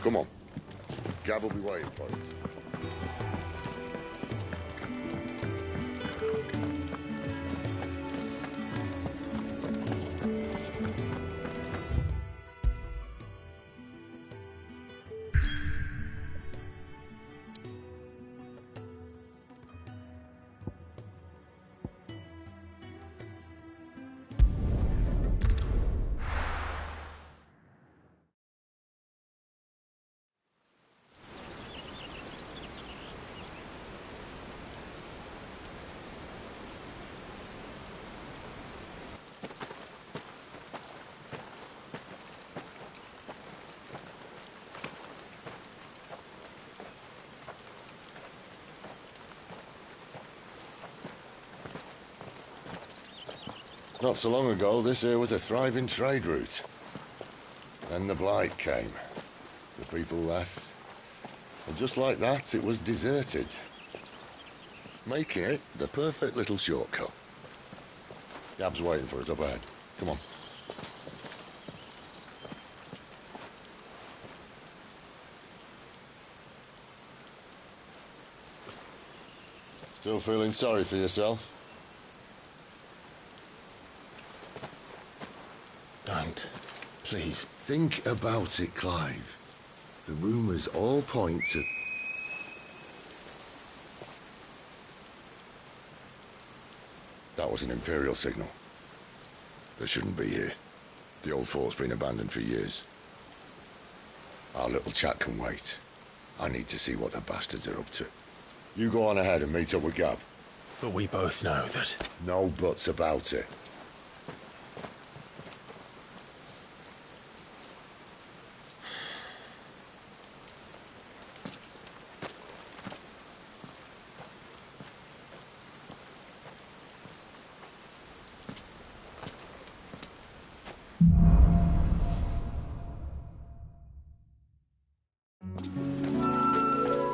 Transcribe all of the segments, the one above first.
Come on. Gav will be waiting for us. Not so long ago, this here was a thriving trade route. Then the Blight came. The people left. And just like that, it was deserted. Making it the perfect little shortcut. Gab's waiting for us up ahead. Come on. Still feeling sorry for yourself? Don't. Please. Think about it, Clive. The rumours all point to... That was an Imperial signal. They shouldn't be here. The old fort's been abandoned for years. Our little chat can wait. I need to see what the bastards are up to. You go on ahead and meet up with Gab. But we both know that... No buts about it.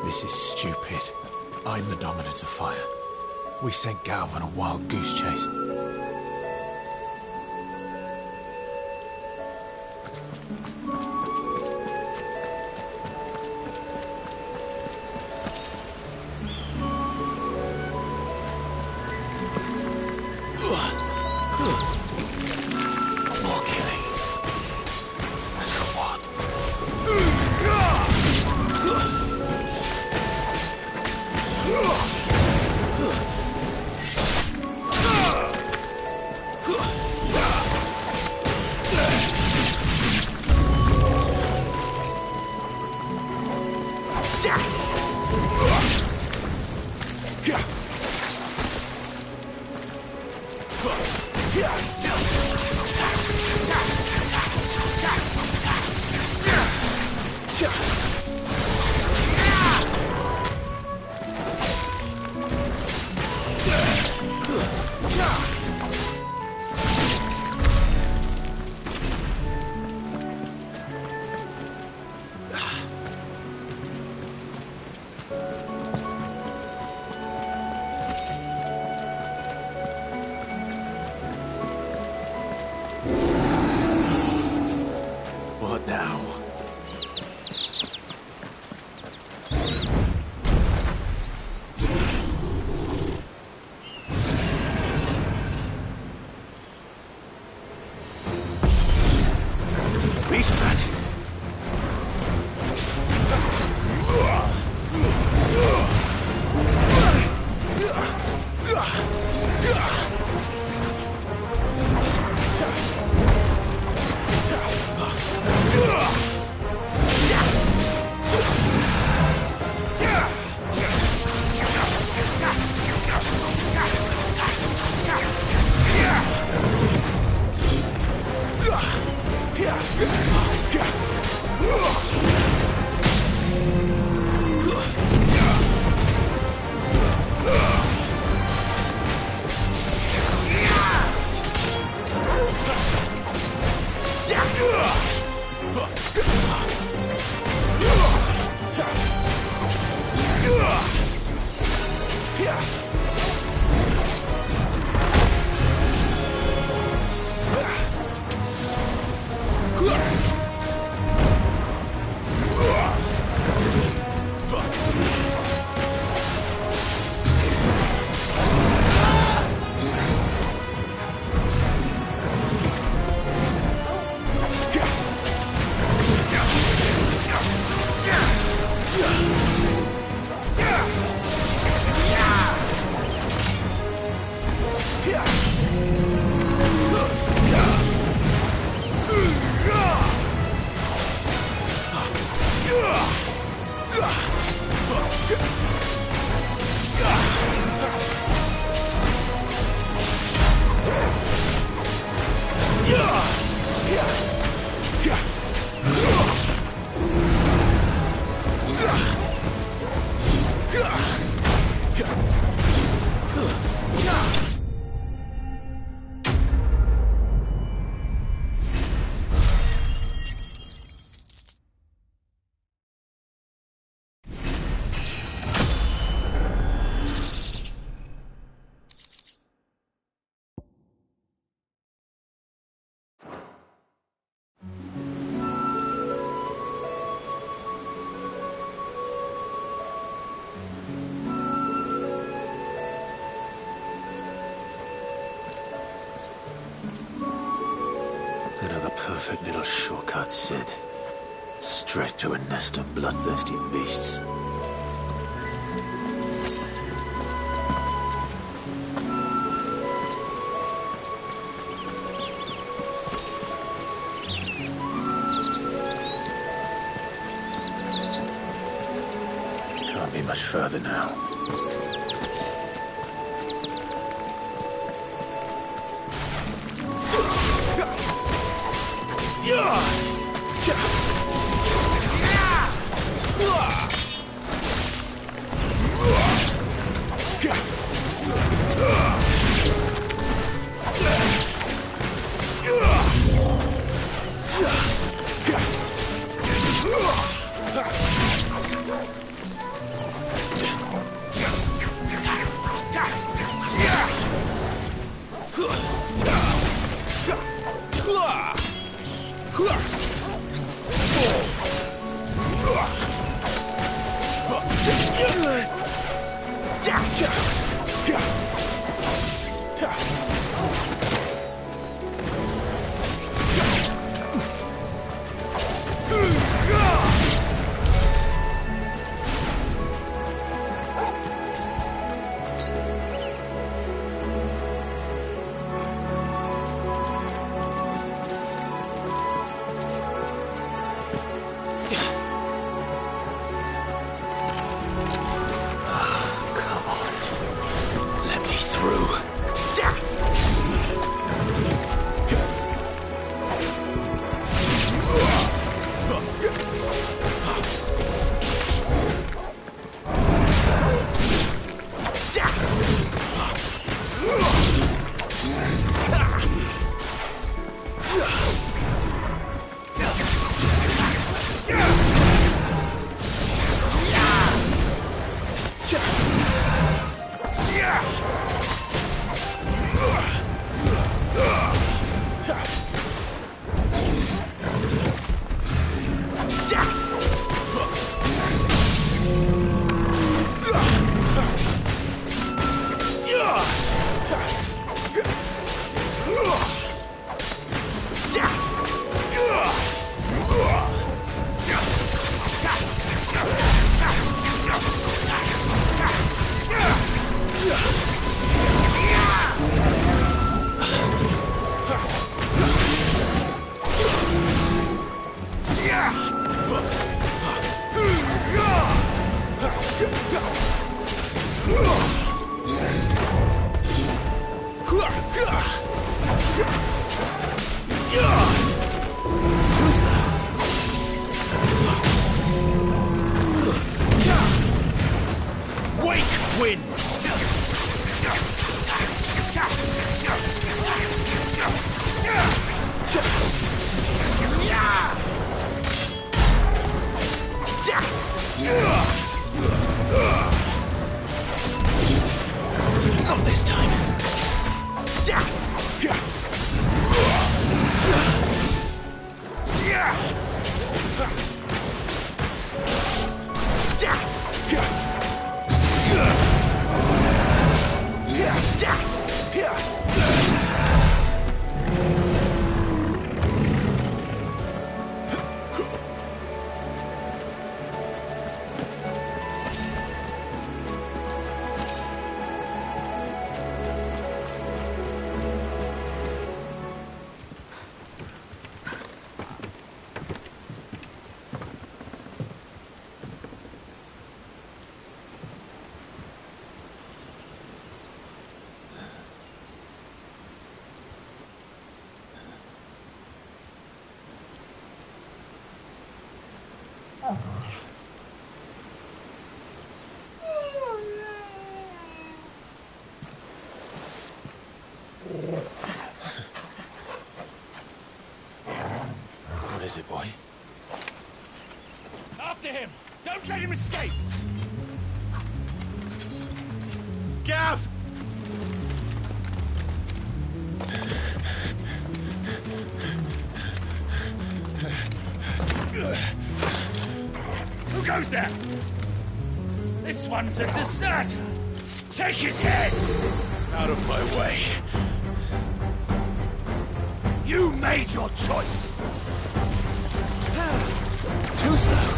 This is stupid. I'm the dominant of fire. We sent Galv on a wild goose chase. More killing. And for what? What now? Another perfect little shortcut, Sid. Straight to a nest of bloodthirsty beasts. Can't be much further now. Not this time. is it, boy? After him! Don't let him escape! Gav! Who goes there? This one's a deserter! Take his head! Out of my way. You made your choice! Too slow.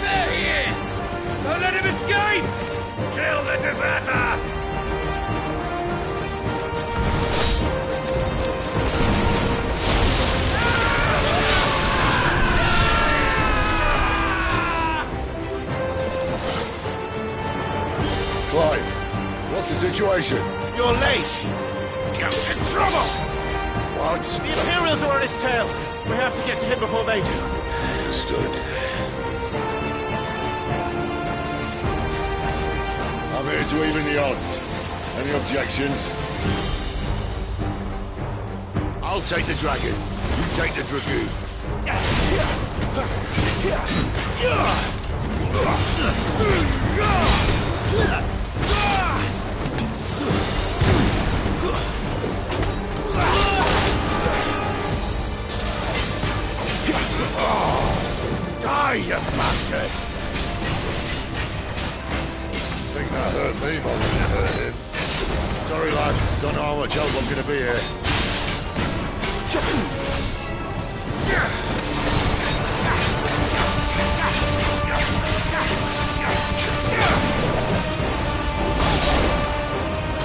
There he is! Don't let him escape! Kill the deserter! Clive, what's the situation? You're late. Get in trouble! What? The Imperials are on his tail. We have to get to him before they do. Understood. I'm here to even the odds. Any objections? I'll take the dragon. You take the dragoon. Die, you bastard! Think that hurt me more than it hurt him. Sorry, lad. Don't know how much help I'm gonna be here.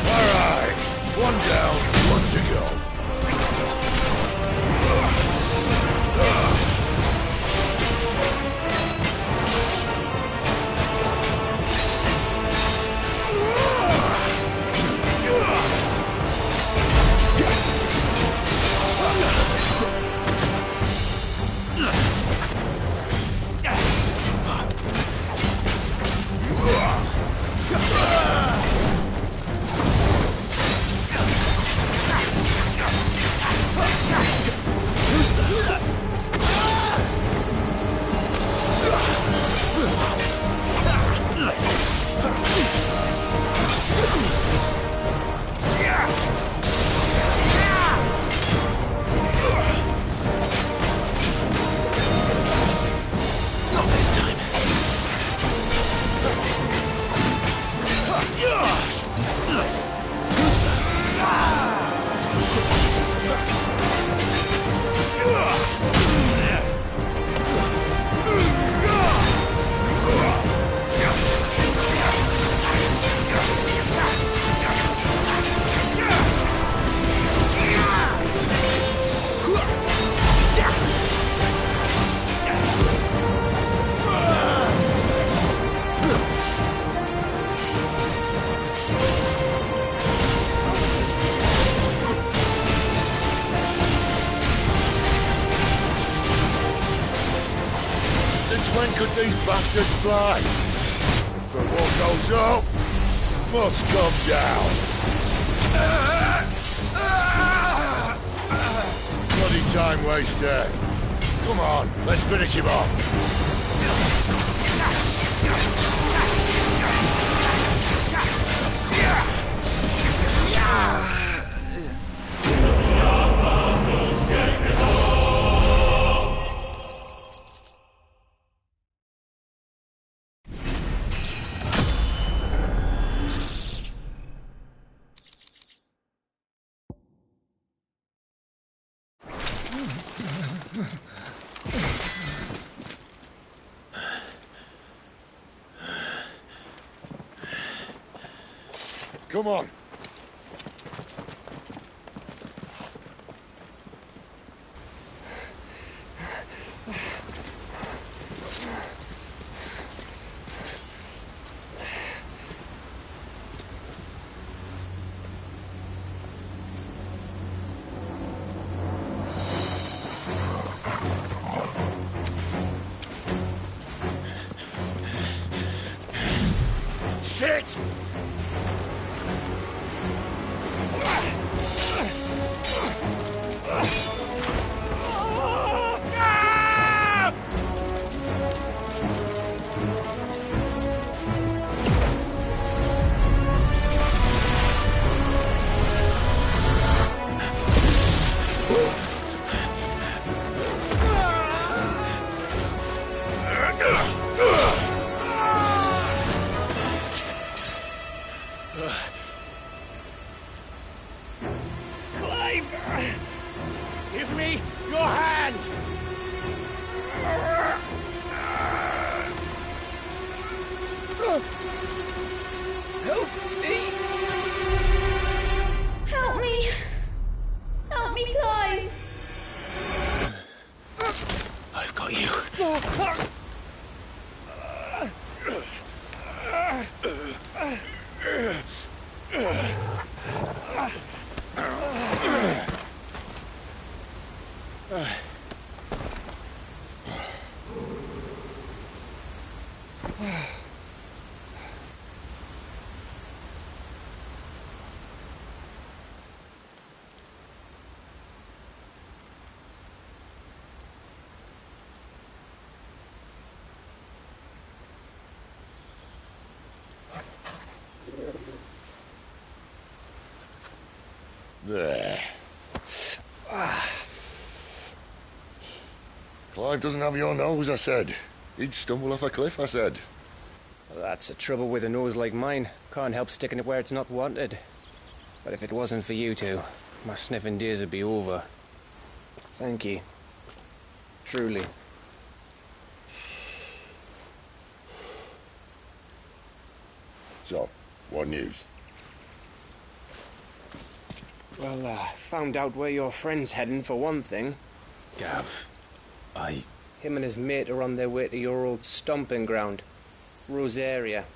All right. One down, one to go. Not this time. Too slow. Since when could these bastards fly? But what goes up must come down. Bloody time waster. Come on, let's finish him off. Come on. That's it! Clive! Give me your hand! Help me! Help me! Help me, Clive! I've got you. There. Clive doesn't have your nose, I said. He'd stumble off a cliff, I said. Well, that's the trouble with a nose like mine. Can't help sticking it where it's not wanted. But if it wasn't for you two, my sniffing days would be over. Thank you. Truly. So, what news? Well, found out where your friend's heading, for one thing. Gav, Him and his mate are on their way to your old stomping ground, Rosaria.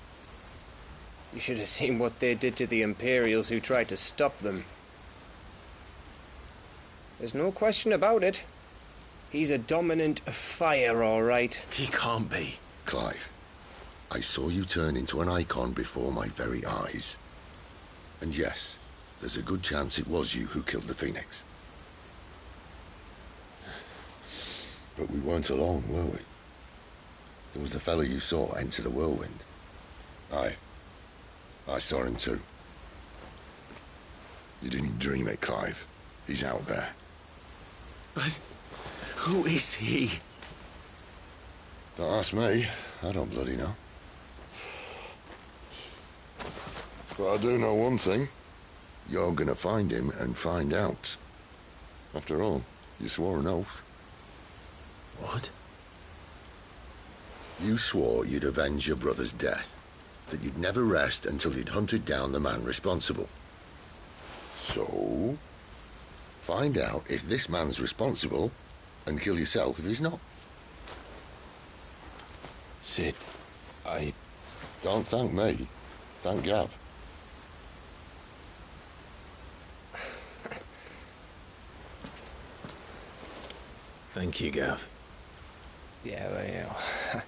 You should have seen what they did to the Imperials who tried to stop them. There's no question about it. He's a dominant fire, all right. He can't be. Clive, I saw you turn into an icon before my very eyes. And yes, there's a good chance it was you who killed the Phoenix. But we weren't alone, were we? There was the fellow you saw enter the whirlwind. I saw him too. You didn't dream it, Clive. He's out there. But who is he? Don't ask me. I don't bloody know. But I do know one thing. You're gonna find him and find out. After all, you swore an oath. What? You swore you'd avenge your brother's death, that you'd never rest until you'd hunted down the man responsible. So, find out if this man's responsible, and kill yourself if he's not. Sid, Don't thank me. Thank Gav. Thank you, Gav. Yeah, well, yeah.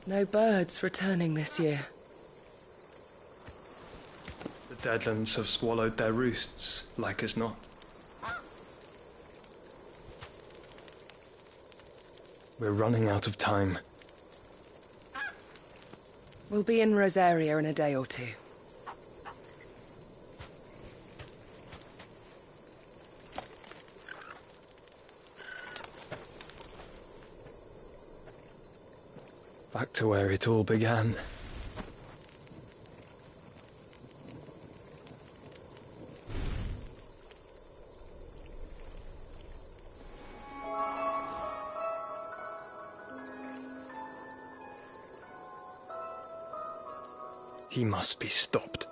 No birds returning this year. The Deadlands have swallowed their roosts, like as not. We're running out of time. We'll be in Rosaria in a day or two. Back to where it all began. He must be stopped.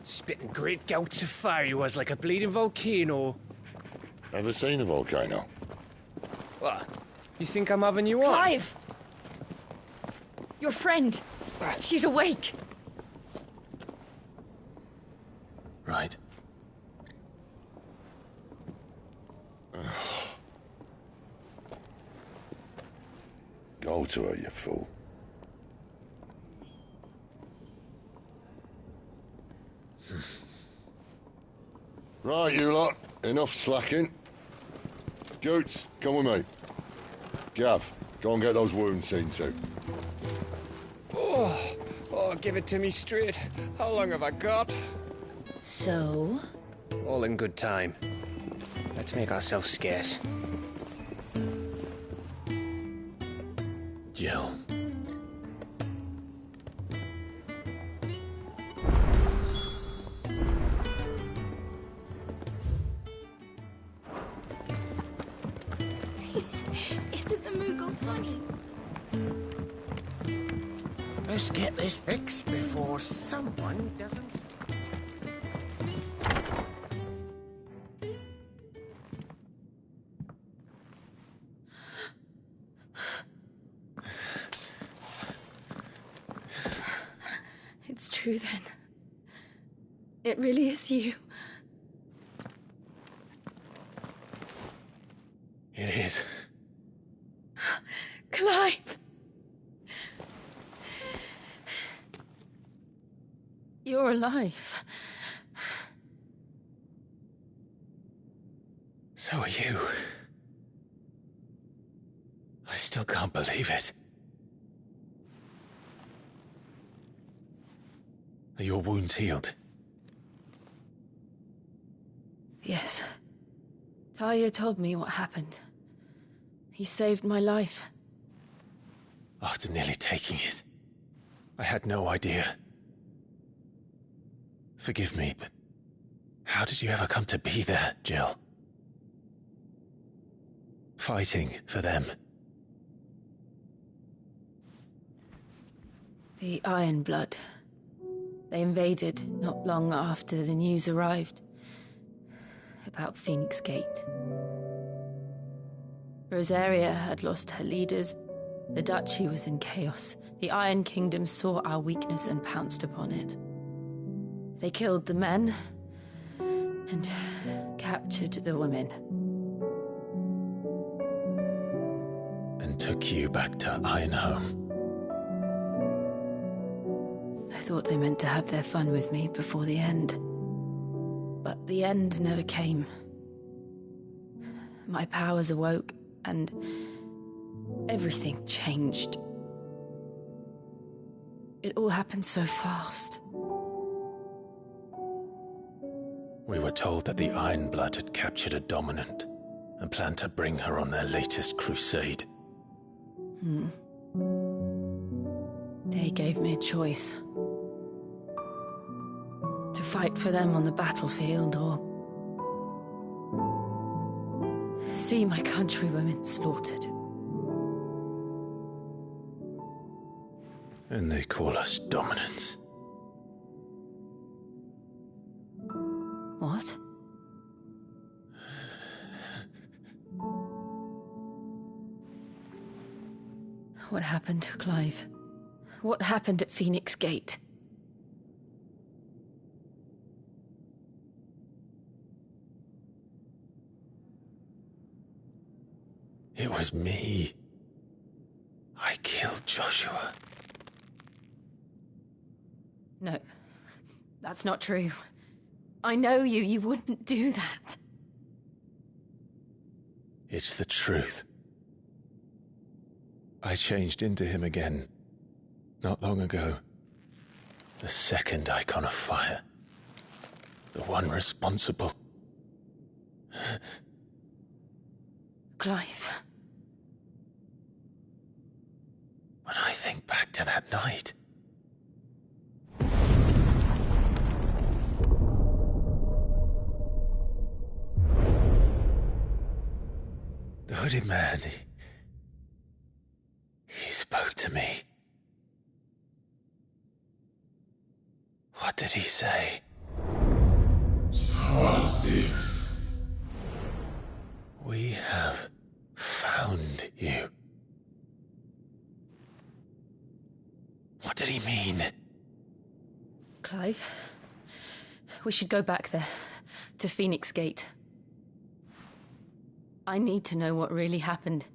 Spitting great gouts of fire he was, like a bleeding volcano. Ever seen a volcano? What? You think I'm having you on? Clive! Your friend. She's awake. Right. Go to her, you fool. Right, you lot. Enough slacking. Goots, come with me. Gav, go and get those wounds seen to. Oh, give it to me straight. How long have I got? So? All in good time. Let's make ourselves scarce. Jill. Isn't the Moogle funny? Let's get this fixed before someone doesn't... It's true then. It really is you. It is. Clive! You're alive. So are you. I still can't believe it. Are your wounds healed? Yes. Talia told me what happened. You saved my life. After nearly taking it, I had no idea. Forgive me, but how did you ever come to be there, Jill? Fighting for them. The Iron Blood. They invaded not long after the news arrived about Phoenix Gate. Rosaria had lost her leaders. The Duchy was in chaos. The Iron Kingdom saw our weakness and pounced upon it. They killed the men and captured the women. And took you back to Ironhome. I thought they meant to have their fun with me before the end. But the end never came. My powers awoke, and everything changed. It all happened so fast. We were told that the Iron Blood had captured a dominant and planned to bring her on their latest crusade. They gave me a choice. To fight for them on the battlefield, or see my countrywomen slaughtered. And they call us dominants. What? What happened, Clive? What happened at Phoenix Gate? It was me. I killed Joshua. No, that's not true. I know you. You wouldn't do that. It's the truth. I changed into him again, not long ago. The second icon of fire. The one responsible. Clive. When I think back to that night... The hooded man, he spoke to me. What did he say? Part 6. We have found you. What did he mean? Clive, we should go back there, to Phoenix Gate. I need to know what really happened,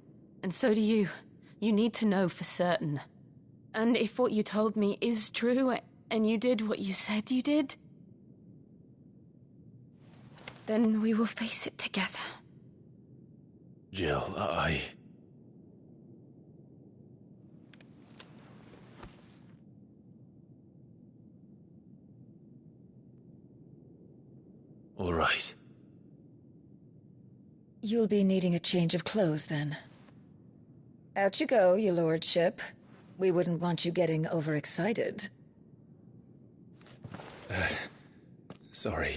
and so do you. You need to know for certain. And if what you told me is true, and you did what you said you did, then we will face it together. Jill, All right. You'll be needing a change of clothes, then. Out you go, your lordship. We wouldn't want you getting overexcited. Sorry.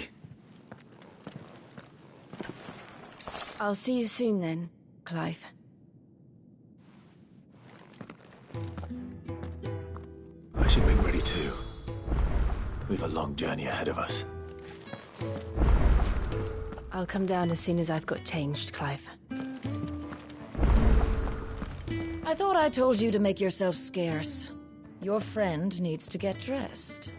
I'll see you soon then, Clive. I should make ready too. We've a long journey ahead of us. I'll come down as soon as I've got changed, Clive. I thought I told you to make yourself scarce. Your friend needs to get dressed.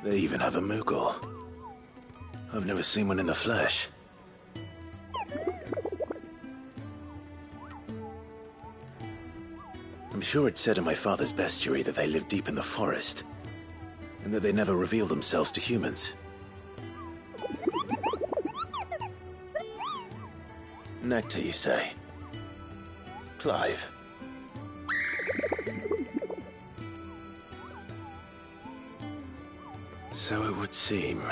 They even have a Moogle. I've never seen one in the flesh. I'm sure it said in my father's bestiary that they live deep in the forest, and that they never reveal themselves to humans. Nectar, you say? Clive. So it would seem.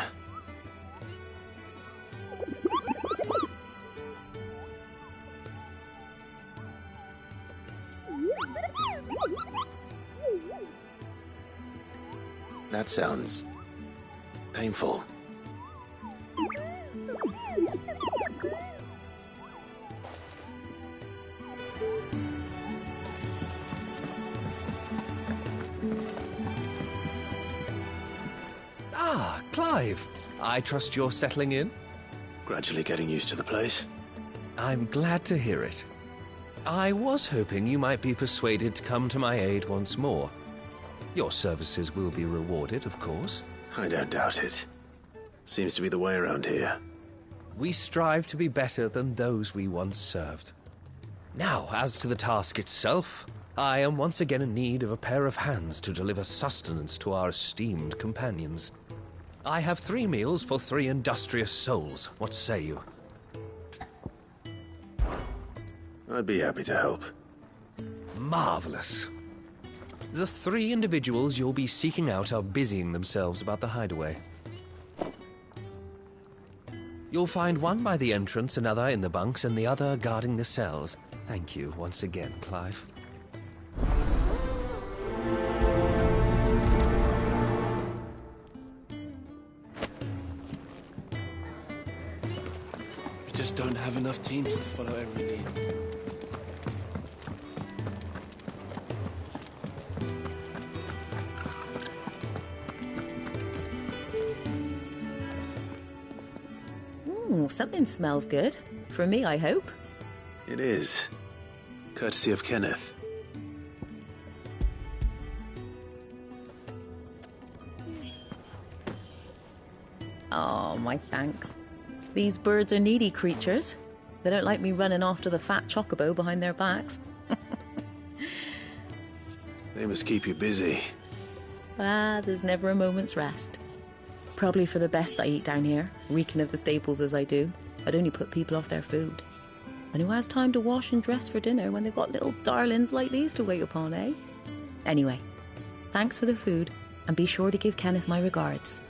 That sounds painful. Ah, Clive. I trust you're settling in? Gradually getting used to the place. I'm glad to hear it. I was hoping you might be persuaded to come to my aid once more. Your services will be rewarded, of course. I don't doubt it. Seems to be the way around here. We strive to be better than those we once served. Now, as to the task itself, I am once again in need of a pair of hands to deliver sustenance to our esteemed companions. I have 3 meals for 3 industrious souls. What say you? I'd be happy to help. Marvelous. The 3 individuals you'll be seeking out are busying themselves about the hideaway. You'll find one by the entrance, another in the bunks, and the other guarding the cells. Thank you once again, Clive. We just don't have enough teams to follow every lead. Something smells good. For me, I hope. It is. Courtesy of Kenneth. Oh, my thanks. These birds are needy creatures. They don't like me running after the fat chocobo behind their backs. They must keep you busy. There's never a moment's rest. Probably for the best I eat down here, reeking of the staples as I do. I'd only put people off their food. And who has time to wash and dress for dinner when they've got little darlings like these to wait upon, eh? Anyway, thanks for the food, and be sure to give Kenneth my regards.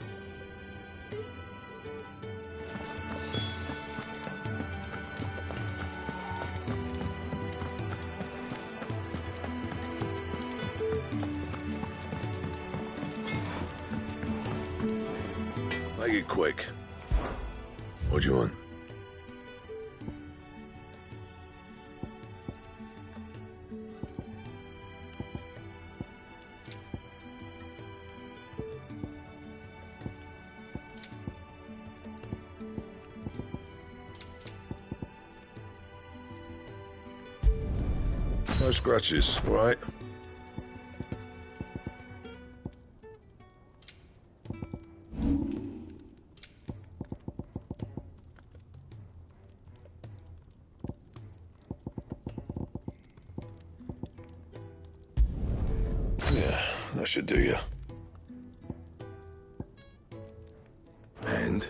Make it quick. What do you want? No scratches, all right? Yeah, that should do you. And?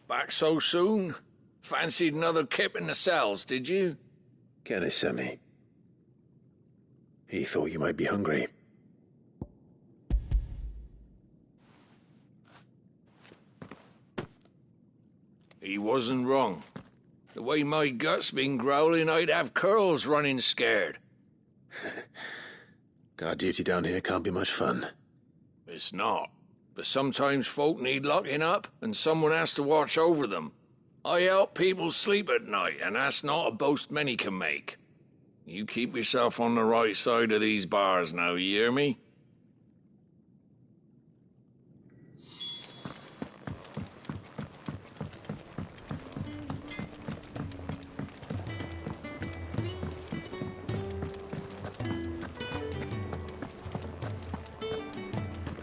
Back so soon? Fancied another kip in the cells, did you? Kenneth sent me. He thought you might be hungry. He wasn't wrong. The way my gut's been growling, I'd have curls running scared. Guard duty down here can't be much fun. It's not. But sometimes folk need locking up, and someone has to watch over them. I help people sleep at night, and that's not a boast many can make. You keep yourself on the right side of these bars now, you hear me?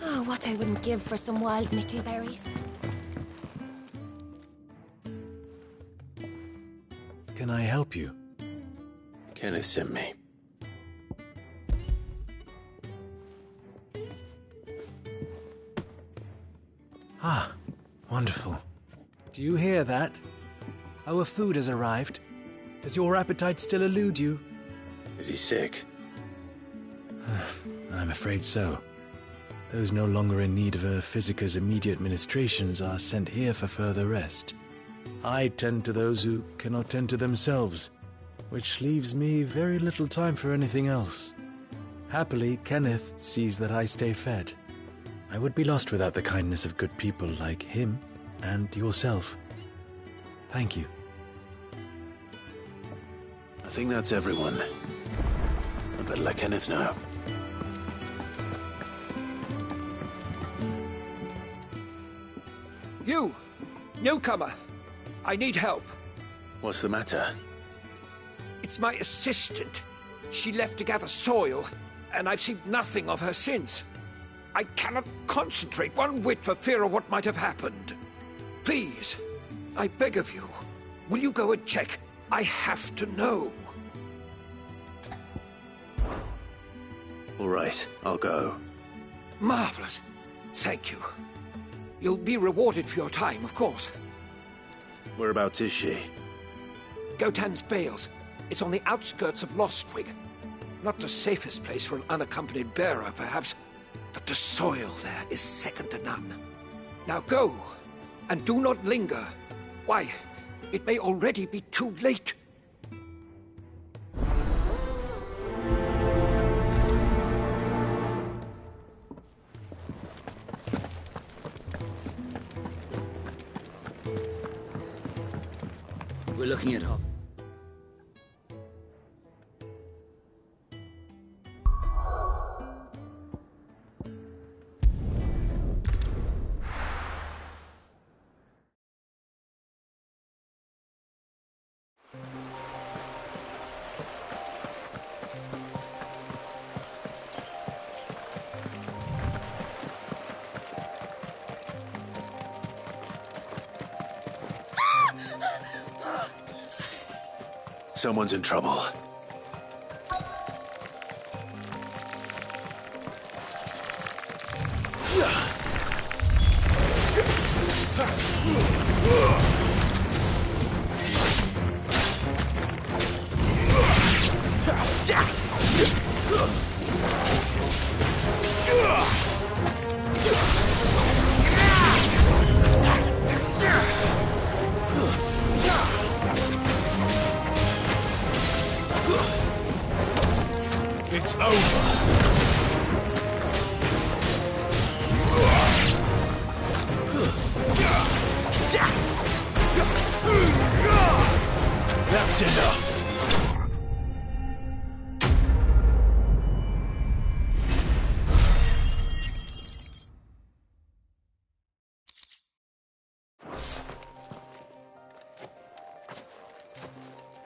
Oh, what I wouldn't give for some wild mickleberries. Can I help you? Kenneth sent me. Ah, wonderful. Do you hear that? Our food has arrived. Does your appetite still elude you? Is he sick? I'm afraid so. Those no longer in need of a Physica's immediate ministrations are sent here for further rest. I tend to those who cannot tend to themselves, which leaves me very little time for anything else. Happily, Kenneth sees that I stay fed. I would be lost without the kindness of good people like him and yourself. Thank you. I think that's everyone. I better let Kenneth know. You! Newcomer! I need help. What's the matter? It's my assistant. She left to gather soil, and I've seen nothing of her since. I cannot concentrate one whit for fear of what might have happened. Please, I beg of you, will you go and check? I have to know. All right, I'll go. Marvelous. Thank you. You'll be rewarded for your time, of course. Whereabouts is she? Gotan's Bales. It's on the outskirts of Lostwig. Not the safest place for an unaccompanied bearer, perhaps, but the soil there is second to none. Now go, and do not linger. Why, it may already be too late. We're looking at her. Someone's in trouble. It's over. That's enough.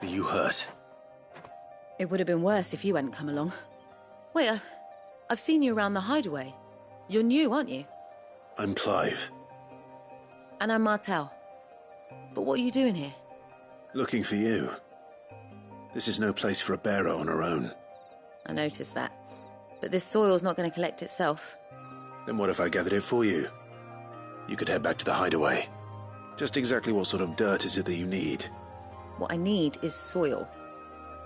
Are you hurt? It would have been worse if you hadn't come along. Wait, I've seen you around the hideaway. You're new, aren't you? I'm Clive. And I'm Martel. But what are you doing here? Looking for you. This is no place for a bearer on her own. I noticed that. But this soil's not going to collect itself. Then what if I gathered it for you? You could head back to the hideaway. Just exactly what sort of dirt is it that you need? What I need is soil.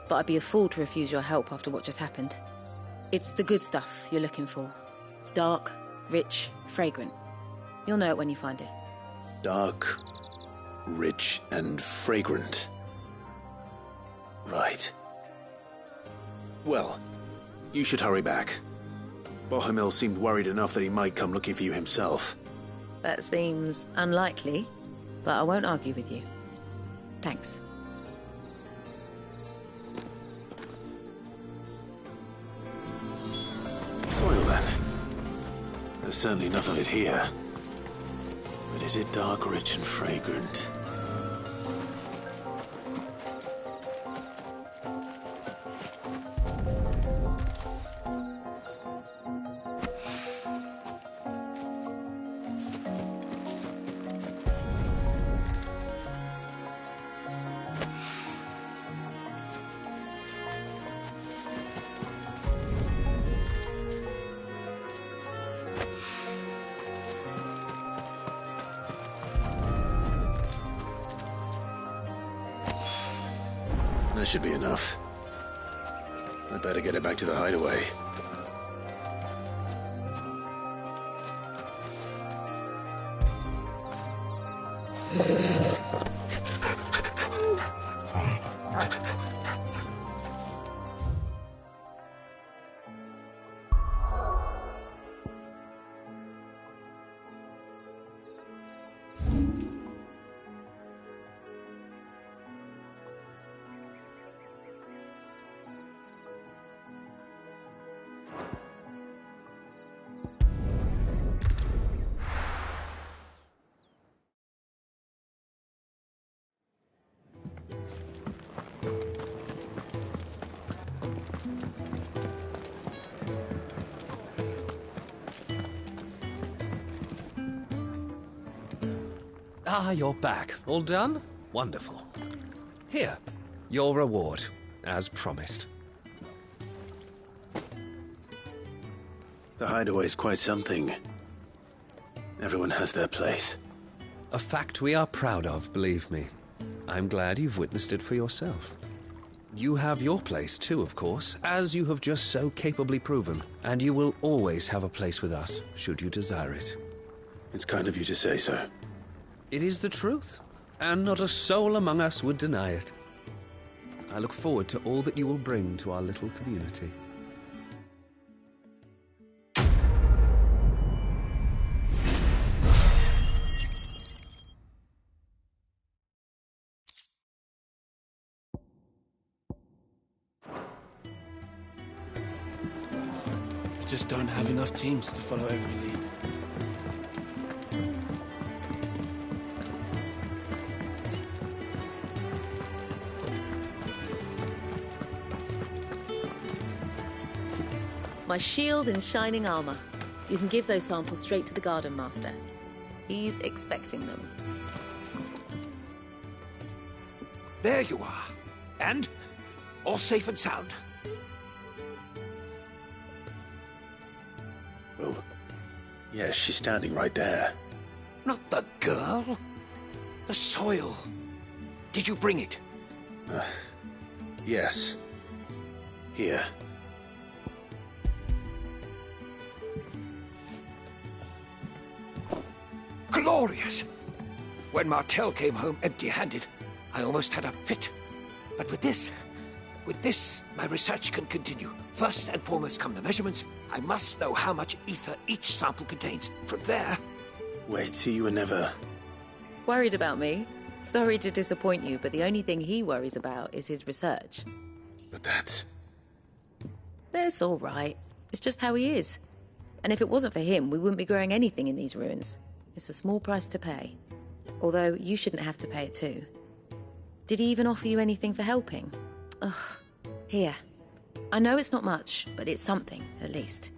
But I'd be a fool to refuse your help after what just happened. It's the good stuff you're looking for. Dark, rich, fragrant. You'll know it when you find it. Dark, rich, and fragrant. Right. Well, you should hurry back. Bohemil seemed worried enough that he might come looking for you himself. That seems unlikely, but I won't argue with you. Thanks. Soil, then. There's certainly enough of it here. But is it dark, rich, and fragrant? That should be enough. I better get it back to the hideaway. Ah, you're back. All done? Wonderful. Here, your reward, as promised. The hideaway's quite something. Everyone has their place. A fact we are proud of, believe me. I'm glad you've witnessed it for yourself. You have your place too, of course, as you have just so capably proven, and you will always have a place with us, should you desire it. It's kind of you to say so. It is the truth, and not a soul among us would deny it. I look forward to all that you will bring to our little community. We just don't have enough teams to follow every lead. My shield and shining armor. You can give those samples straight to the Garden Master. He's expecting them. There you are. And? All safe and sound? Well, yes, she's standing right there. Not the girl. The soil. Did you bring it? Yes. Here. Glorious! When Martel came home empty-handed, I almost had a fit. But with this, my research can continue. First and foremost come the measurements. I must know how much ether each sample contains. From there... Wait, so you were never... Worried about me? Sorry to disappoint you, but the only thing he worries about is his research. But that's... That's all right. It's just how he is. And if it wasn't for him, we wouldn't be growing anything in these ruins. It's a small price to pay. Although, you shouldn't have to pay it too. Did he even offer you anything for helping? Ugh. Here. I know it's not much, but it's something, at least.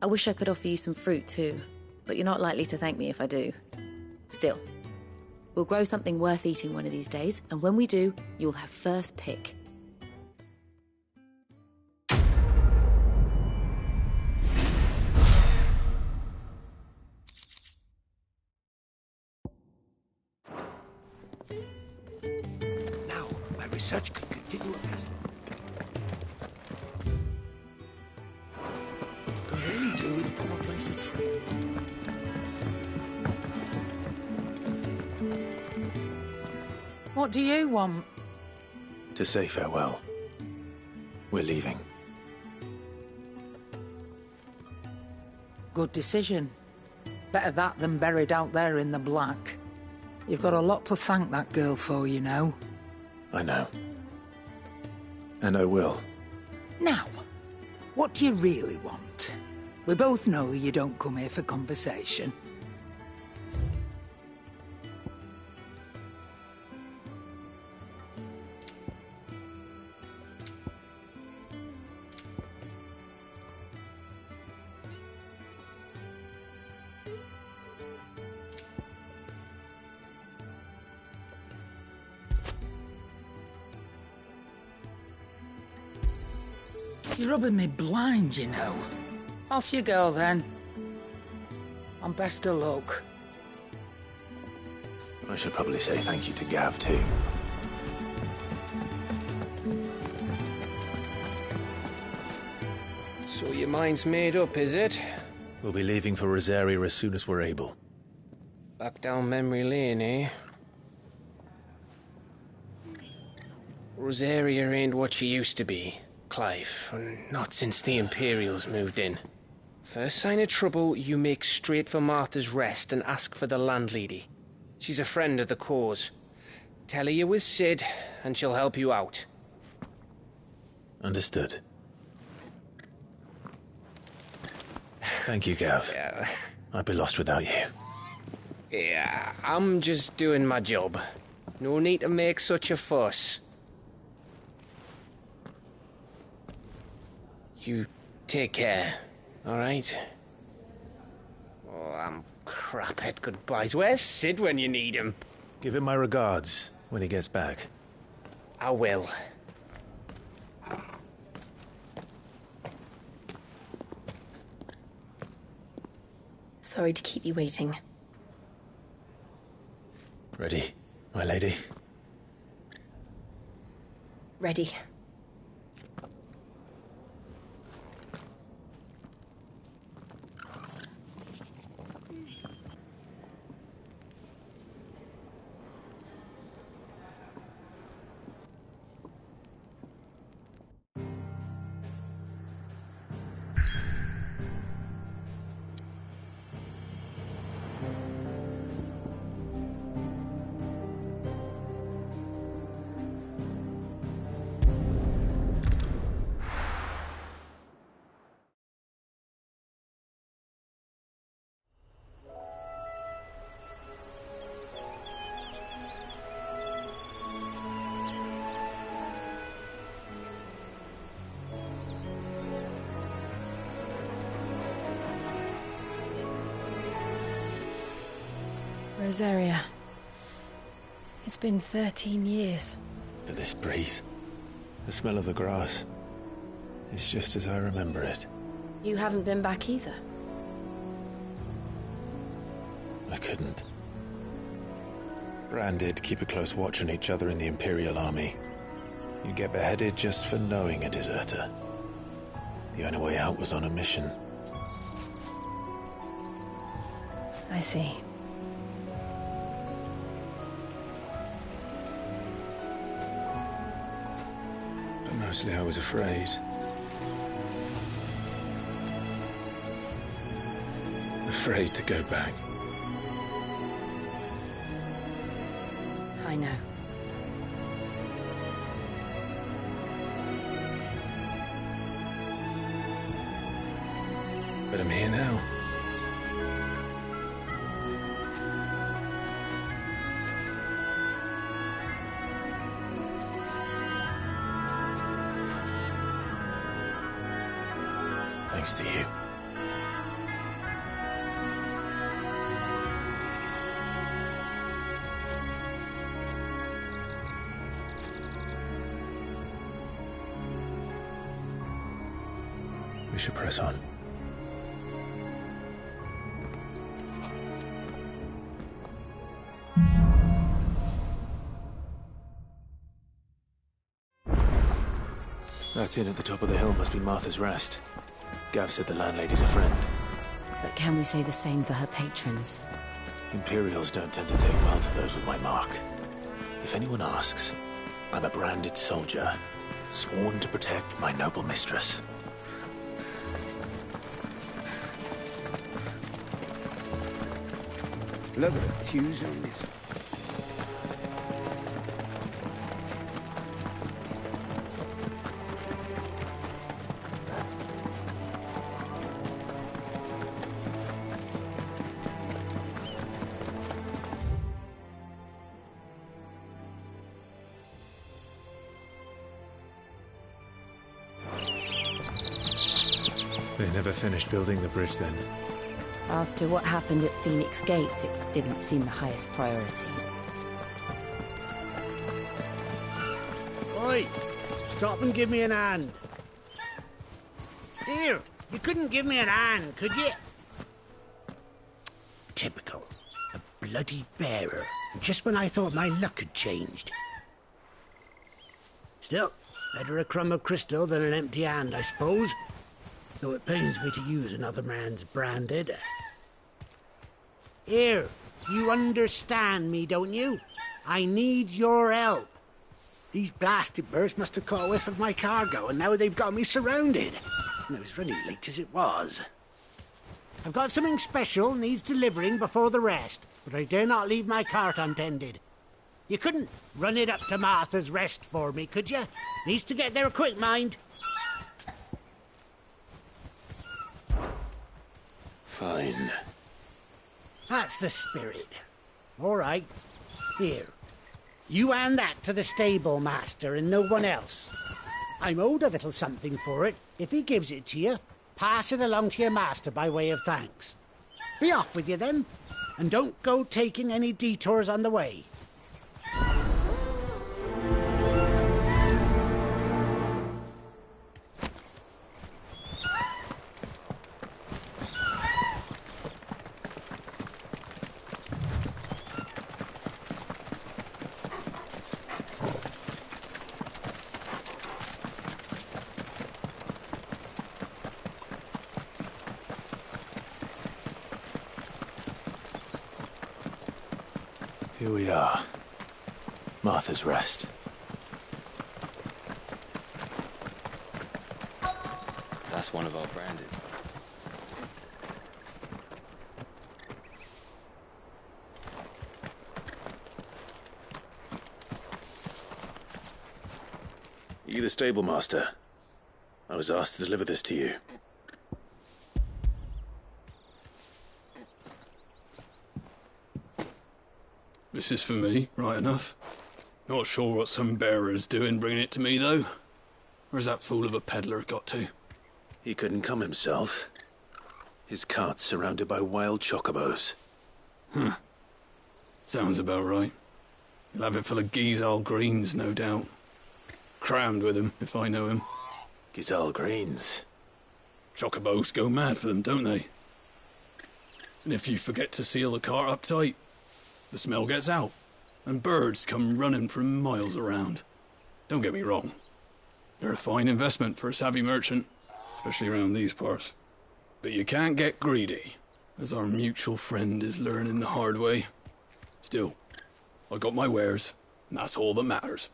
I wish I could offer you some fruit too, but you're not likely to thank me if I do. Still, we'll grow something worth eating one of these days, and when we do, you'll have first pick. Now, my research can continue apace. Could really do with a proper place to trade. What do you want? To say farewell. We're leaving. Good decision. Better that than buried out there in the black. You've got a lot to thank that girl for, you know. I know. And I will. Now, what do you really want? We both know you don't come here for conversation. You're rubbing me blind, you know. Off you go, then. And best of luck. I should probably say thank you to Gav, too. So your mind's made up, is it? We'll be leaving for Rosaria as soon as we're able. Back down memory lane, eh? Rosaria ain't what she used to be, Clive. Not since the Imperials moved in. First sign of trouble, you make straight for Martha's Rest and ask for the landlady. She's a friend of the cause. Tell her you was Sid, and she'll help you out. Understood. Thank you, Gav. Yeah. I'd be lost without you. Yeah, I'm just doing my job. No need to make such a fuss. You take care, all right? Oh, I'm crap at goodbyes. Where's Sid when you need him? Give him my regards when he gets back. I will. Sorry to keep you waiting. Ready, my lady? Ready. Rosaria. It's been 13 years. But this breeze, the smell of the grass, It's just as I remember it. You haven't been back either? I couldn't. Branded, keep a close watch on each other in the Imperial Army. You'd get beheaded just for knowing a deserter. The only way out was on a mission. I see. But mostly I was afraid. Afraid to go back. I know. But I'm here now. Thanks to you. We should press on. That inn at the top of the hill must be Martha's Rest. Gav said the landlady's a friend. But can we say the same for her patrons? Imperials don't tend to take well to those with my mark. If anyone asks, I'm a branded soldier, sworn to protect my noble mistress. Look at the fuse on this. They never finished building the bridge then. After what happened at Phoenix Gate, it didn't seem the highest priority. Oi! Stop and give me an hand. Here, you couldn't give me an hand, could you? Typical. A bloody bearer. Just when I thought my luck had changed. Still, better a crumb of crystal than an empty hand, I suppose. Though it pains me to use another man's branded. Here, you understand me, don't you? I need your help. These blasted birds must have caught a whiff of my cargo, and now they've got me surrounded. And I was running late as it was. I've got something special needs delivering before the rest, but I dare not leave my cart untended. You couldn't run it up to Martha's Rest for me, could you? Needs to get there quick, mind. Fine. That's the spirit. All right. Here. You hand that to the stable master and no one else. I'm owed a little something for it. If he gives it to you, pass it along to your master by way of thanks. Be off with you then, and don't go taking any detours on the way. Here we are. Martha's Rest. That's one of our branded. Are you the stable master? I was asked to deliver this to you. This is for me, right enough. Not sure what some bearer's doing bringing it to me, though. Where's that fool of a peddler got to? He couldn't come himself. His cart's surrounded by wild chocobos. Huh. Sounds about right. He'll have it full of Gizal greens, no doubt. Crammed with him, if I know him. Gazelle greens. Chocobos go mad for them, don't they? And if you forget to seal the cart up tight, the smell gets out, and birds come running from miles around. Don't get me wrong. They're a fine investment for a savvy merchant, especially around these parts. But you can't get greedy, as our mutual friend is learning the hard way. Still, I got my wares, and that's all that matters.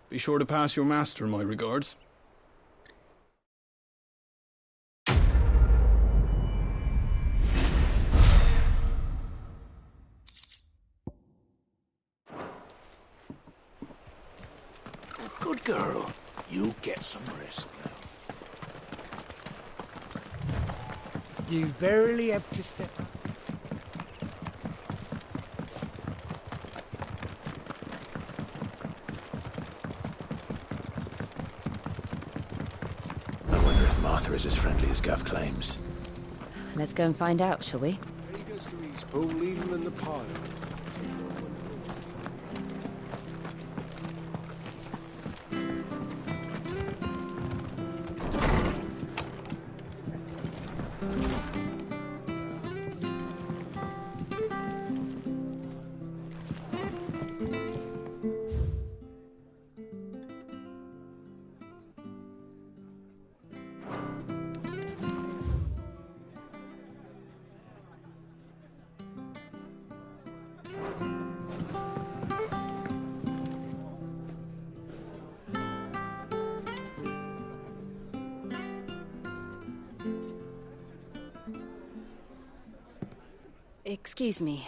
Be sure to pass your master my regards. Good girl. You get some rest now. You barely have to step. I wonder if Martha is as friendly as Gav claims. Let's go and find out, shall we? There he goes to East Pool, leave him in the pile. Excuse me.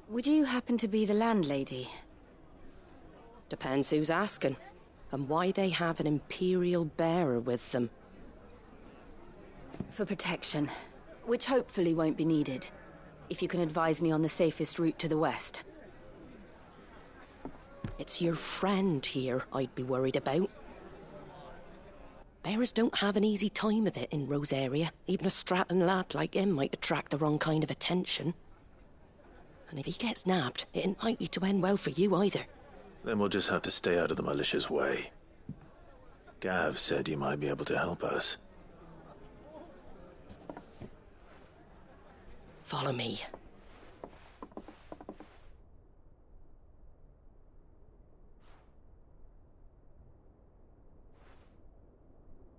Would you happen to be the landlady? Depends who's asking, and why they have an Imperial bearer with them. For protection, which hopefully won't be needed. If you can advise me on the safest route to the west. It's your friend here I'd be worried about. Bearers don't have an easy time of it in Rosaria. Even a Stratton lad like him might attract the wrong kind of attention. And if he gets nabbed, it ain't likely to end well for you either. Then we'll just have to stay out of the militia's way. Gav said you might be able to help us. Follow me.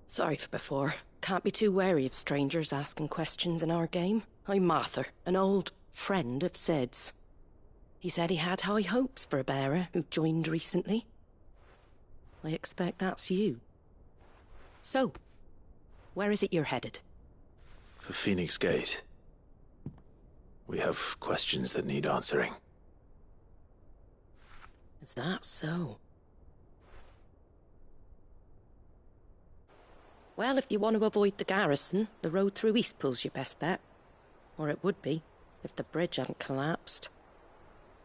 Sorry for before. Can't be too wary of strangers asking questions in our game. I'm Martha, an old friend of Sid's. He said he had high hopes for a bearer who joined recently. I expect that's you. So, where is it you're headed? For Phoenix Gate. We have questions that need answering. Is that so? Well, if you want to avoid the garrison, the road through Eastpool's your best bet. Or it would be, if the bridge hadn't collapsed.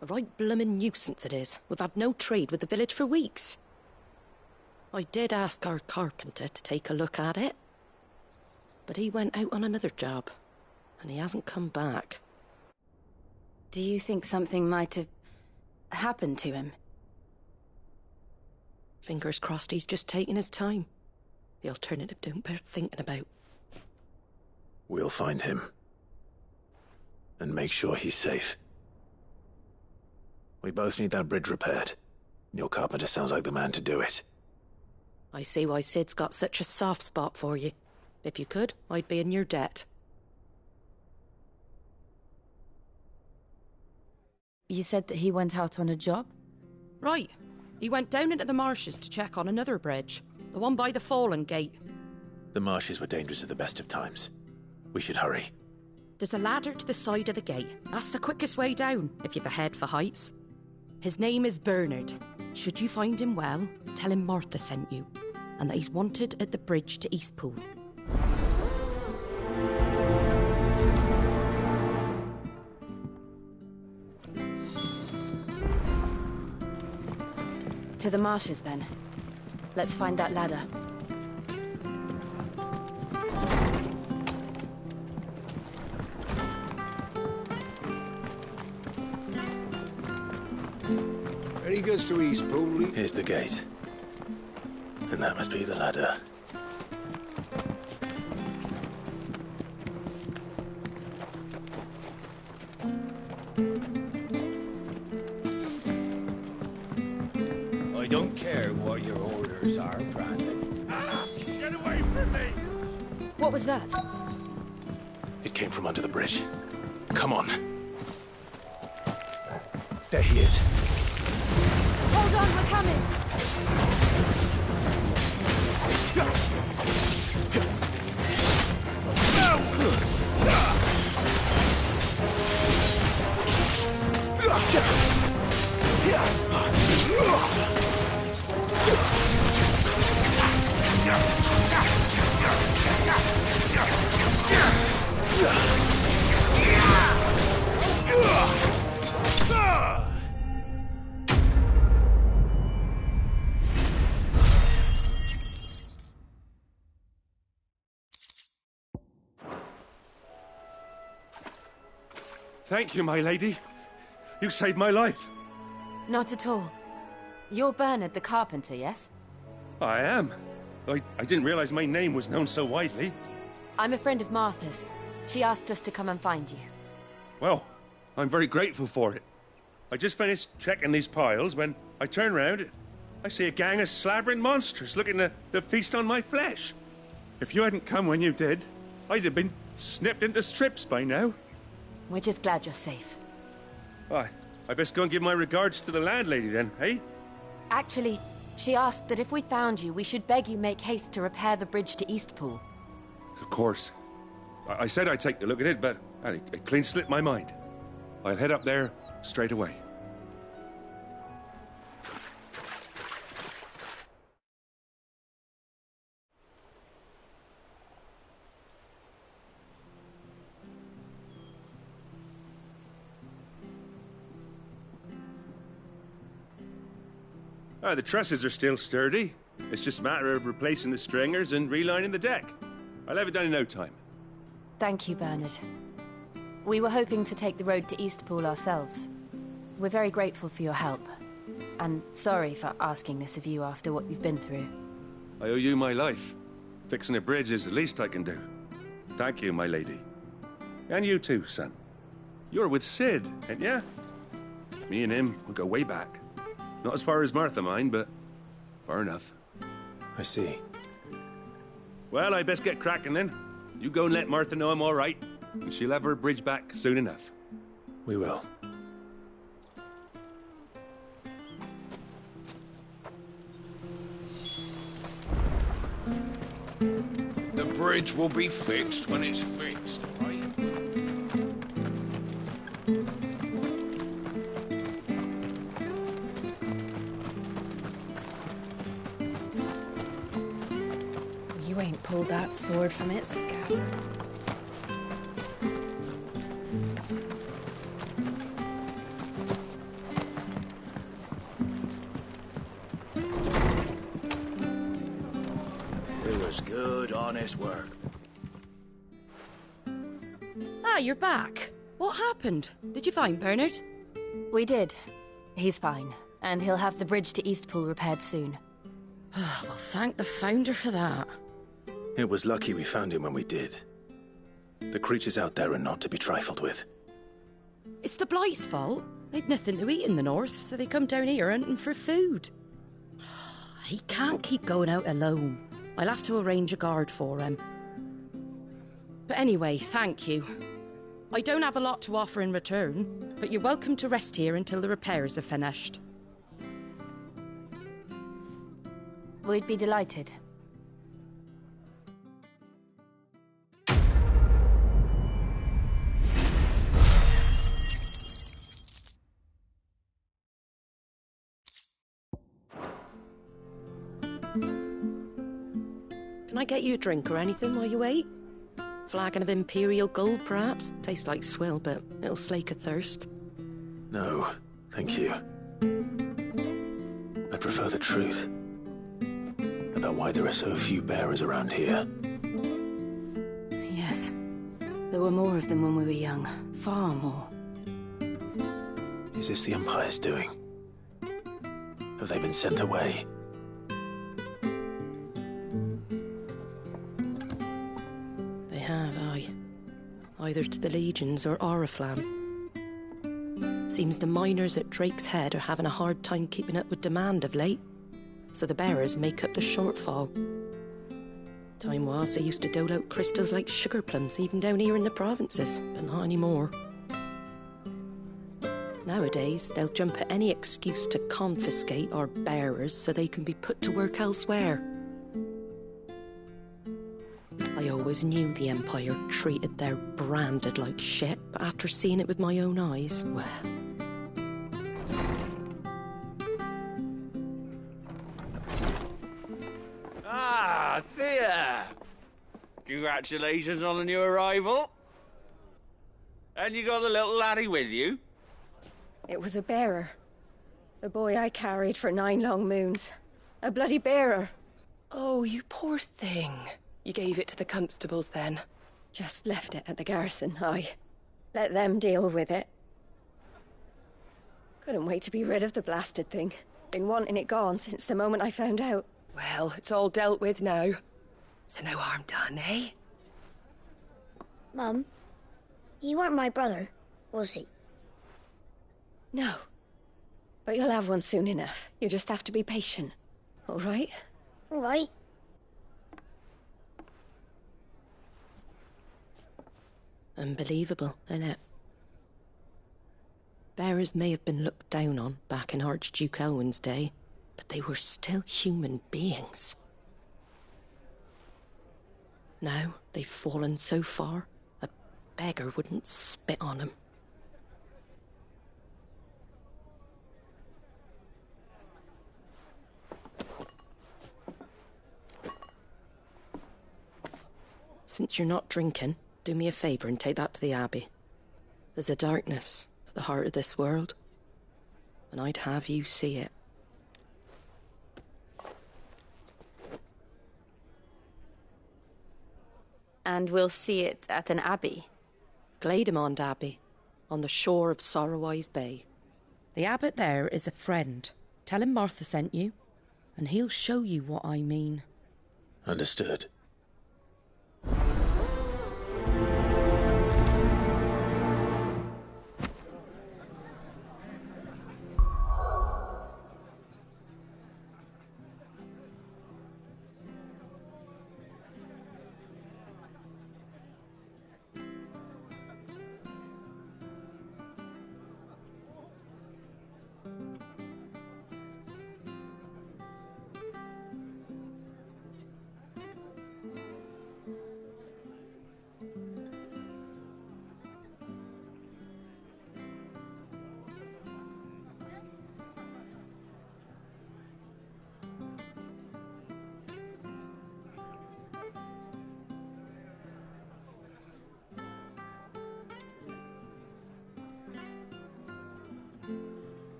A right bloomin' nuisance it is. We've had no trade with the village for weeks. I did ask our carpenter to take a look at it. But he went out on another job, and he hasn't come back. Do you think something might have happened to him? Fingers crossed he's just taking his time. The alternative don't bear thinking about. We'll find him. And make sure he's safe. We both need that bridge repaired. Your carpenter sounds like the man to do it. I see why Sid's got such a soft spot for you. If you could, I'd be in your debt. You said that he went out on a job? Right. He went down into the marshes to check on another bridge. The one by the Fallen Gate. The marshes were dangerous at the best of times. We should hurry. There's a ladder to the side of the gate. That's the quickest way down, if you've a head for heights. His name is Bernard. Should you find him well, tell him Martha sent you, and that he's wanted at the bridge to Eastpool. To the marshes, then. Let's find that ladder. There he goes to Eastpool. Here's the gate. And that must be the ladder. don't care what your orders are, Brandon. Get away from me! What was that? It came from under the bridge. Come on. There he is. Hold on, we're coming! Thank you, my lady. You saved my life. Not at all. You're Bernard the carpenter, yes? I am. I didn't realize my name was known so widely. I'm a friend of Martha's. She asked us to come and find you. Well, I'm very grateful for it. I just finished checking these piles when I turn round. I see a gang of slavering monsters looking to feast on my flesh. If you hadn't come when you did, I'd have been snipped into strips by now. We're just glad you're safe. I best go and give my regards to the landlady then, eh? Actually, she asked that if we found you, we should beg you make haste to repair the bridge to Eastpool. Of course. I said I'd take a look at it, but it clean slipped my mind. I'll head up there straight away. The trusses are still sturdy. It's just a matter of replacing the stringers and relining the deck. I'll have it done in no time. Thank you, Bernard. We were hoping to take the road to Eastpool ourselves. We're very grateful for your help. And sorry for asking this of you after what you've been through. I owe you my life. Fixing a bridge is the least I can do. Thank you, my lady. And you too, son. You're with Sid, ain't ya? Me and him, we go way back. Not as far as Martha, mind, but far enough. I see. Well, I best get cracking then. You go and let Martha know I'm all right, and she'll have her bridge back soon enough. We will. The bridge will be fixed when it's fixed, right? You ain't pulled that sword from its scabbard. It was good, honest work. Ah, you're back. What happened? Did you find Bernard? We did. He's fine, and he'll have the bridge to Eastpool repaired soon. Well, thank the Founder for that. It was lucky we found him when we did. The creatures out there are not to be trifled with. It's the Blight's fault. They'd nothing to eat in the north, so they come down here hunting for food. He can't keep going out alone. I'll have to arrange a guard for him. But anyway, thank you. I don't have a lot to offer in return, but you're welcome to rest here until the repairs are finished. We'd be delighted. Can I get you a drink or anything while you wait? Flagon of Imperial Gold, perhaps? Tastes like swill, but it'll slake a thirst. No, thank you. I prefer the truth about why there are so few bearers around here. Yes. There were more of them when we were young. Far more. Is this the Empire's doing? Have they been sent away? They have, aye. Either to the Legions or Oriflamme. Seems the miners at Drake's Head are having a hard time keeping up with demand of late. so the bearers make up the shortfall. Time was they used to dole out crystals like sugar plums, even down here in the provinces, but not anymore. Nowadays, they'll jump at any excuse to confiscate our bearers so they can be put to work elsewhere. I always knew the Empire treated their branded like shit, but after seeing it with my own eyes, well... Ah, Thea! Congratulations on the new arrival. And you got the little laddie with you? It was a bearer. The boy I carried for 9 long moons. A bloody bearer. Oh, you poor thing. You gave it to the constables then? Just left it at the garrison, I. Let them deal with it. Couldn't wait to be rid of the blasted thing. Been wanting it gone since the moment I found out. Well, it's all dealt with now. So no harm done, eh? Mum, he weren't my brother, was he? No. But you'll have one soon enough. You just have to be patient. All right? All right. Unbelievable, innit? Bearers may have been looked down on back in Archduke Elwin's day, but they were still human beings. Now they've fallen so far, a beggar wouldn't spit on them. Since you're not drinking, do me a favour and take that to the Abbey. There's a darkness at the heart of this world, and I'd have you see it. And we'll see it at an abbey? Glademond Abbey, on the shore of Sorrowwise Bay. The abbot there is a friend. Tell him Martha sent you, and he'll show you what I mean. Understood.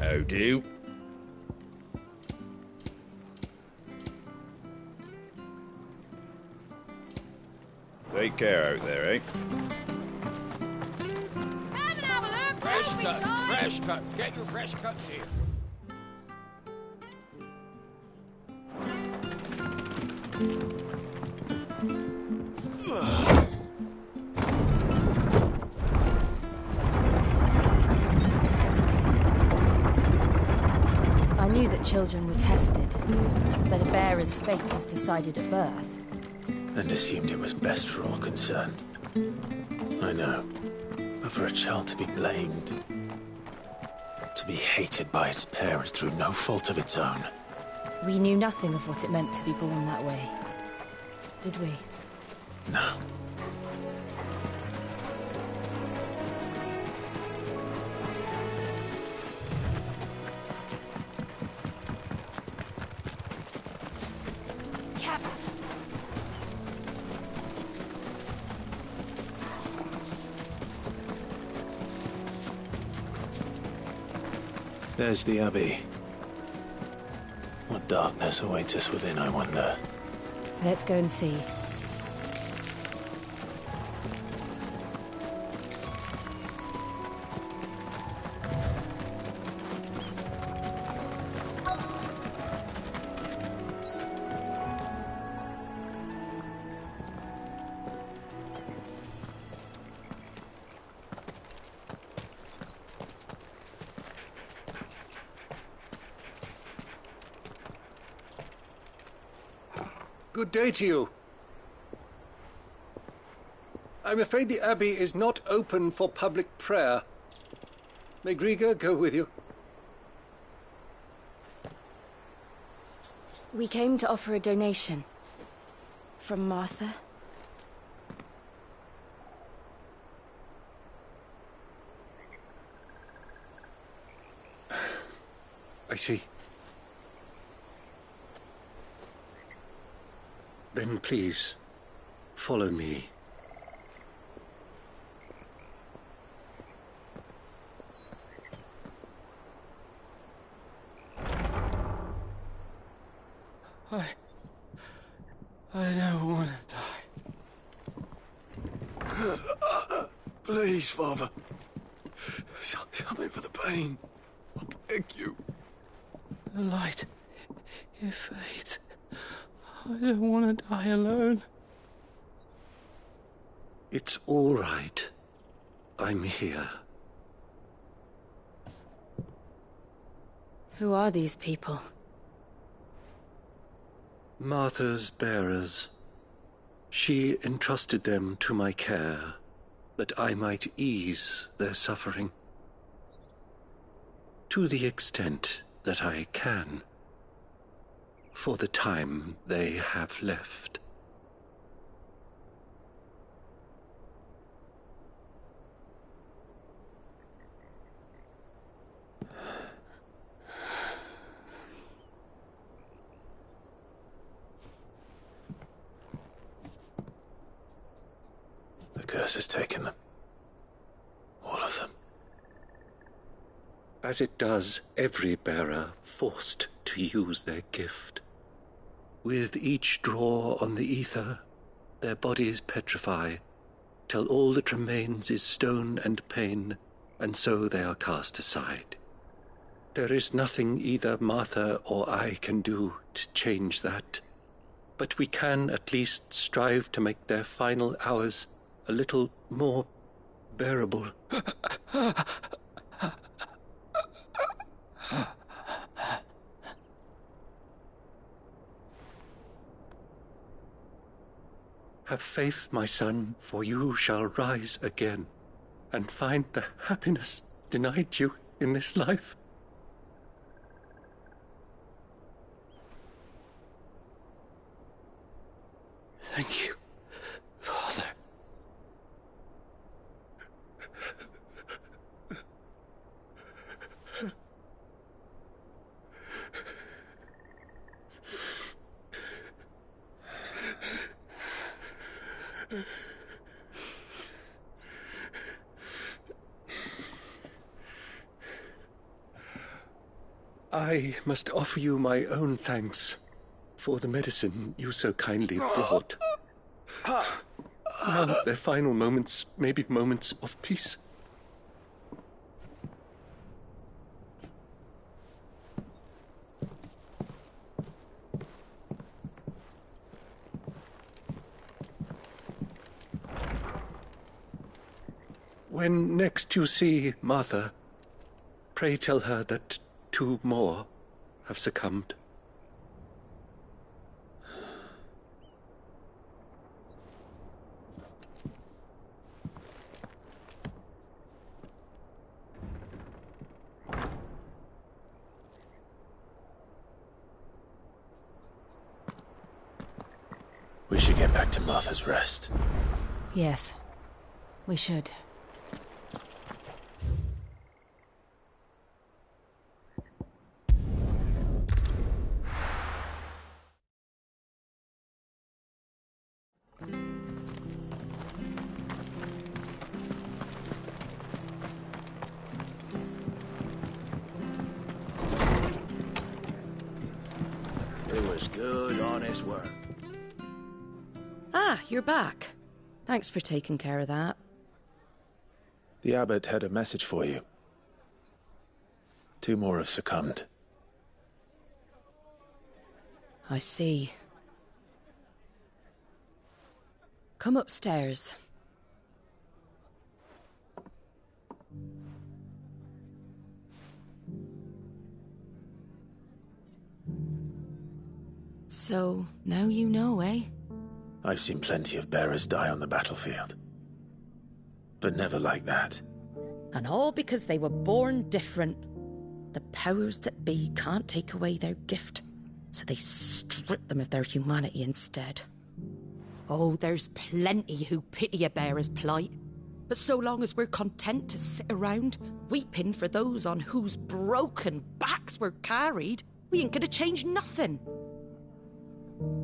How do? Take care out there, eh? Fresh cuts, fresh cuts. Get your fresh cuts here. I knew that children were tested, that a bearer's fate was decided at birth. And assumed it was best for all concerned. I know. But for a child to be blamed, to be hated by its parents through no fault of its own. We knew nothing of what it meant to be born that way. Did we? No. There's the Abbey. What darkness awaits us within, I wonder? Let's go and see. Good day to you. I'm afraid the Abbey is not open for public prayer. May Griga go with you? We came to offer a donation. From Martha. I see. Then please, follow me. I don't want to die. Please, Father. Something for the pain. I beg you. The light, it fades. I don't want to die alone. It's all right. I'm here. Who are these people? Martha's bearers. She entrusted them to my care, that I might ease their suffering. To the extent that I can. For the time they have left. The curse has taken them. All of them. As it does every bearer forced to use their gift. With each draw on the ether, their bodies petrify, till all that remains is stone and pain, and so they are cast aside. There is nothing either Martha or I can do to change that, but we can at least strive to make their final hours a little more bearable. Have faith, my son, for you shall rise again, and find the happiness denied you in this life. Thank you, Father. I must offer you my own thanks for the medicine you so kindly brought. Now their final moments may be moments of peace. When next you see Martha, pray tell her that 2 more have succumbed. We should get back to Martha's Rest. Yes, we should. It was good, honest work. Ah, you're back. Thanks for taking care of that. The abbot had a message for you. 2 more have succumbed. I see. Come upstairs. So, now you know, eh? I've seen plenty of bearers die on the battlefield. But never like that. And all because they were born different. The powers that be can't take away their gift, so they strip them of their humanity instead. Oh, there's plenty who pity a bearer's plight. But so long as we're content to sit around, weeping for those on whose broken backs we're carried, we ain't gonna change nothing.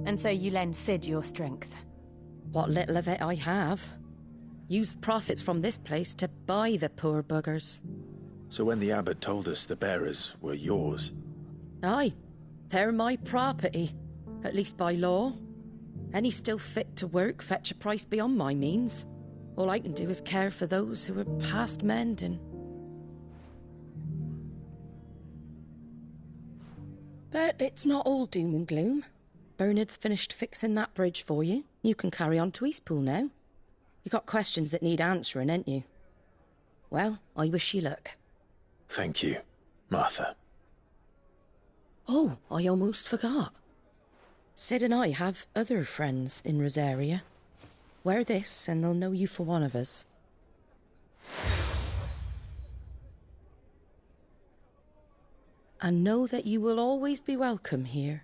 And so you lend Sid your strength? What little of it I have. Used profits from this place to buy the poor buggers. So when the abbot told us the bearers were yours... Aye, they're my property, at least by law. Any still fit to work fetch a price beyond my means. All I can do is care for those who are past mending. But it's not all doom and gloom. Bernard's finished fixing that bridge for you. You can carry on to Eastpool now. You got questions that need answering, ain't you? Well, I wish you luck. Thank you, Martha. Oh, I almost forgot. Sid and I have other friends in Rosaria. Wear this and they'll know you for one of us. And know that you will always be welcome here.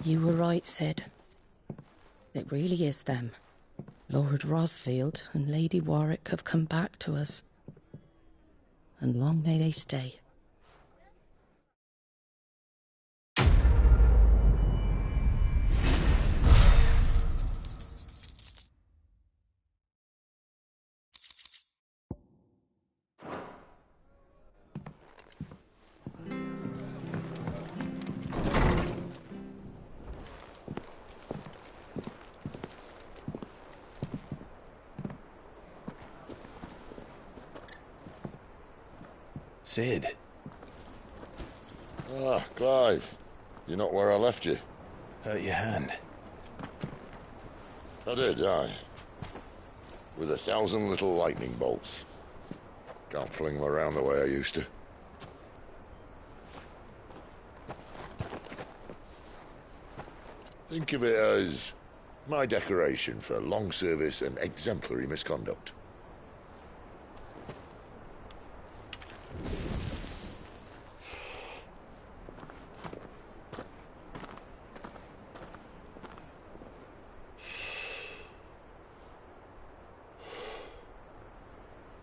You were right, Sid. It really is them. Lord Rosfield and Lady Warwick have come back to us. And long may they stay. Sid. Ah, Clive. You're not where I left you. Hurt your hand. I did, aye. With 1,000 little lightning bolts. Can't fling them around the way I used to. Think of it as my decoration for long service and exemplary misconduct.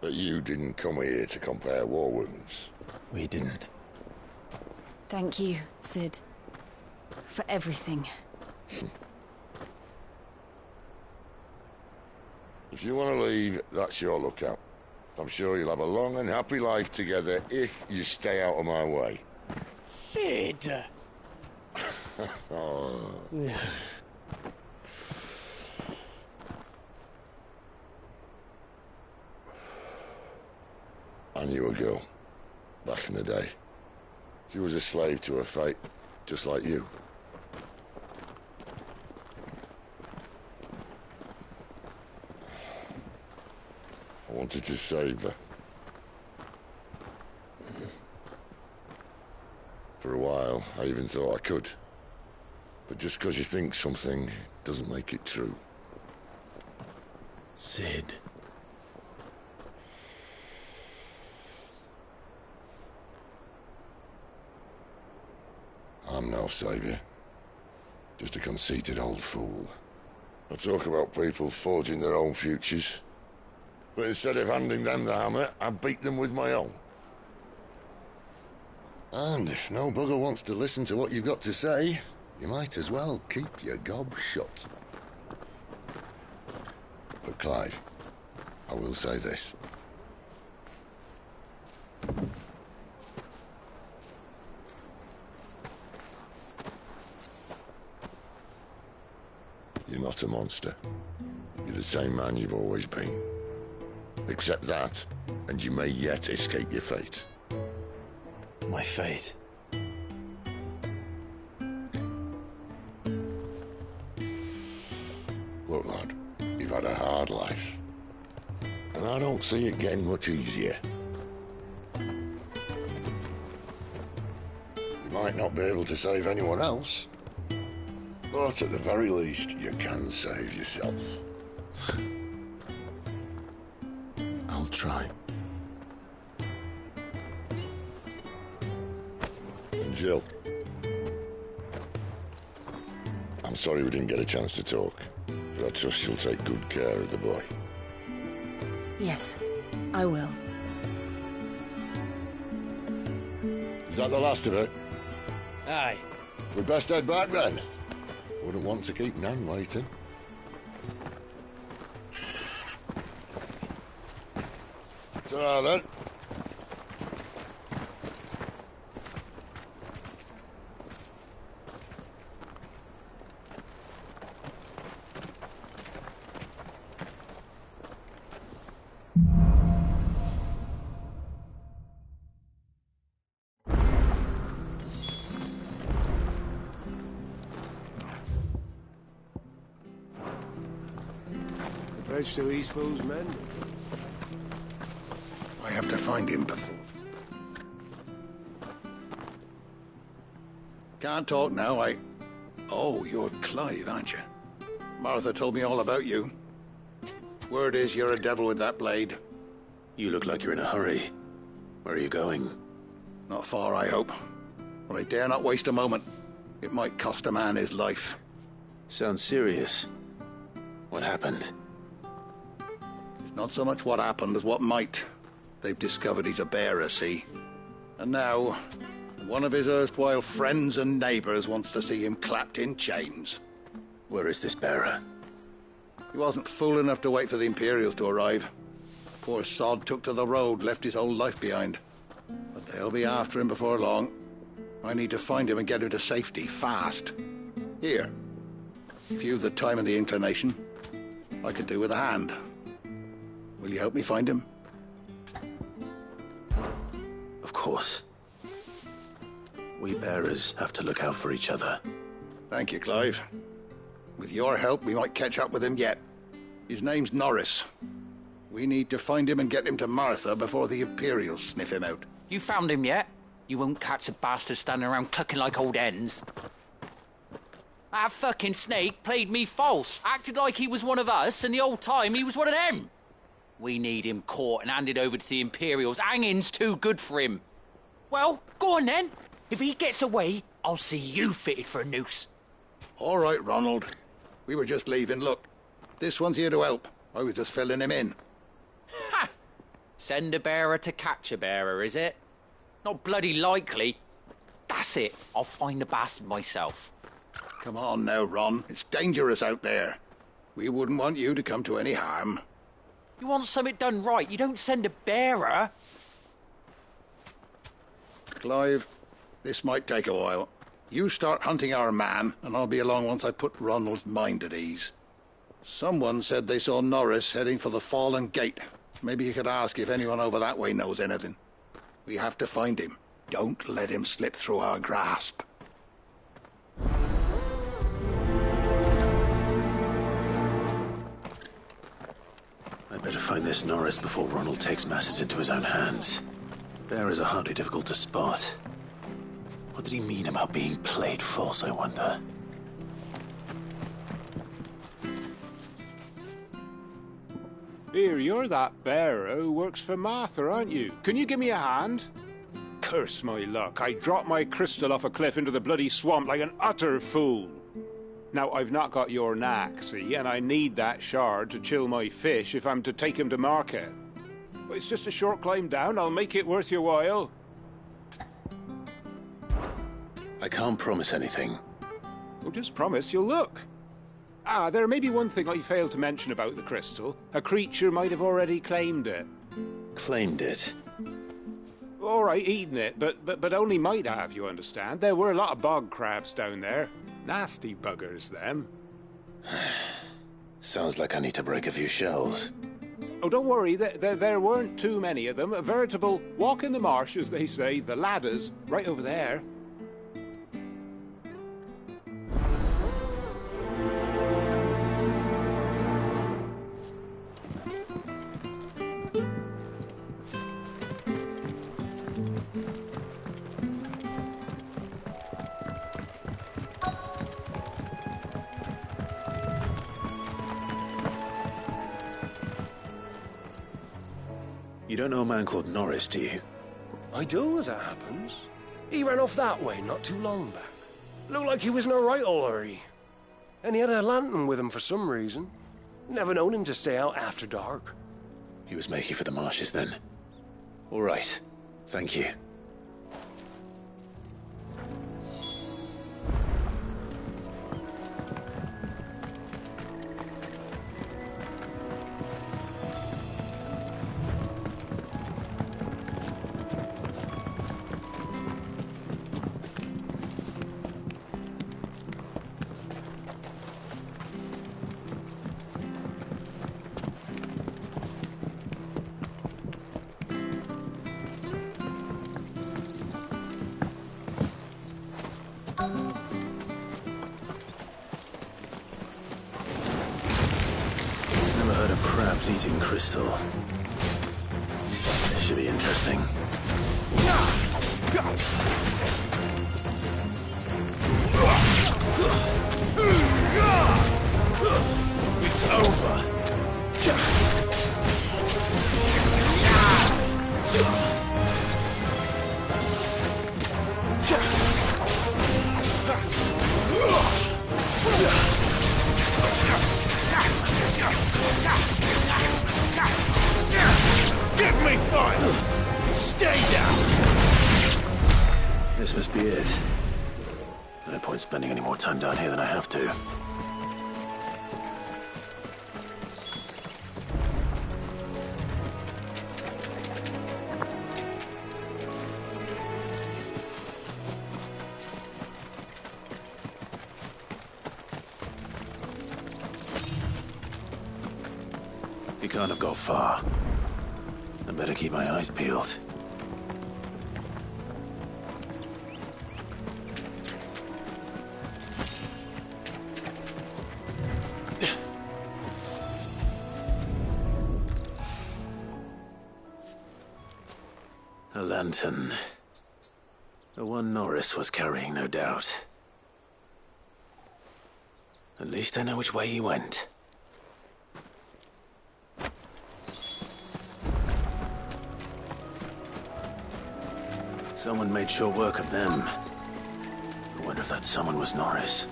But you didn't come here to compare war wounds. We didn't. Thank you, Sid. For everything. If you want to leave, that's your lookout. I'm sure you'll have a long and happy life together if you stay out of my way. Sid! Oh. I knew a girl back in the day. She was a slave to her fate, just like you. I wanted to save her. For a while, I even thought I could. But just because you think something doesn't make it true. Sid. I'm no savior. Just a conceited old fool. I talk about people forging their own futures. But instead of handing them the hammer, I beat them with my own. And if no bugger wants to listen to what you've got to say, you might as well keep your gob shut. But Clive, I will say this. You're not a monster. You're the same man you've always been. Accept that, and you may yet escape your fate. My fate? Look, lad, you've had a hard life. And I don't see it getting much easier. You might not be able to save anyone else, but at the very least, you can save yourself. I'll try. And Jill, I'm sorry we didn't get a chance to talk, but I trust you'll take good care of the boy. Yes, I will. Is that the last of it? Aye. We'd best head back then. Wouldn't want to keep Nan waiting. Ta-ra then. The bridge to Eastpool's men. I have to find him before. Can't talk now, Oh, you're Clive, aren't you? Martha told me all about you. Word is you're a devil with that blade. You look like you're in a hurry. Where are you going? Not far, I hope. But I dare not waste a moment. It might cost a man his life. Sounds serious. What happened? It's not so much what happened as what might. They've discovered he's a bearer, see? And now, one of his erstwhile friends and neighbours wants to see him clapped in chains. Where is this bearer? He wasn't fool enough to wait for the Imperials to arrive. Poor sod took to the road, left his whole life behind. But they'll be after him before long. I need to find him and get him to safety, fast. Here, if you've the time and the inclination, I could do with a hand. Will you help me find him? Of course. We bearers have to look out for each other. Thank you, Clive. With your help, we might catch up with him yet. His name's Norris. We need to find him and get him to Martha before the Imperials sniff him out. You found him yet? You won't catch a bastard standing around clucking like old hens. That fucking snake played me false, acted like he was one of us, and the whole time he was one of them. We need him caught and handed over to the Imperials. Hanging's too good for him. Well, go on then. If he gets away, I'll see you fitted for a noose. All right, Ronald. We were just leaving. Look, this one's here to help. I was just filling him in. Ha! Send a bearer to catch a bearer, is it? Not bloody likely. That's it. I'll find the bastard myself. Come on now, Ron. It's dangerous out there. We wouldn't want you to come to any harm. You want something done right, you don't send a bearer. Clive, this might take a while. You start hunting our man, and I'll be along once I put Ronald's mind at ease. Someone said they saw Norris heading for the Fallen Gate. Maybe you could ask if anyone over that way knows anything. We have to find him. Don't let him slip through our grasp. I'd better find this Norris before Ronald takes matters into his own hands. Bearers are hardly difficult to spot. What did he mean about being played false, I wonder? Here, you're that bearer who works for Martha, aren't you? Can you give me a hand? Curse my luck, I dropped my crystal off a cliff into the bloody swamp like an utter fool. Now, I've not got your knack, see, and I need that shard to chill my fish if I'm to take him to market. But it's just a short climb down, I'll make it worth your while. I can't promise anything. Well, just promise you'll look. Ah, there may be one thing I failed to mention about the crystal. A creature might have already claimed it. Claimed it? All right, eaten it, but only might have, you understand. There were a lot of bog crabs down there. Nasty buggers, them. Sounds like I need to break a few shells. Oh, don't worry, there weren't too many of them. A veritable walk in the marsh, as they say, the ladders, right over there. You don't know a man called Norris, do you? I do, as it happens. He ran off that way not too long back. Looked like he was in a right old hurry. And he had a lantern with him for some reason. Never known him to stay out after dark. He was making for the marshes then. All right. Thank you. Never heard of crabs eating crystal. This should be interesting. It's over. Give me fire! Stay down! This must be it. No point spending any more time down here than I have to. He can't have got far. I better keep my eyes peeled. A lantern. The one Norris was carrying, no doubt. At least I know which way he went. Someone made sure work of them. I wonder if that someone was Norris.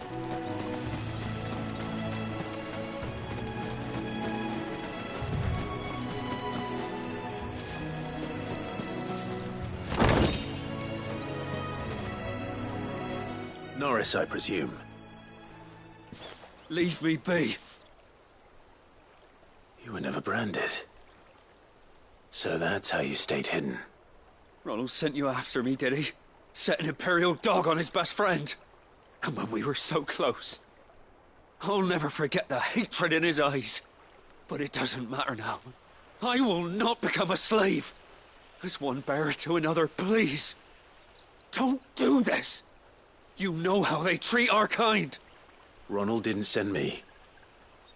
Norris, I presume. Leave me be. You were never branded. So that's how you stayed hidden. Ronald sent you after me, did he? Set an Imperial dog on his best friend. And when we were so close, I'll never forget the hatred in his eyes. But it doesn't matter now. I will not become a slave. As one bearer to another, please. Don't do this. You know how they treat our kind. Ronald didn't send me.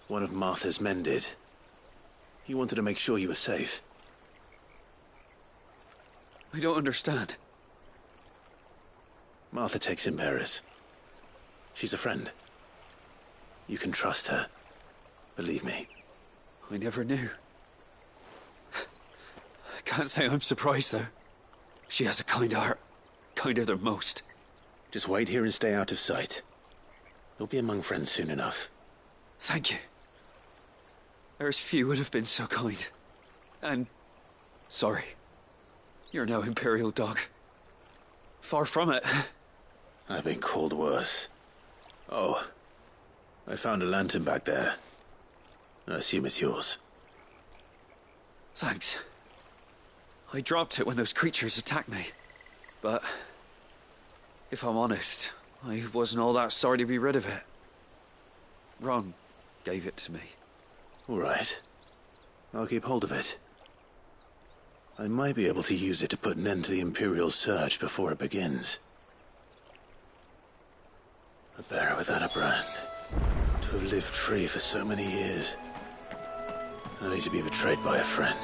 One of Martha's men did. He wanted to make sure you were safe. I don't understand. Martha takes in bearers. She's a friend. You can trust her. Believe me. I never knew. I can't say I'm surprised, though. She has a kind heart. Kinder than most. Just wait here and stay out of sight. You'll be among friends soon enough. Thank you. There's few would have been so kind. And... sorry. You're no Imperial dog. Far from it. I've been called worse. Oh. I found a lantern back there. I assume it's yours. Thanks. I dropped it when those creatures attacked me. But... if I'm honest, I wasn't all that sorry to be rid of it. Ron gave it to me. All right. I'll keep hold of it. I might be able to use it to put an end to the Imperial surge before it begins. A bearer without a brand. To have lived free for so many years. Only to be betrayed by a friend.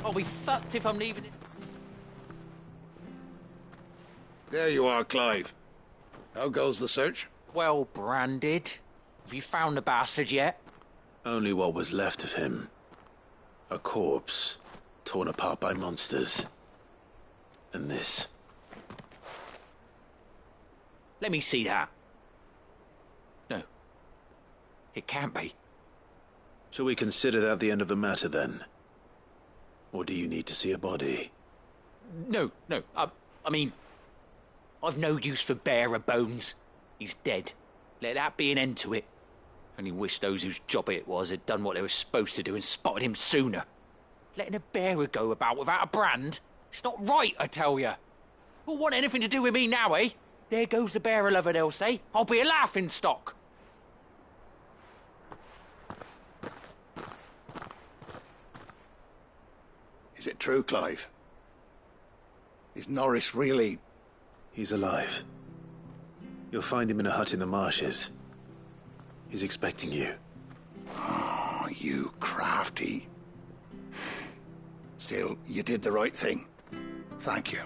I'll be fucked if I'm leaving it. There you are, Clive. How goes the search? Well branded. Have you found the bastard yet? Only what was left of him. A corpse, torn apart by monsters. And this. Let me see that. No. It can't be. Shall we consider that the end of the matter, then? Or do you need to see a body? No. I mean... I've no use for bearer bones. He's dead. Let that be an end to it. Only wish those whose job it was had done what they were supposed to do and spotted him sooner. Letting a bearer go about without a brand? It's not right, I tell you. Who'll want anything to do with me now, eh? There goes the bearer lover, they'll say. I'll be a laughing stock. Is it true, Clive? Is Norris really... He's alive. You'll find him in a hut in the marshes. He's expecting you. Oh, you crafty. Still, you did the right thing. Thank you.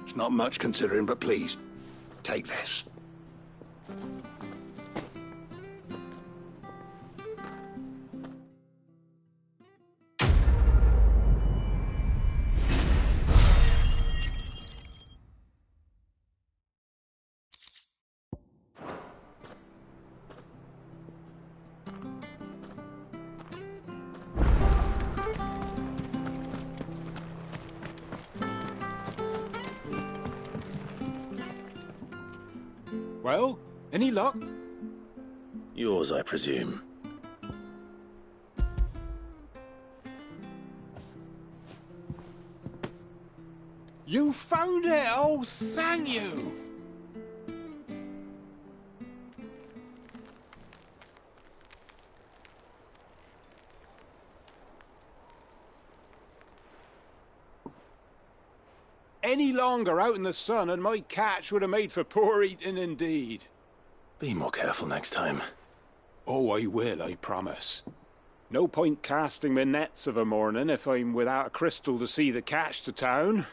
It's not much considering, but please, take this. Well, any luck? Yours, I presume. You found it! Oh, thank you! Any longer out in the sun and my catch would have made for poor eating indeed. Be more careful next time. Oh, I will, I promise. No point casting my nets of a morning if I'm without a crystal to see the catch to town.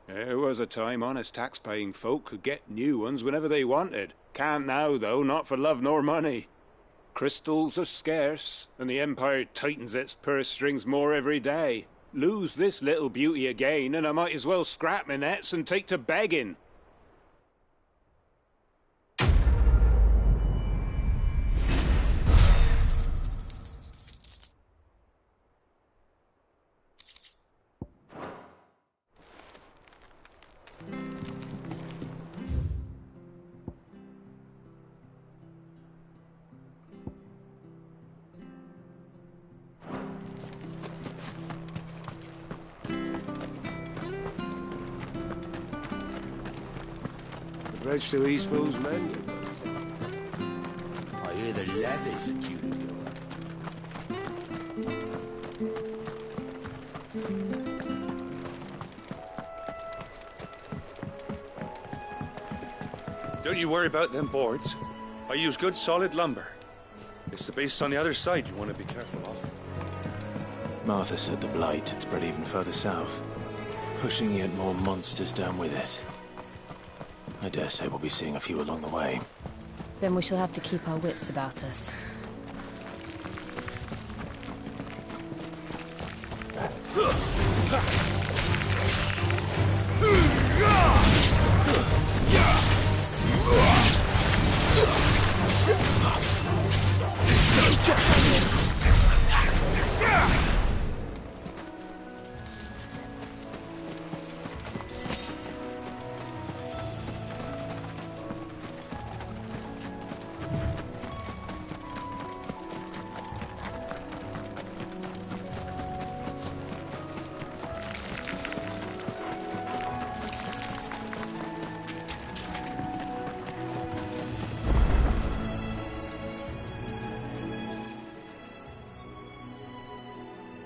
There was a time honest tax-paying folk could get new ones whenever they wanted. Can't now, though, not for love nor money. Crystals are scarce, and the Empire tightens its purse strings more every day. Lose this little beauty again, and I might as well scrap my nets and take to begging. Bridge to Eastpool's mended, was it? I hear the levies are due to go up. Don't you worry about them boards. I use good solid lumber. It's the base on the other side you want to be careful of. Martha said the blight had spread even further south, pushing yet more monsters down with it. I dare say we'll be seeing a few along the way. Then we shall have to keep our wits about us.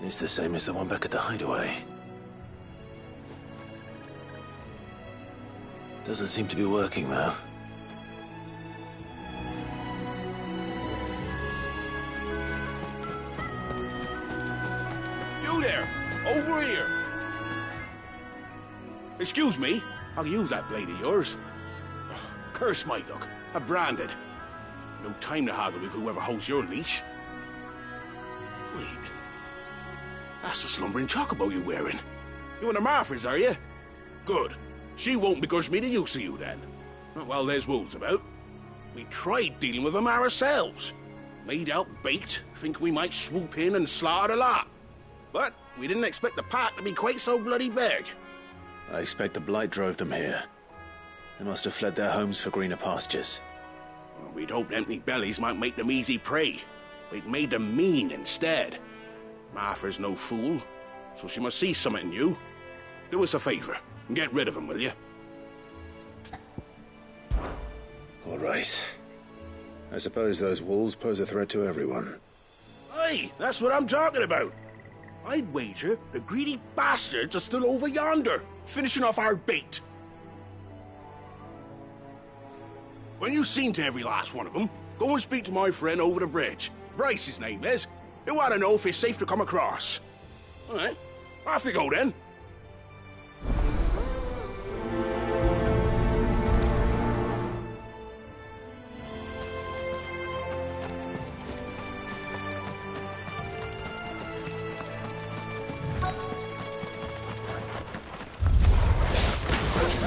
It's the same as the one back at the hideaway. Doesn't seem to be working, though. You there! Over here! Excuse me, I'll use that blade of yours. Curse my luck, I'm branded. No time to haggle with whoever holds your leash. Wait. That's the slumbering chocobo you're wearing. You and the Marthas, are you? Good. She won't begrudge me the use of you, then. Not while there's wolves about. We tried dealing with them ourselves. Made out baked, think we might swoop in and slaughter the lot. But we didn't expect the pack to be quite so bloody big. I expect the blight drove them here. They must have fled their homes for greener pastures. Well, we'd hoped empty bellies might make them easy prey. But it made them mean instead. Martha's no fool, so she must see something in you. Do us a favor and get rid of him, will you? All right. I suppose those wolves pose a threat to everyone. Aye, that's what I'm talking about. I'd wager the greedy bastards are still over yonder, finishing off our bait. When you've seen to every last one of them, go and speak to my friend over the bridge. Bryce, his name is. He'll want to know if it's safe to come across. All right, off you go then.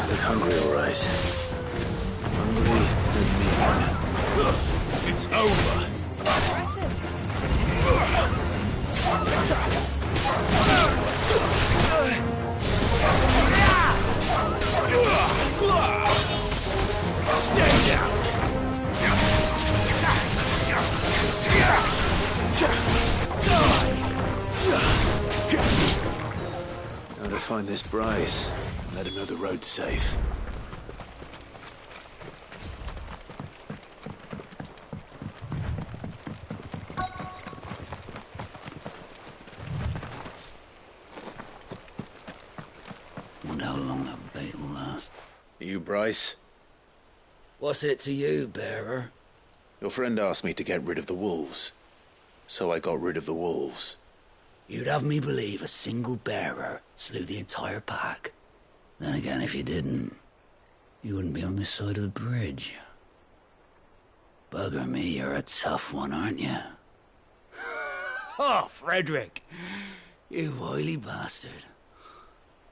Look hungry, all right. Hungry and mean. It's over. Stay down. Now to find this Bryce and let him know the road's safe. Wonder how long that bait will last. You, Bryce? What's it to you, bearer? Your friend asked me to get rid of the wolves. So I got rid of the wolves. You'd have me believe a single bearer slew the entire pack. Then again, if you didn't, you wouldn't be on this side of the bridge. Bugger me, you're a tough one, aren't you? Oh, Frederick! You wily bastard.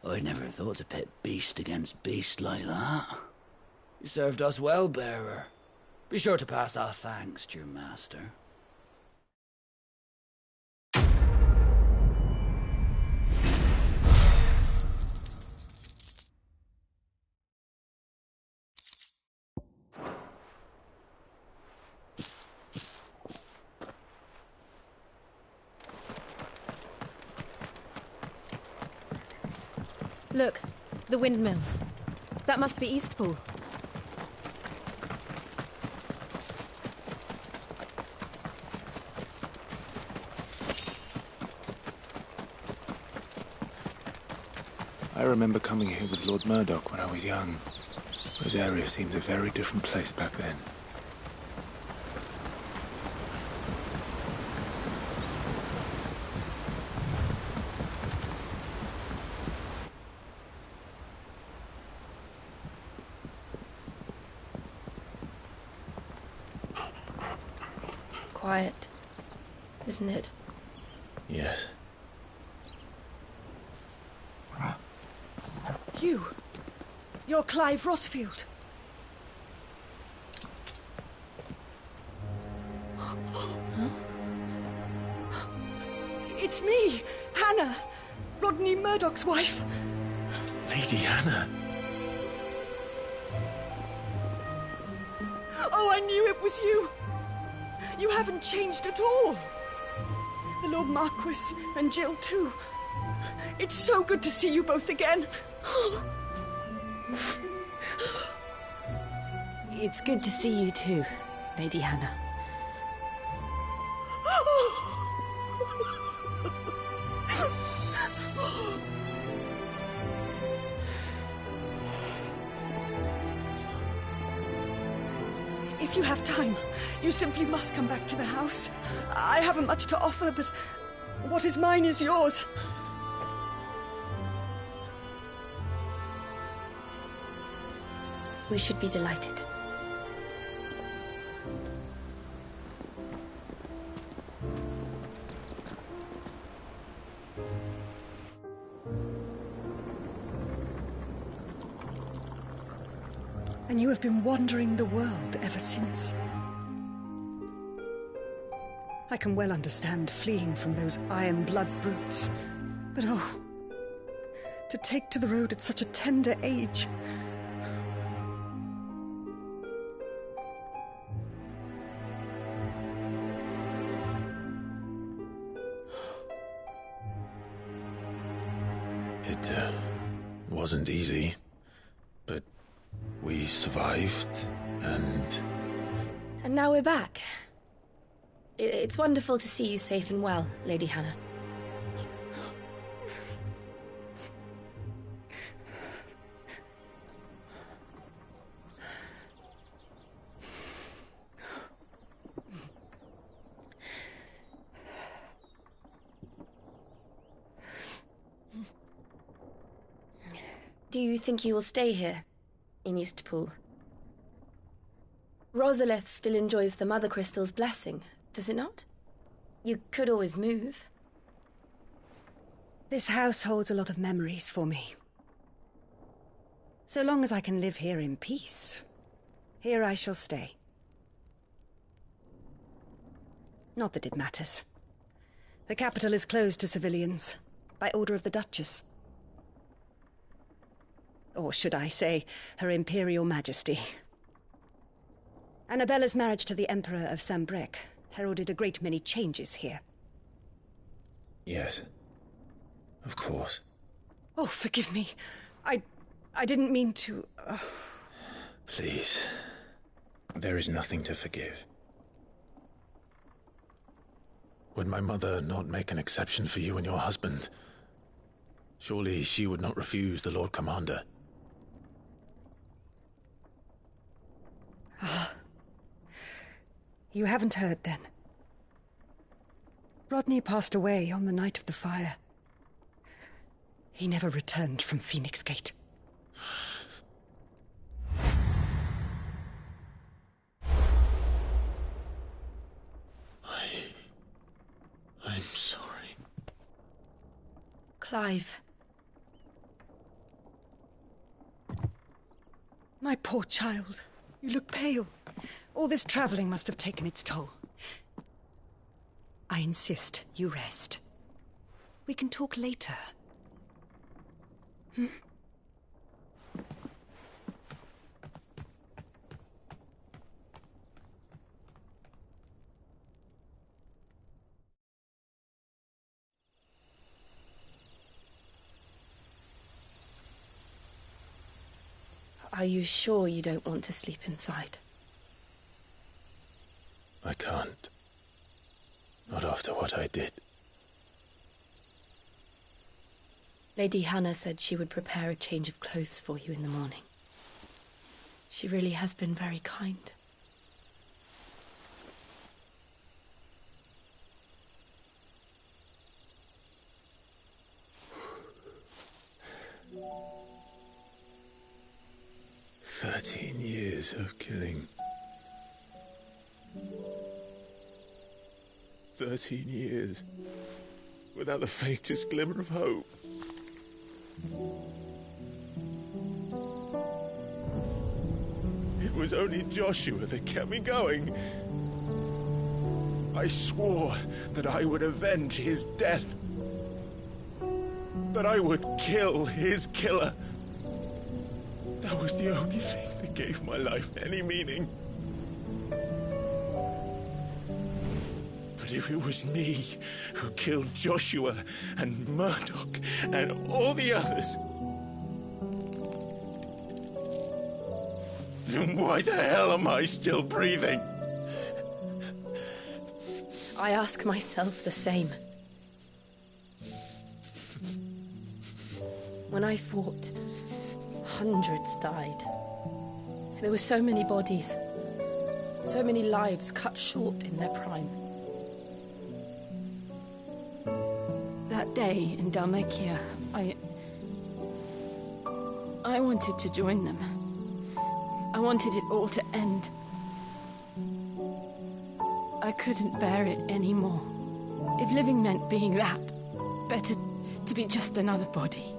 I'd never thought to pit beast against beast like that. You served us well, bearer. Be sure to pass our thanks to your master. Look, the windmills. That must be Eastpool. remember coming here with Lord Murdoch when I was young. This area seemed a very different place back then. Quiet, isn't it? Yes. You're Clive Rossfield. It's me, Hannah, Rodney Murdoch's wife. Lady Hannah. Oh, I knew it was you. You haven't changed at all. The Lord Marquis and Jill too. It's so good to see you both again. It's good to see you too, Lady Hannah. If you have time, you simply must come back to the house. I haven't much to offer, but what is mine is yours. We should be delighted. And you have been wandering the world ever since. I can well understand fleeing from those iron-blood brutes, but oh, to take to the road at such a tender age. It wasn't easy, but we survived, and now we're back. It's wonderful to see you safe and well, Lady Hannah. Do you think you will stay here, in Eastpool? Rosalith still enjoys the Mother Crystal's blessing, does it not? You could always move. This house holds a lot of memories for me. So long as I can live here in peace, here I shall stay. Not that it matters. The capital is closed to civilians, by order of the Duchess. Or should I say, Her Imperial Majesty. Annabella's marriage to the Emperor of Sambrec heralded a great many changes here. yes, of course. Oh, forgive me. I didn't mean to... Please, there is nothing to forgive. Would my mother not make an exception for you and your husband? Surely she would not refuse the Lord Commander. You haven't heard, then. Rodney passed away on the night of the fire. He never returned from Phoenix Gate. I'm sorry. Clive. My poor child. You look pale. All this traveling must have taken its toll. I insist you rest. We can talk later. Hmm? Are you sure you don't want to sleep inside? I can't. Not after what I did. Lady Hannah said she would prepare a change of clothes for you in the morning. She really has been very kind. Years of killing. 13 years without the faintest glimmer of hope. It was only Joshua that kept me going. I swore that I would avenge his death. That I would kill his killer. That was the only thing that gave my life any meaning. But if it was me who killed Joshua and Murdoch and all the others, then why the hell am I still breathing? I ask myself the same. When I fought, hundreds died. There were so many bodies, so many lives cut short in their prime. That day in Dalmacia, I wanted to join them. I wanted it all to end. I couldn't bear it anymore. If living meant being that, better to be just another body.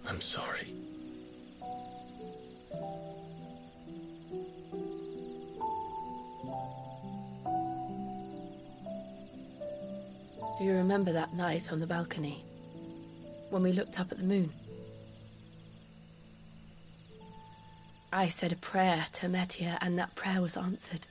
I'm sorry. Do you remember that night on the balcony, when we looked up at the moon? I said a prayer to Metia, and that prayer was answered.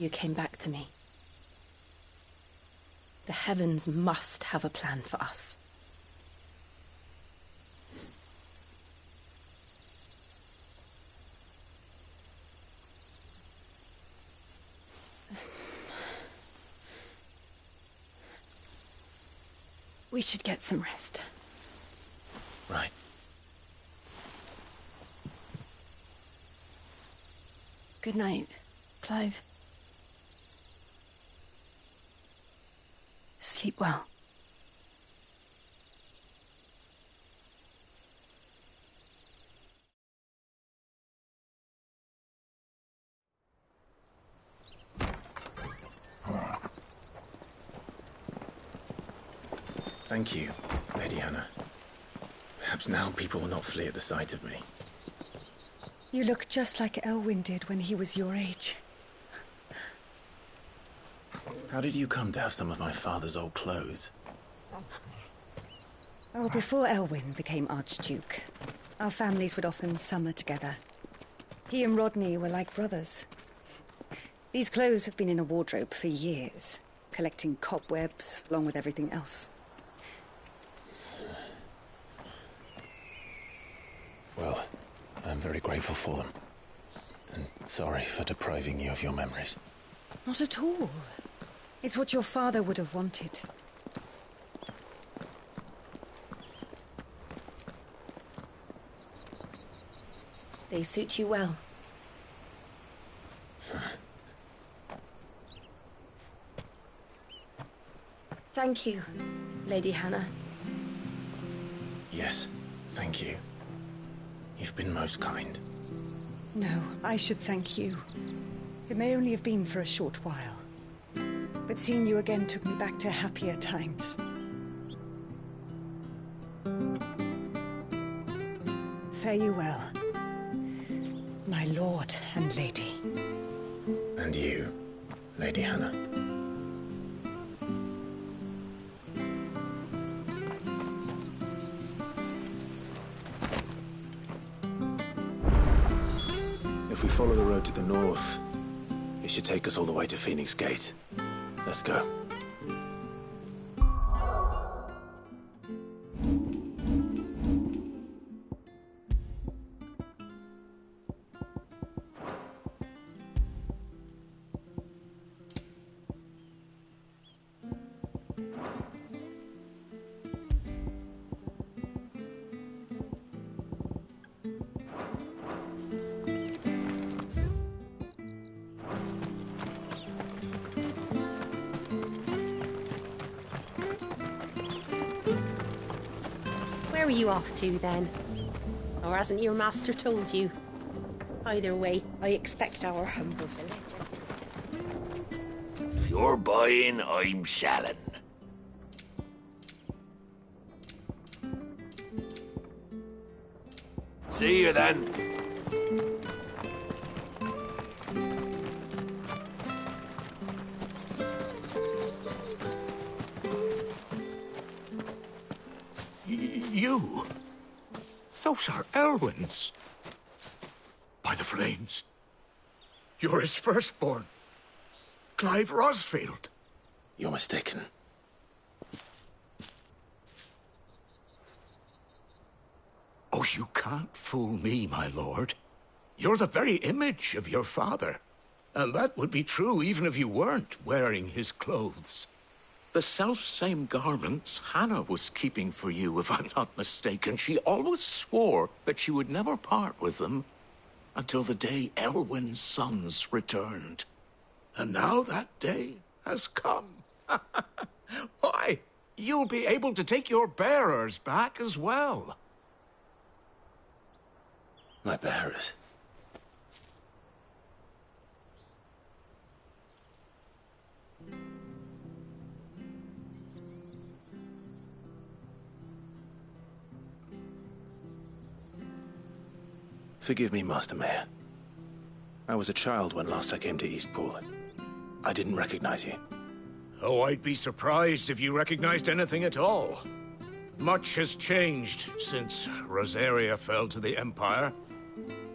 You came back to me. The heavens must have a plan for us. We should get some rest. Right. Good night, Clive. Sleep well. Thank you, Lady Hannah. Perhaps now people will not flee at the sight of me. You look just like Elwyn did when he was your age. How did you come to have some of my father's old clothes? Oh, before Elwyn became Archduke, our families would often summer together. He and Rodney were like brothers. These clothes have been in a wardrobe for years, collecting cobwebs along with everything else. Well, I'm very grateful for them. And sorry for depriving you of your memories. Not at all. It's what your father would have wanted. They suit you well. Thank you, Lady Hannah. Yes, thank you. You've been most kind. No, I should thank you. It may only have been for a short while. But seeing you again took me back to happier times. Fare you well, my lord and lady. And you, Lady Hannah. If we follow the road to the north, it should take us all the way to Phoenix Gate. Let's go. Where are you off to, then? Or hasn't your master told you? Either way, I expect our humble village. If you're buying, I'm selling. See you then. You? Those are Elwyn's. By the flames. You're his firstborn. Clive Rosfield. You're mistaken. Oh, you can't fool me, my lord. You're the very image of your father. And that would be true even if you weren't wearing his clothes. The self-same garments Hannah was keeping for you, if I'm not mistaken. She always swore that she would never part with them until the day Elwyn's sons returned. And now that day has come. Why, you'll be able to take your bearers back as well. My bearers? Forgive me, Master Mayor. I was a child when last I came to Eastpool. I didn't recognize you. Oh, I'd be surprised if you recognized anything at all. Much has changed since Rosaria fell to the Empire.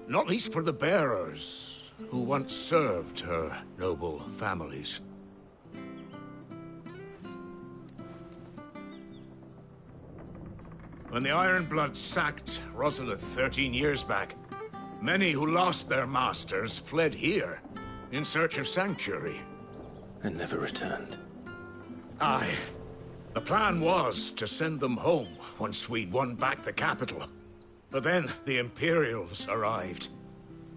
Not least for the bearers, who once served her noble families. When the Ironbloods sacked Rosalith 13 years back, many who lost their masters fled here in search of sanctuary. And never returned. Aye. The plan was to send them home once we'd won back the capital. But then the Imperials arrived.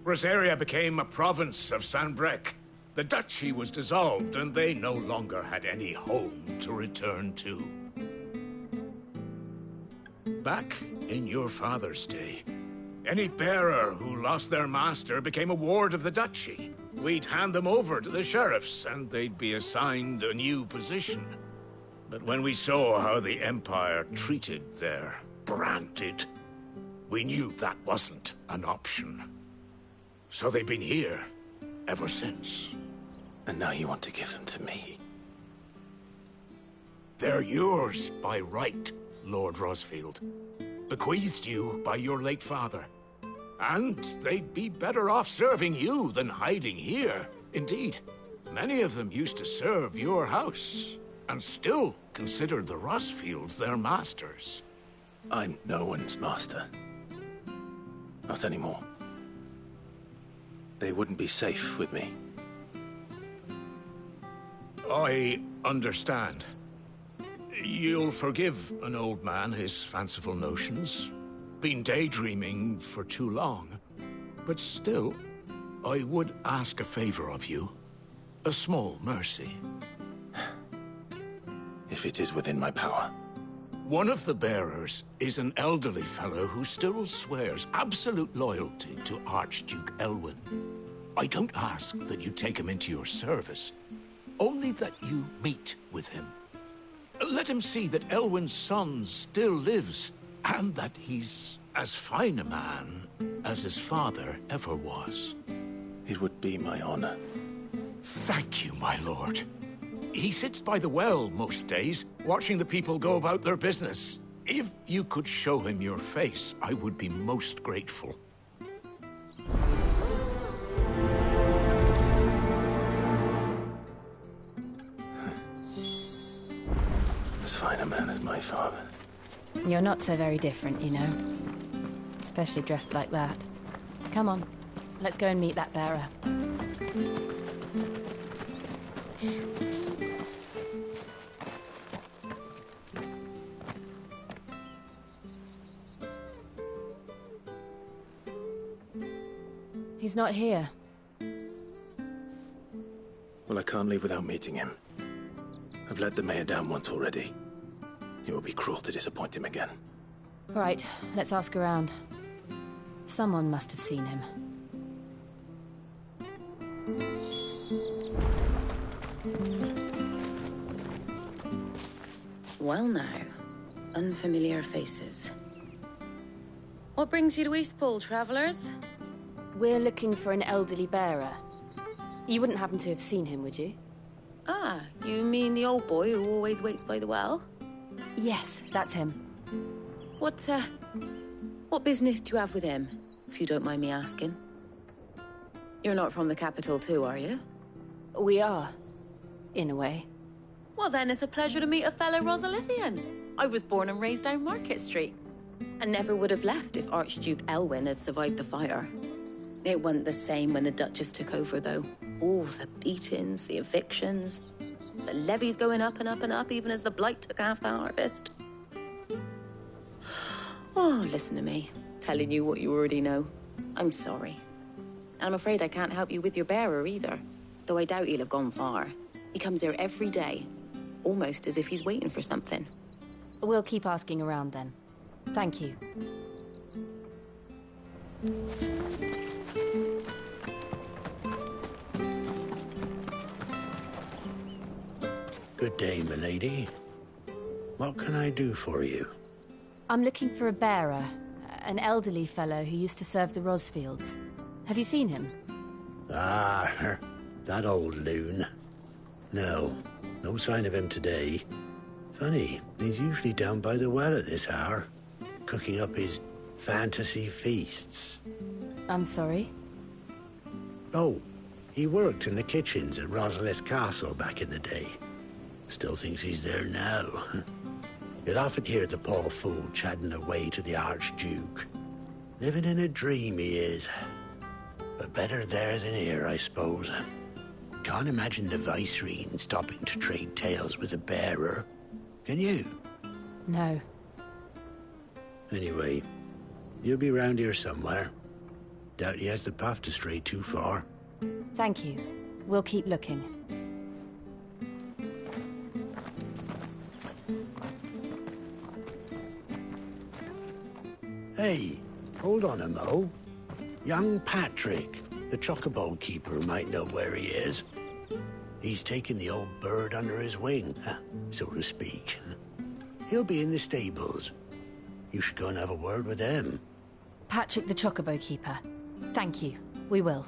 Rosaria became a province of Sanbreque. The duchy was dissolved, and they no longer had any home to return to. Back in your father's day, any bearer who lost their master became a ward of the duchy. We'd hand them over to the sheriffs, and they'd be assigned a new position. But when we saw how the Empire treated their branded, we knew that wasn't an option. So they've been here ever since. And now you want to give them to me? They're yours by right, Lord Rosfield. Bequeathed you by your late father. And they'd be better off serving you than hiding here. Indeed, many of them used to serve your house, and still considered the Rosfields their masters. I'm no one's master. Not anymore. They wouldn't be safe with me. I understand. You'll forgive an old man his fanciful notions. Been daydreaming for too long. But still, I would ask a favor of you. A small mercy. If it is within my power. One of the bearers is an elderly fellow who still swears absolute loyalty to Archduke Elwyn. I don't ask that you take him into your service, only that you meet with him. Let him see that Elwyn's son still lives, and that he's as fine a man as his father ever was. It would be my honor. Thank you, my lord. He sits by the well most days, watching the people go about their business. If you could show him your face, I would be most grateful. as fine a man as my father. You're not so very different, you know. Especially dressed like that. Come on, let's go and meet that bearer. He's not here. Well, I can't leave without meeting him. I've let the mayor down once already. It would be cruel to disappoint him again. Right, let's ask around. Someone must have seen him. Well now, unfamiliar faces. What brings you to Eastpool, travellers? We're looking for an elderly bearer. You wouldn't happen to have seen him, would you? Ah, you mean the old boy who always waits by the well? Yes, that's him. What business do you have with him, if you don't mind me asking? You're not from the capital too, are you? We are, in a way. Well then, it's a pleasure to meet a fellow Rosalithian. I was born and raised down Market Street, and never would have left if Archduke Elwyn had survived the fire. It wasn't the same when the Duchess took over, though. All the beatings, the evictions, the levies going up and up and up, even as the blight took half the harvest. Oh, listen to me, telling you what you already know. I'm sorry. And I'm afraid I can't help you with your bearer either, though I doubt he'll have gone far. He comes here every day, almost as if he's waiting for something. We'll keep asking around then. Thank you. Good day, milady. What can I do for you? I'm looking for a bearer, an elderly fellow who used to serve the Rosfields. Have you seen him? Ah, that old loon. No sign of him today. Funny, he's usually down by the well at this hour, cooking up his fantasy feasts. I'm sorry? Oh, he worked in the kitchens at Rosalith Castle back in the day. Still thinks he's there now. You'd often hear the poor fool chatting away to the Archduke. Living in a dream he is. But better there than here, I suppose. Can't imagine the Viceroy stopping to trade tales with a bearer. Can you? No. Anyway, you'll be round here somewhere. Doubt he has the path to stray too far. Thank you. We'll keep looking. Hey, hold on a mo. Young Patrick, the chocobo keeper, might know where he is. He's taken the old bird under his wing, so to speak. He'll be in the stables. You should go and have a word with him. Patrick the chocobo keeper. Thank you. We will.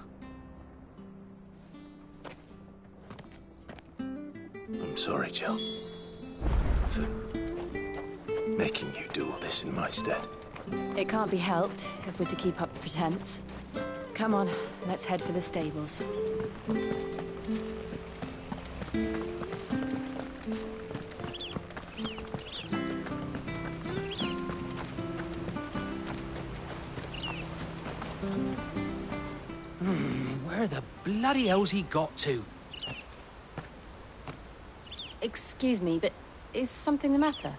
I'm sorry, Jill. For making you do all this in my stead. It can't be helped if we're to keep up the pretense. Come on, let's head for the stables. Where the bloody hell's he got to? Excuse me, but is something the matter?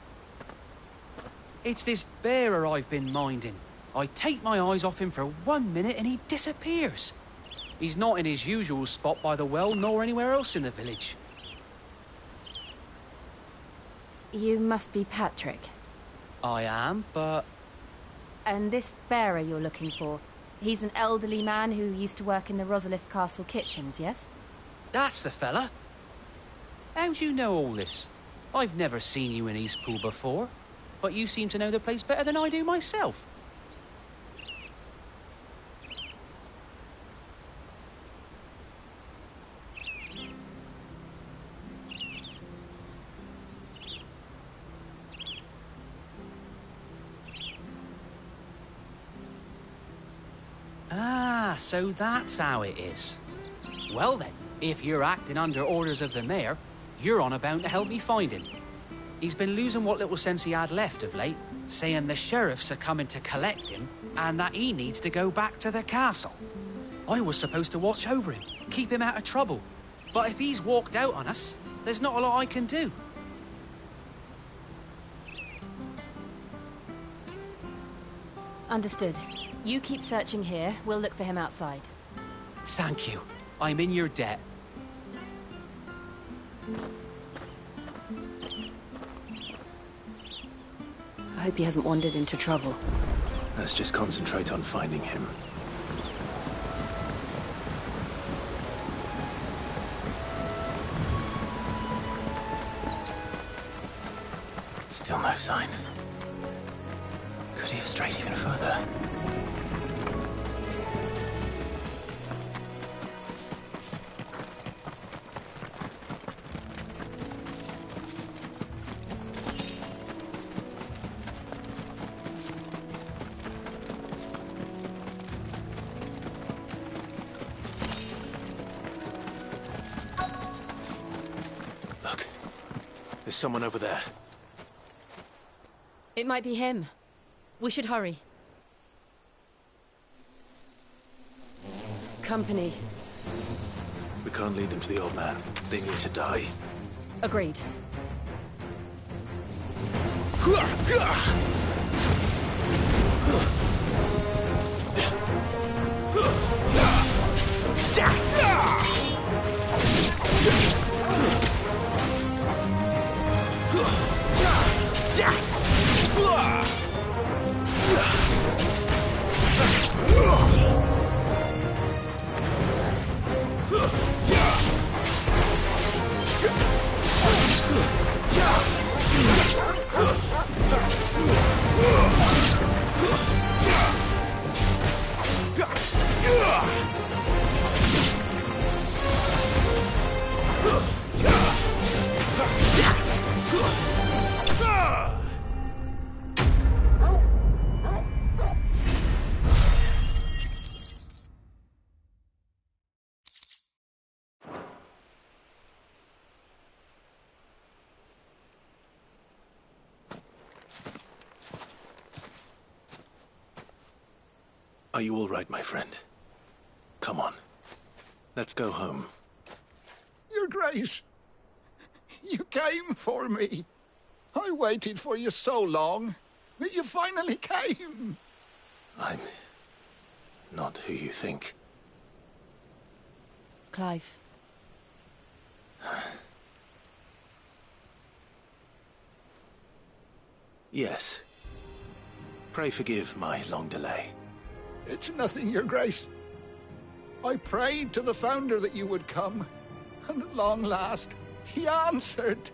It's this bearer I've been minding. I take my eyes off him for 1 minute and he disappears. He's not in his usual spot by the well, nor anywhere else in the village. You must be Patrick. I am, but... And this bearer you're looking for, he's an elderly man who used to work in the Rosalith Castle kitchens, yes? That's the fella. How'd you know all this? I've never seen you in Eastpool before, but you seem to know the place better than I do myself. Ah, so that's how it is. Well then, if you're acting under orders of the mayor, you're on about to help me find him. He's been losing what little sense he had left of late, saying the sheriffs are coming to collect him and that he needs to go back to the castle. I was supposed to watch over him, keep him out of trouble. But if he's walked out on us, there's not a lot I can do. Understood. You keep searching here. We'll look for him outside. Thank you. I'm in your debt. I hope he hasn't wandered into trouble. Let's just concentrate on finding him. Still no sign. Could he have strayed even further? Look, there's someone over there. It might be him. We should hurry. Company. We can't lead them to the old man. They need to die. Agreed. Are you all right, my friend? Come on. Let's go home. Your Grace, you came for me. I waited for you so long, but you finally came. I'm not who you think. Clive. Yes. Pray forgive my long delay. It's nothing, Your Grace. I prayed to the Founder that you would come, and at long last, he answered.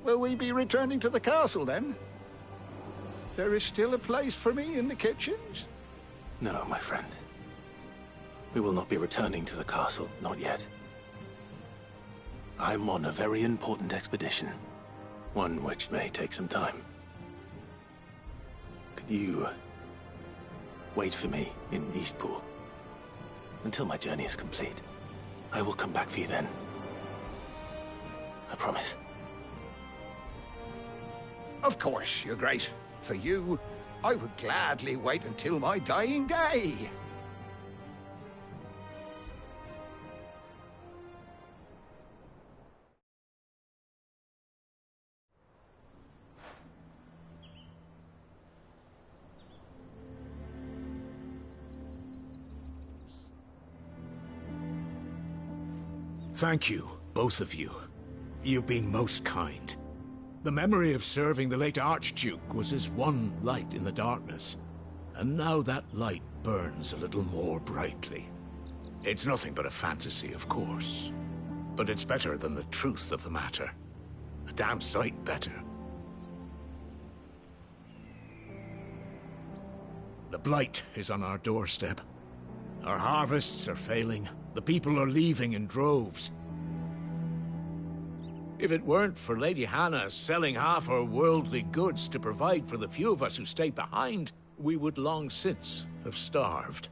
Will we be returning to the castle, then? There is still a place for me in the kitchens? No, my friend. We will not be returning to the castle, not yet. I'm on a very important expedition, one which may take some time. Could you wait for me in Eastpool until my journey is complete? I will come back for you then. I promise. Of course, Your Grace. For you, I would gladly wait until my dying day. Thank you, both of you. You've been most kind. The memory of serving the late Archduke was as one light in the darkness, and now that light burns a little more brightly. It's nothing but a fantasy, of course, but it's better than the truth of the matter. A damn sight better. The blight is on our doorstep. Our harvests are failing. The people are leaving in droves. If it weren't for Lady Hannah selling half her worldly goods to provide for the few of us who stay behind, we would long since have starved.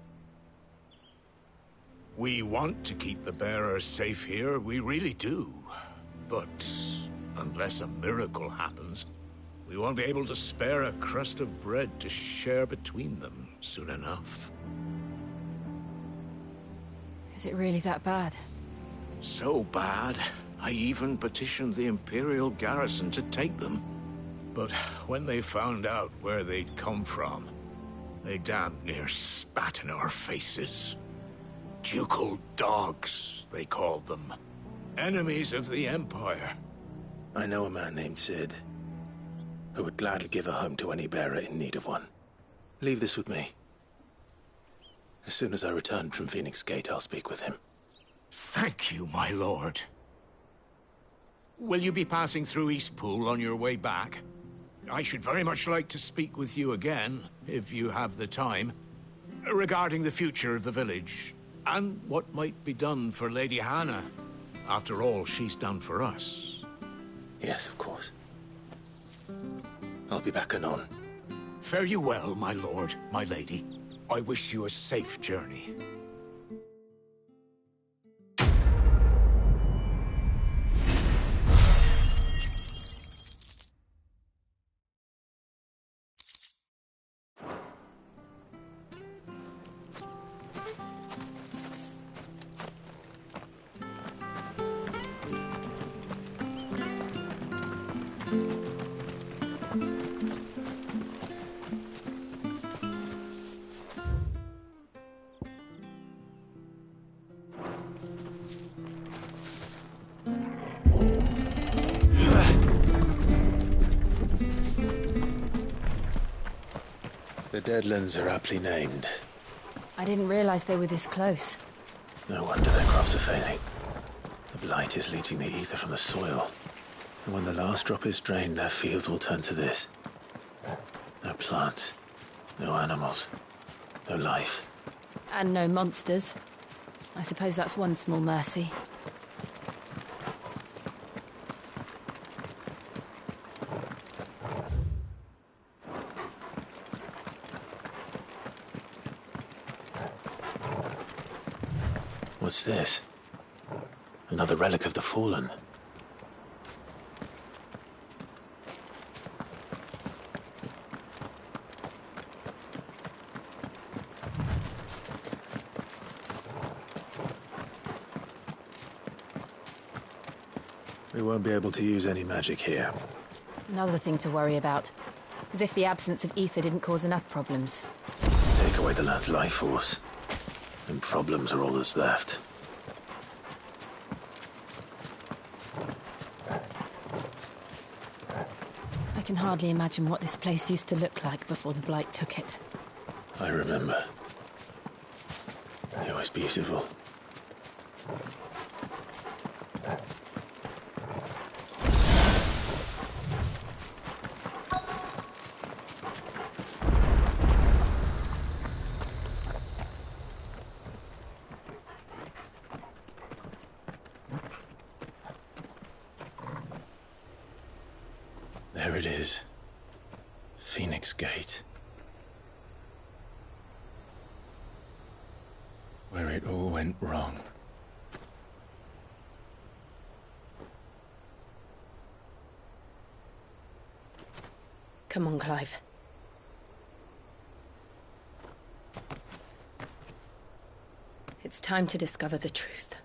We want to keep the bearers safe here, we really do. But Unless a miracle happens, we won't be able to spare a crust of bread to share between them soon enough. Is it really that bad? So bad, I even petitioned the Imperial garrison to take them. But when they found out where they'd come from, they damn near spat in our faces. Ducal dogs, they called them. Enemies of the Empire. I know a man named Sid, who would gladly give a home to any bearer in need of one. Leave this with me. As soon as I return from Phoenix Gate, I'll speak with him. Thank you, my lord. Will you be passing through Eastpool on your way back? I should very much like to speak with you again, if you have the time, regarding the future of the village, and what might be done for Lady Hannah. After all she's done for us. Yes, of course. I'll be back anon. Fare you well, my lord, my lady. I wish you a safe journey. The Deadlands are aptly named. I didn't realize they were this close. No wonder their crops are failing. The blight is leaching the ether from the soil. And when the last drop is drained, their fields will turn to this. No plants, no animals, no life. And no monsters. I suppose that's one small mercy. What's this? Another relic of the Fallen. We won't be able to use any magic here. Another thing to worry about. As if the absence of ether didn't cause enough problems. Take away the lad's life force, and problems are all that's left. I can hardly imagine what this place used to look like before the Blight took it. I remember. It was beautiful. There it is. Phoenix Gate. Where it all went wrong. Come on, Clive. It's time to discover the truth.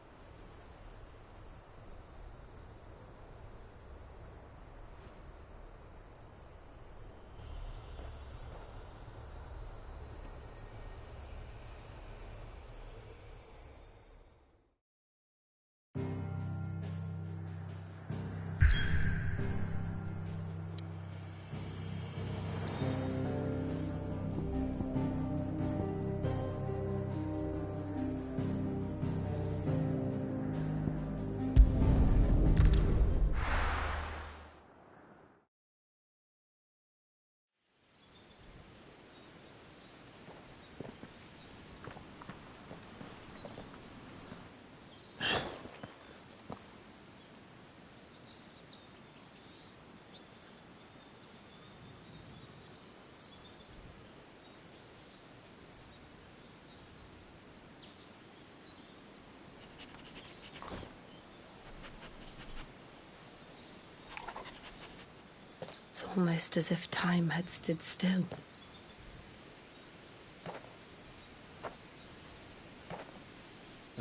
It's almost as if time had stood still.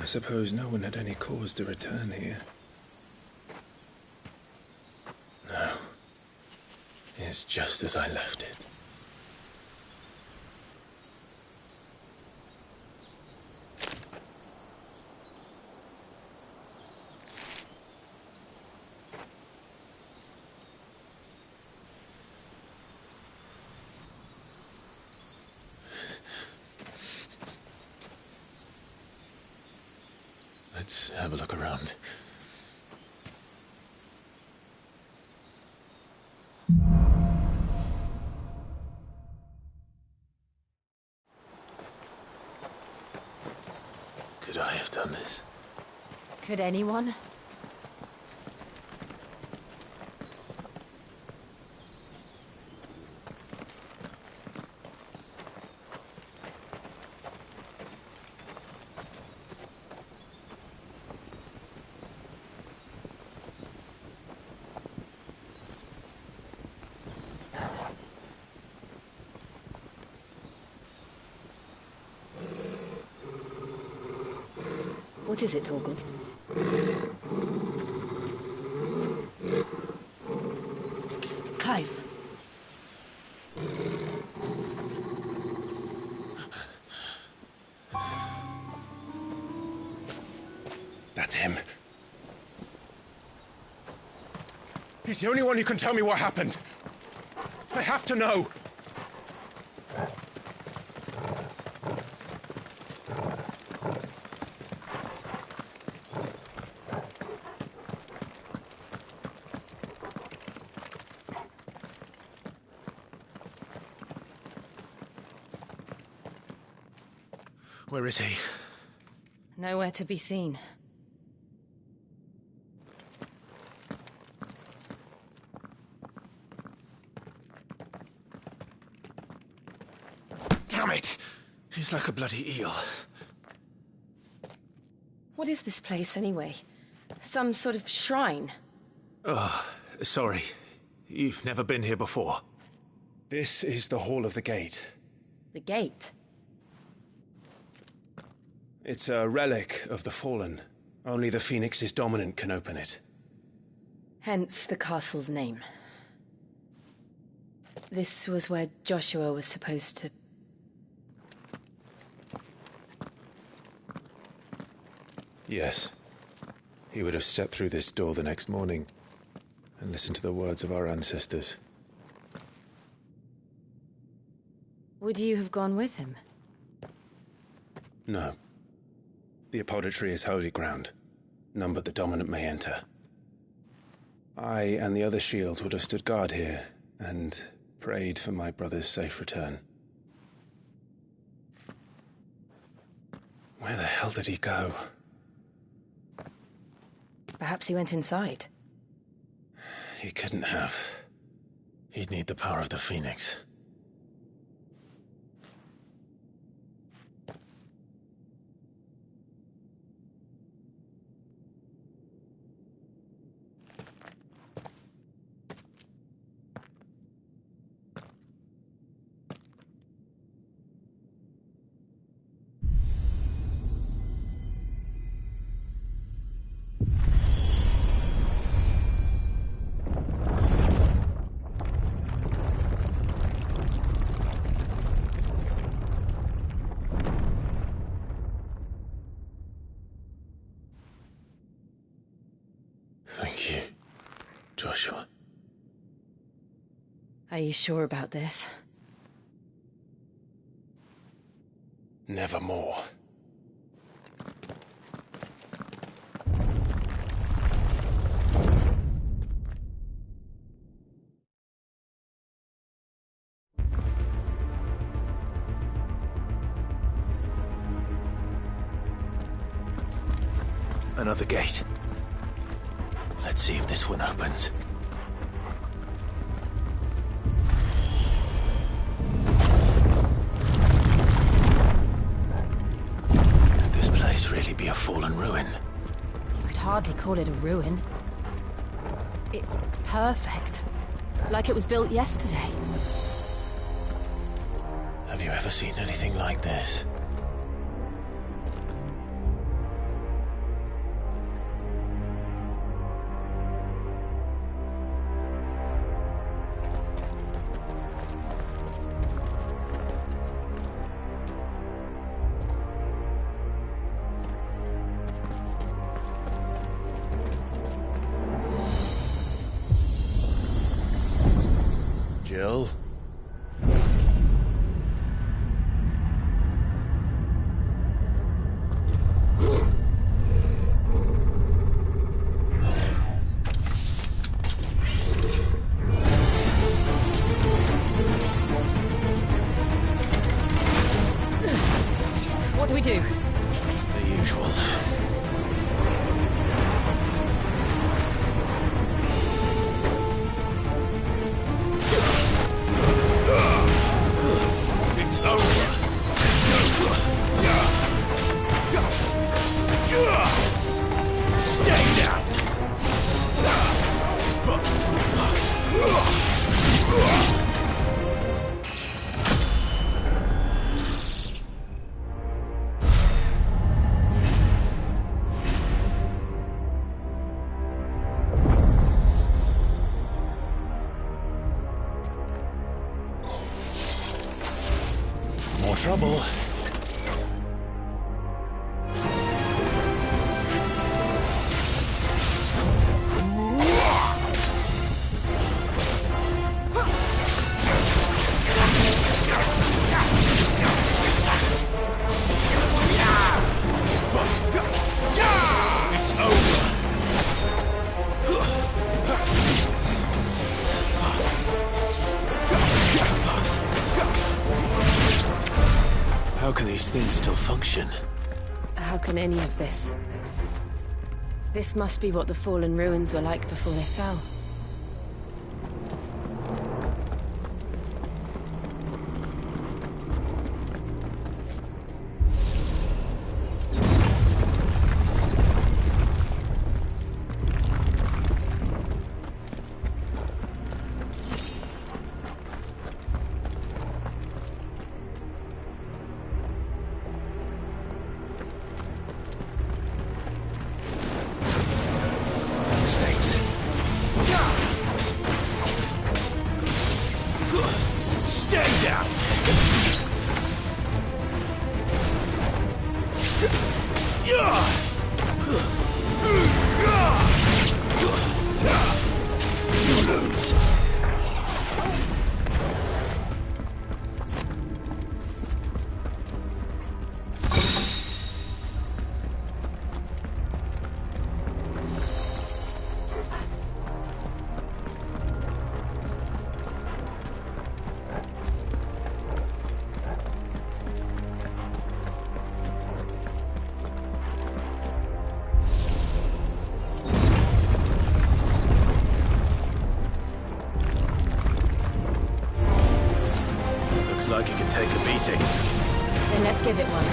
I suppose no one had any cause to return here. No. It's just as I left it. Let's have a look around. Could I have done this? Could anyone? What is it, Torgal? Clive. That's him. He's the only one who can tell me what happened. I have to know. Where is he? Nowhere to be seen. Damn it! He's like a bloody eel. What is this place, anyway? Some sort of shrine? Oh, sorry. You've never been here before. This is the Hall of the Gate. The gate? It's a relic of the Fallen. Only the Phoenix's dominant can open it. Hence the castle's name. This was where Joshua was supposed to... Yes. He would have stepped through this door the next morning and listened to the words of our ancestors. Would you have gone with him? No. The apodatory is holy ground. None but the dominant may enter. I and the other shields would have stood guard here and prayed for my brother's safe return. Where the hell did he go? Perhaps he went inside. He couldn't have. He'd need the power of the Phoenix. Thank you, Joshua. Are you sure about this? Nevermore. Another gate. Let's see if this one opens. Could this place really be a fallen ruin? You could hardly call it a ruin. It's perfect. Like it was built yesterday. Have you ever seen anything like this? Jill? What do we do? The usual. It's over. Stay down. More trouble. It's over. How can these things still function? How can any of this? This must be what the fallen ruins were like before they fell. Mistakes. Stay down. You lose. Looks like it can take a beating. Then let's give it one.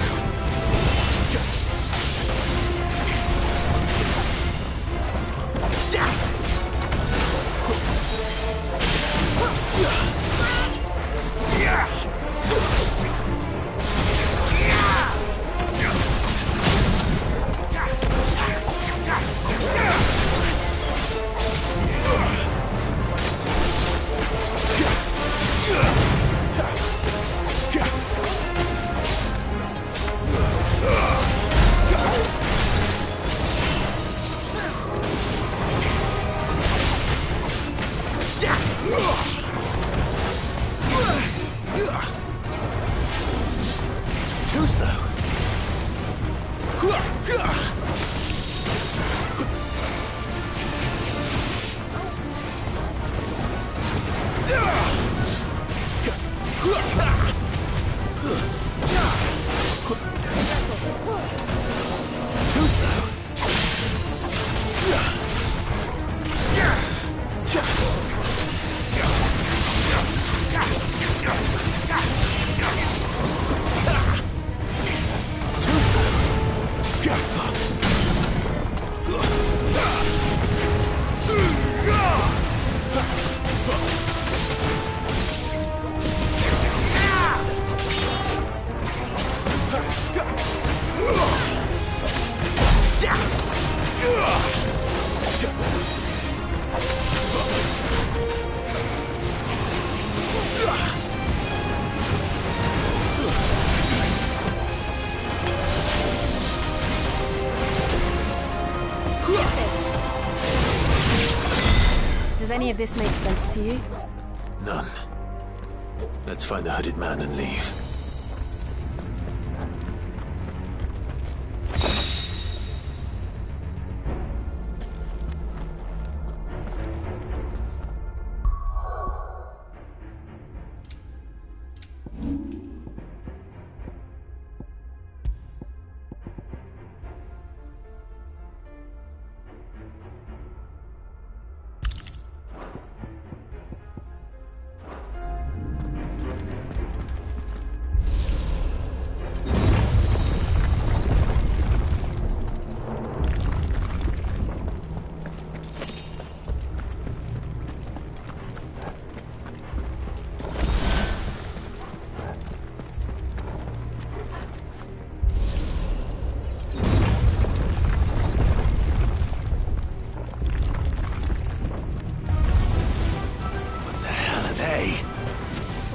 Too slow. Too slow. Too slow. any of this make sense to you? None. Let's find the hooded man and leave.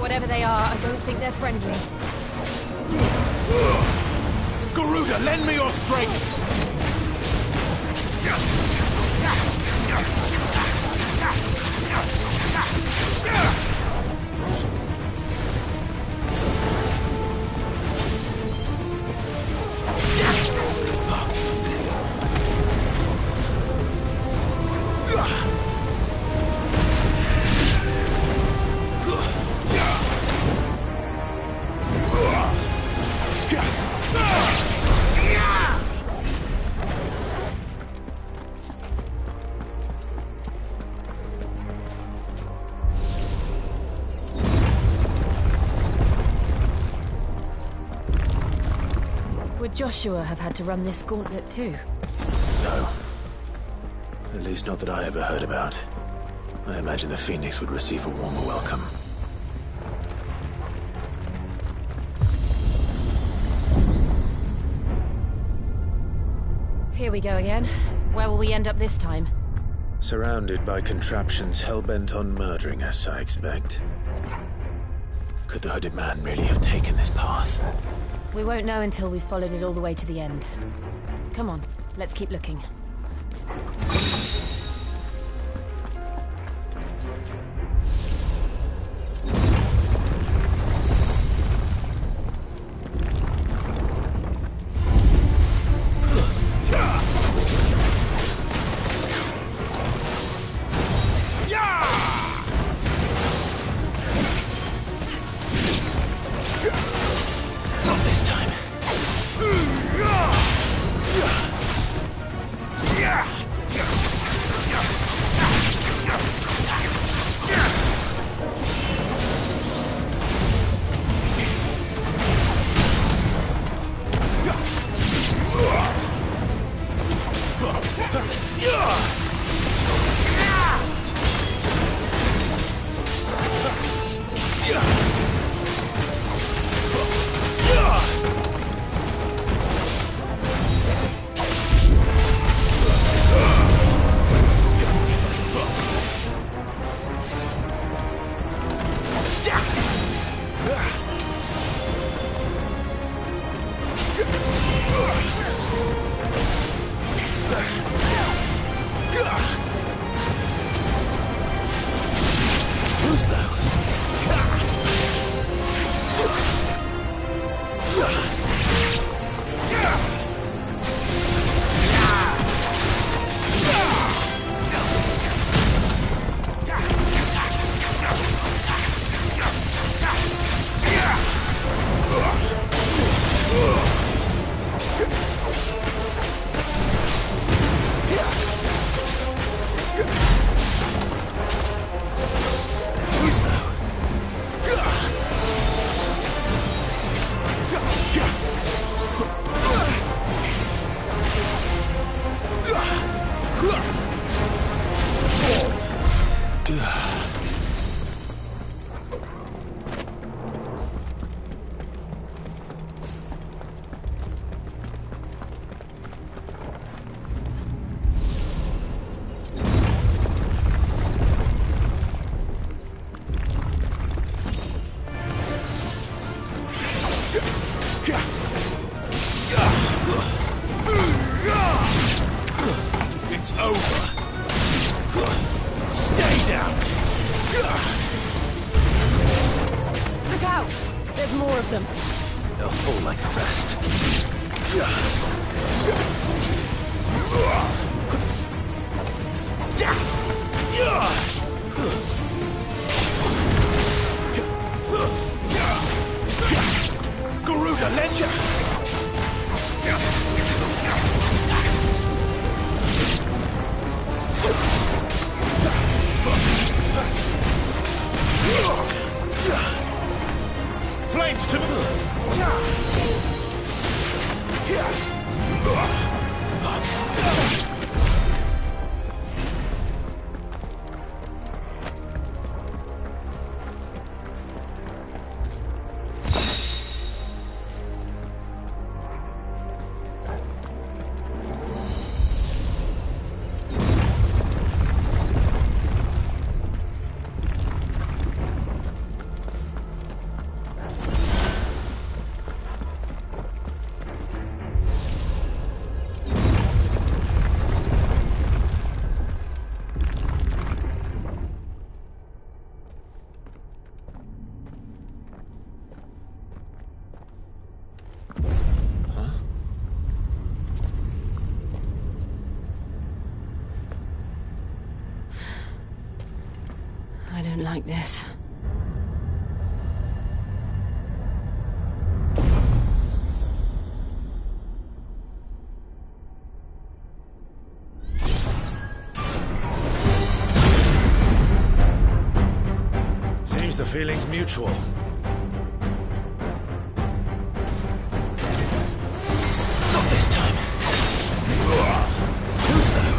Whatever they are, I don't think they're friendly. Garuda, lend me your strength! Would Joshua have had to run this gauntlet too? No. At least not that I ever heard about. I imagine the Phoenix would receive a warmer welcome. Here we go again. Where will we end up this time? Surrounded by contraptions hell-bent on murdering us, I expect. Could the hooded man really have taken this path? We won't know until we've followed it all the way to the end. Come on, let's keep looking. Yeah! Look out! There's more of them. They'll fall like the rest. Garuda, Ledger! Flames to I don't like this. Seems the feeling's mutual. Not this time. Too slow.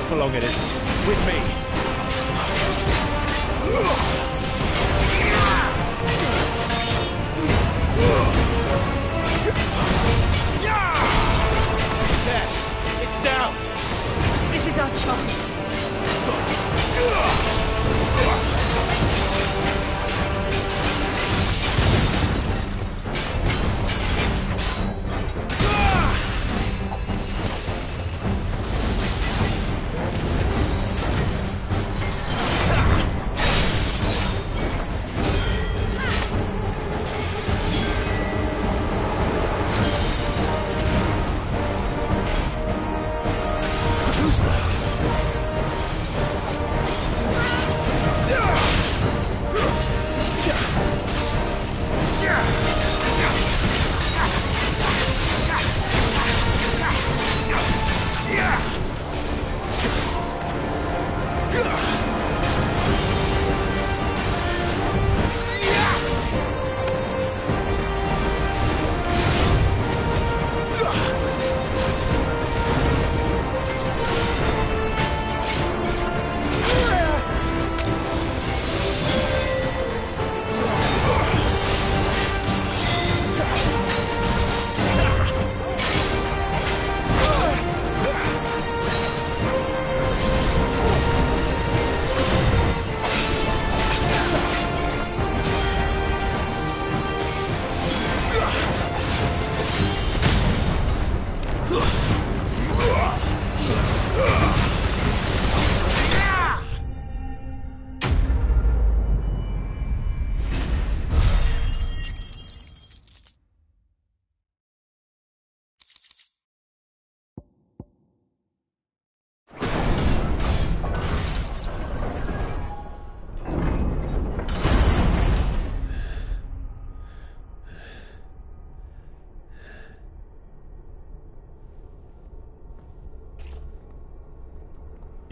For long it isn't. With me. There! It's down! This is our chance. Too slow.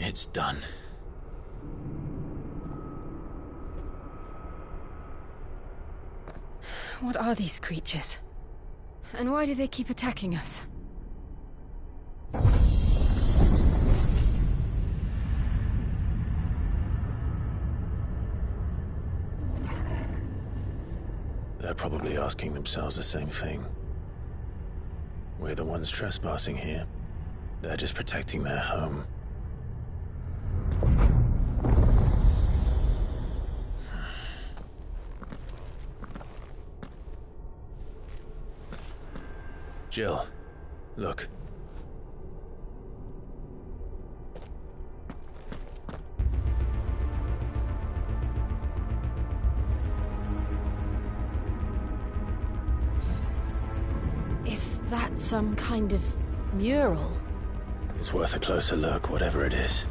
It's done. What are these creatures? And why do they keep attacking us? They're probably asking themselves the same thing. We're the ones trespassing here. They're just protecting their home. Jill, look. Is that some kind of mural? It's worth a closer look, whatever it is.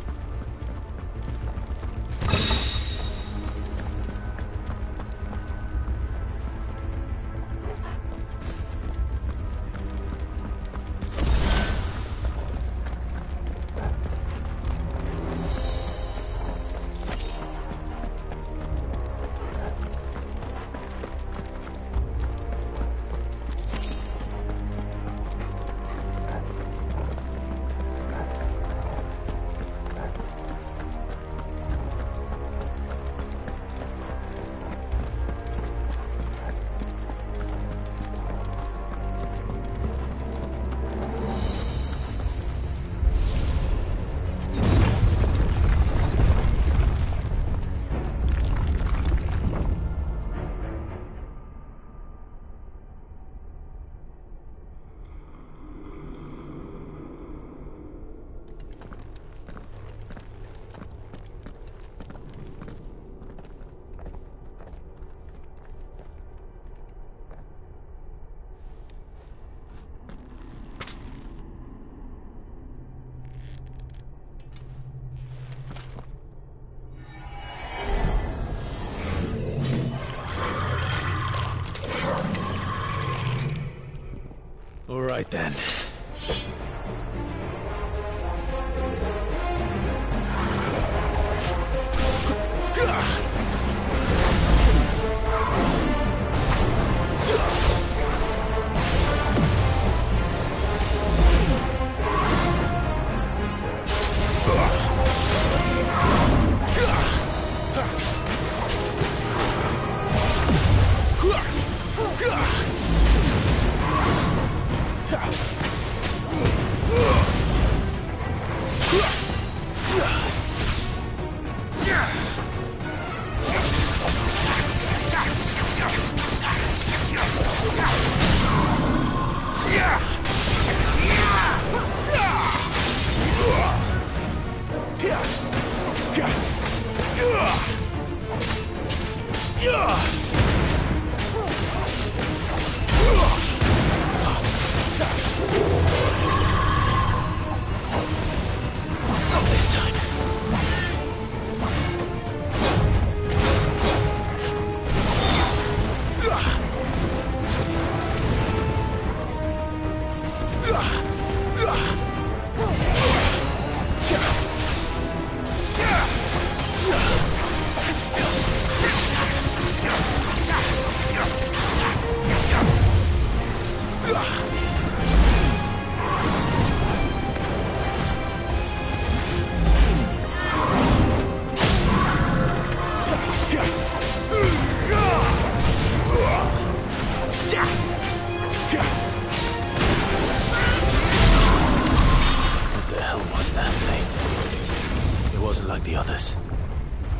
All right then.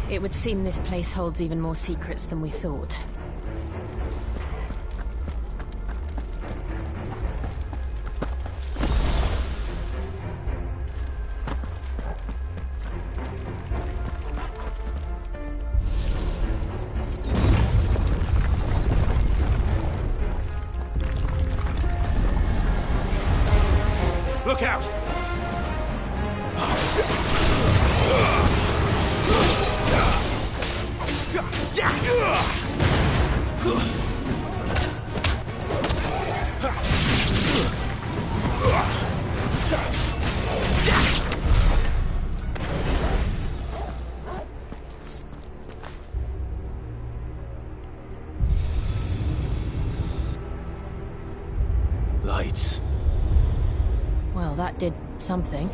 It would seem this place holds even more secrets than we thought. Look out! That did something.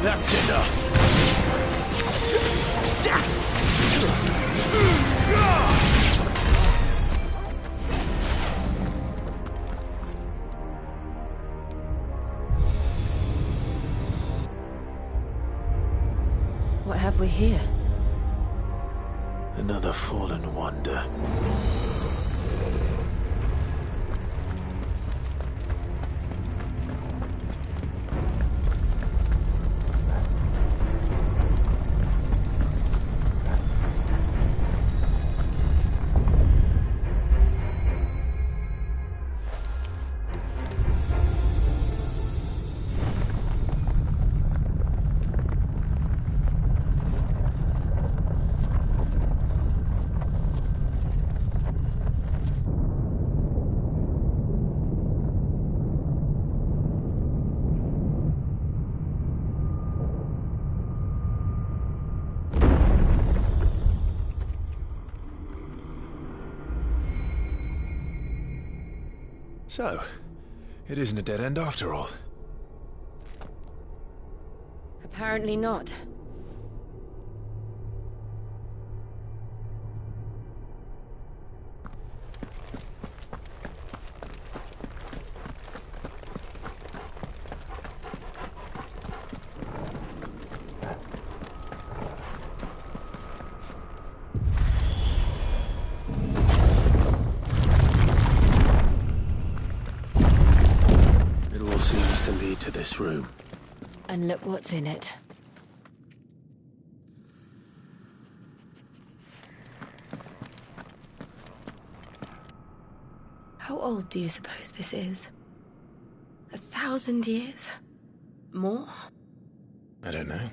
That's enough. What have we here? Another fallen wonder. So, it isn't a dead end after all. Apparently not. Seems to lead to this room. And look what's in it. How old do you suppose this is? 1,000 years? More? I don't know.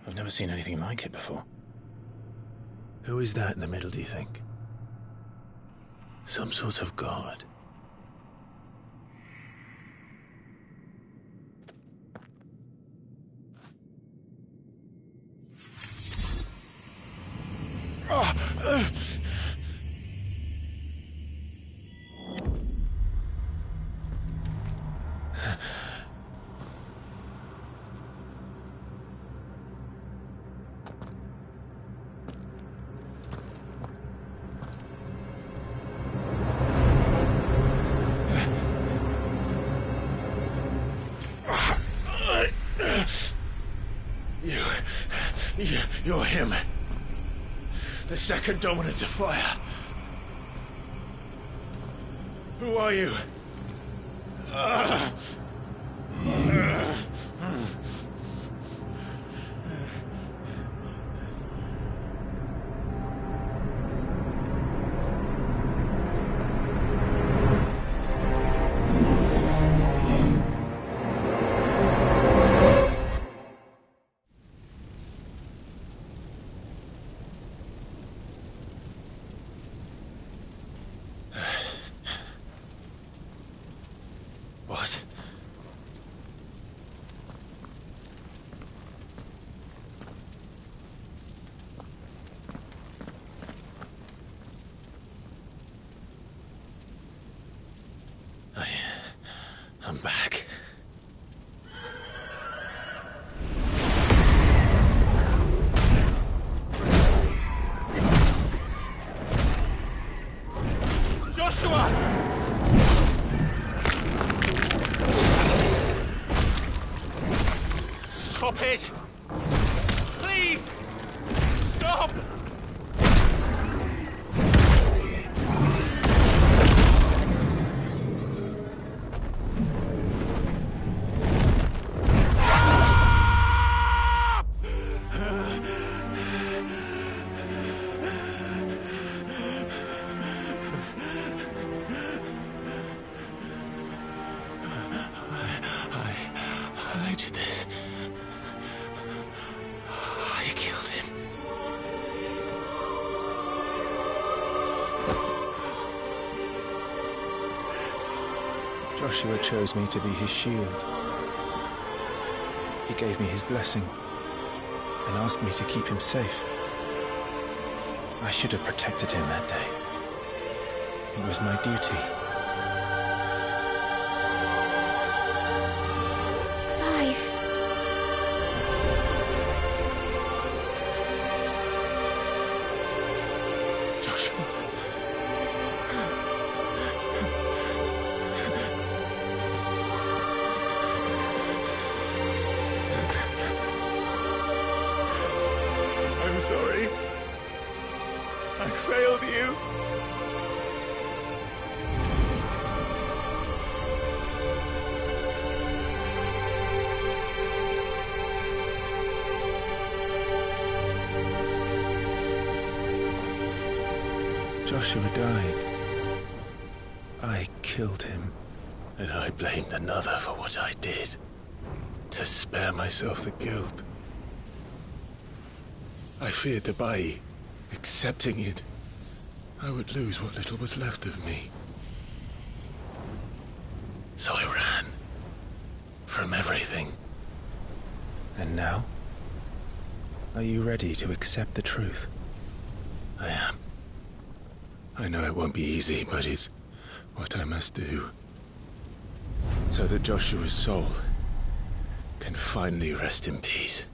I've never seen anything like it before. Who is that in the middle, do you think? Some sort of god? You're him. The second dominant of fire. Who are you? What? I'm back. Joshua! Stop it! Please! Stop! Joshua chose me to be his shield. He gave me his blessing and asked me to keep him safe. I should have protected him that day. It was my duty. Clive. Joshua. I'm sorry. I failed you. Joshua died. I killed him. And I blamed another for what I did. To spare myself the guilt. I feared that by accepting it, I would lose what little was left of me. So I ran. From everything. And now? Are you ready to accept the truth? I am. I know it won't be easy, but it's what I must do. So that Joshua's soul can finally rest in peace.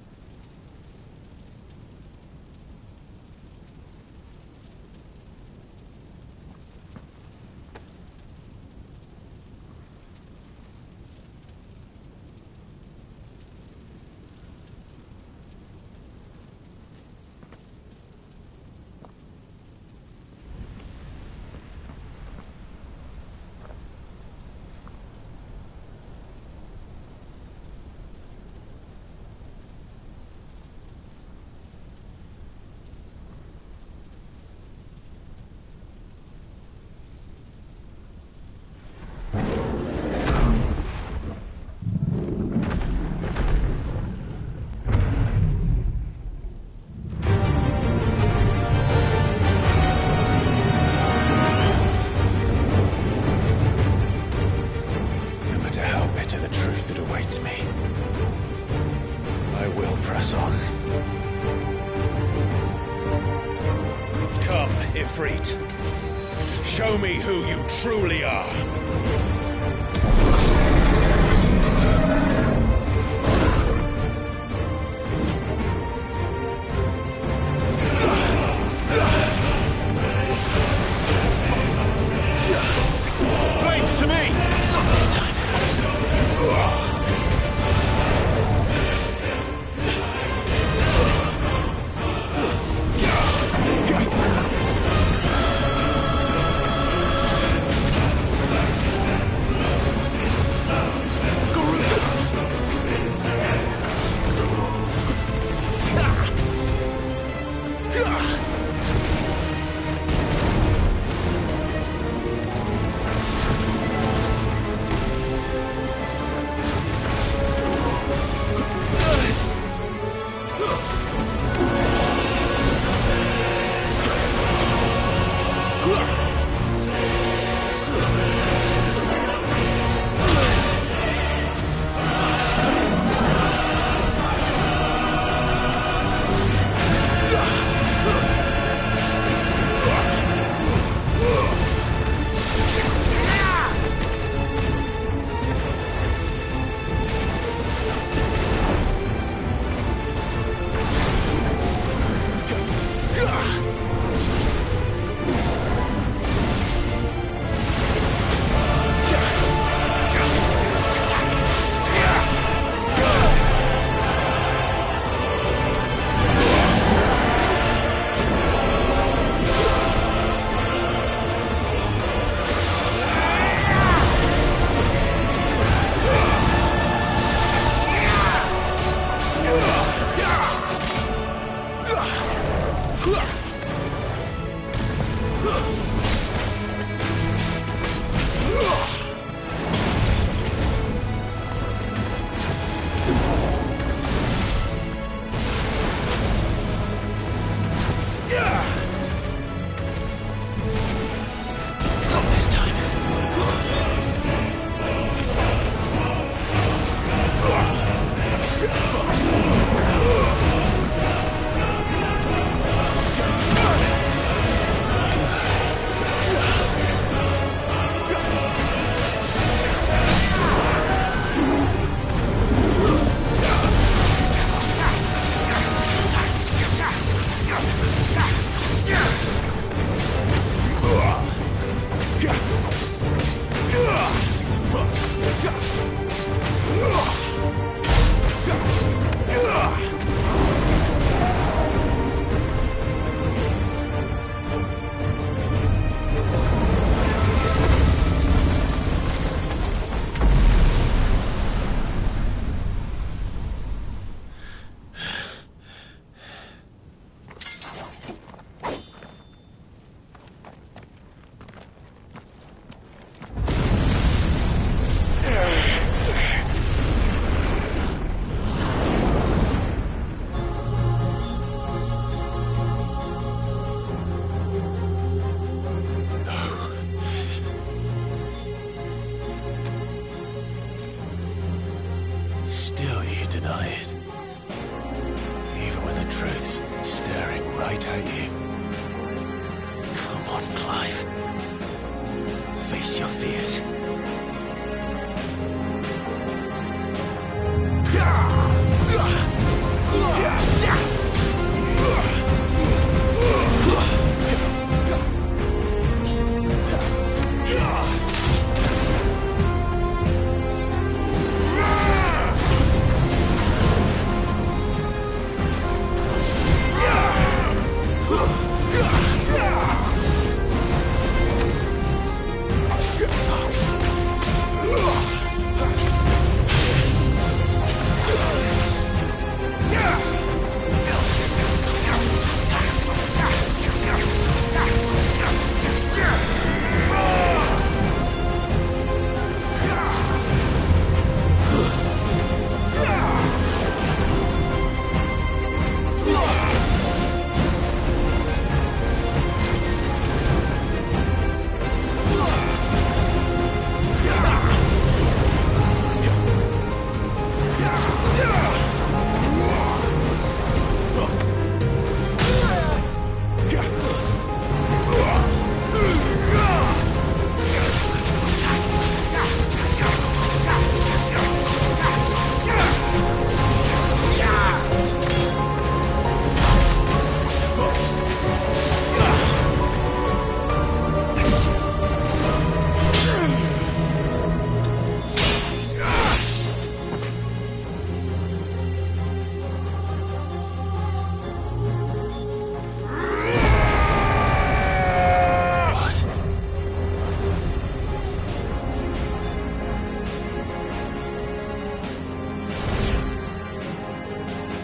Show me who you truly are. Flames to me! Not this time. deny it. Even when the truth's staring right at you. Come on, Clive. Face your fears.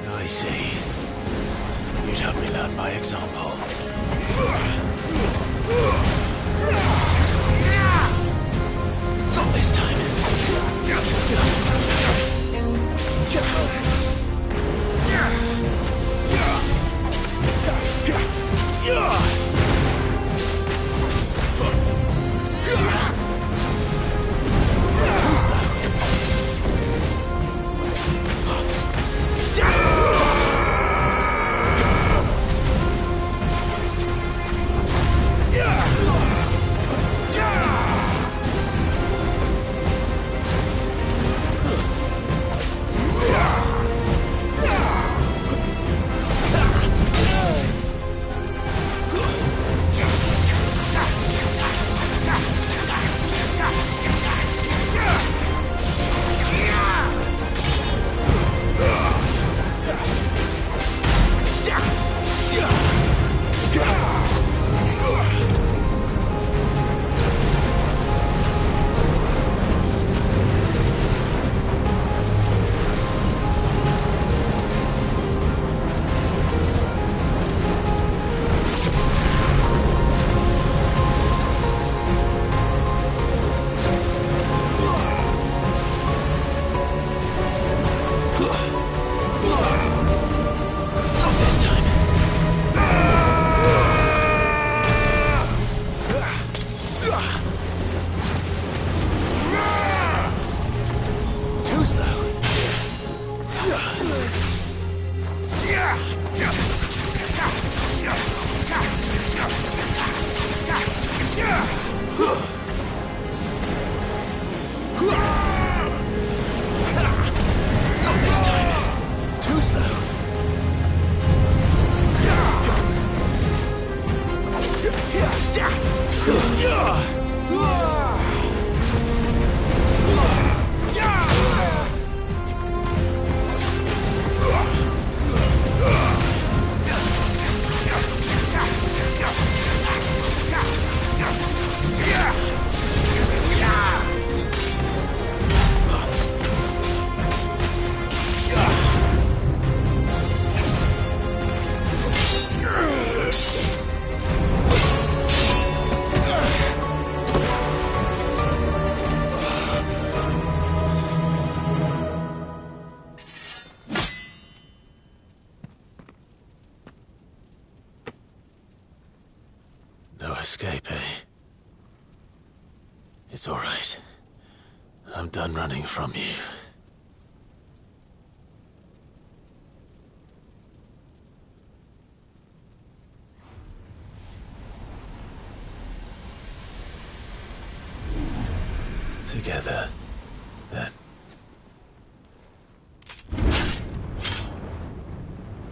I see. You'd have me learn by example. Not this time. Too slow. No escape, eh? It's all right. I'm done running from you. Together, then.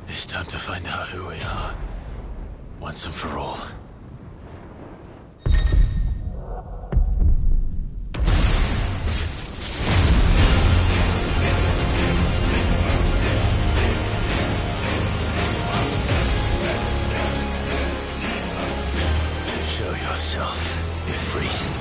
It's time to find out who we are, once and for all. Show yourself, Ifrit.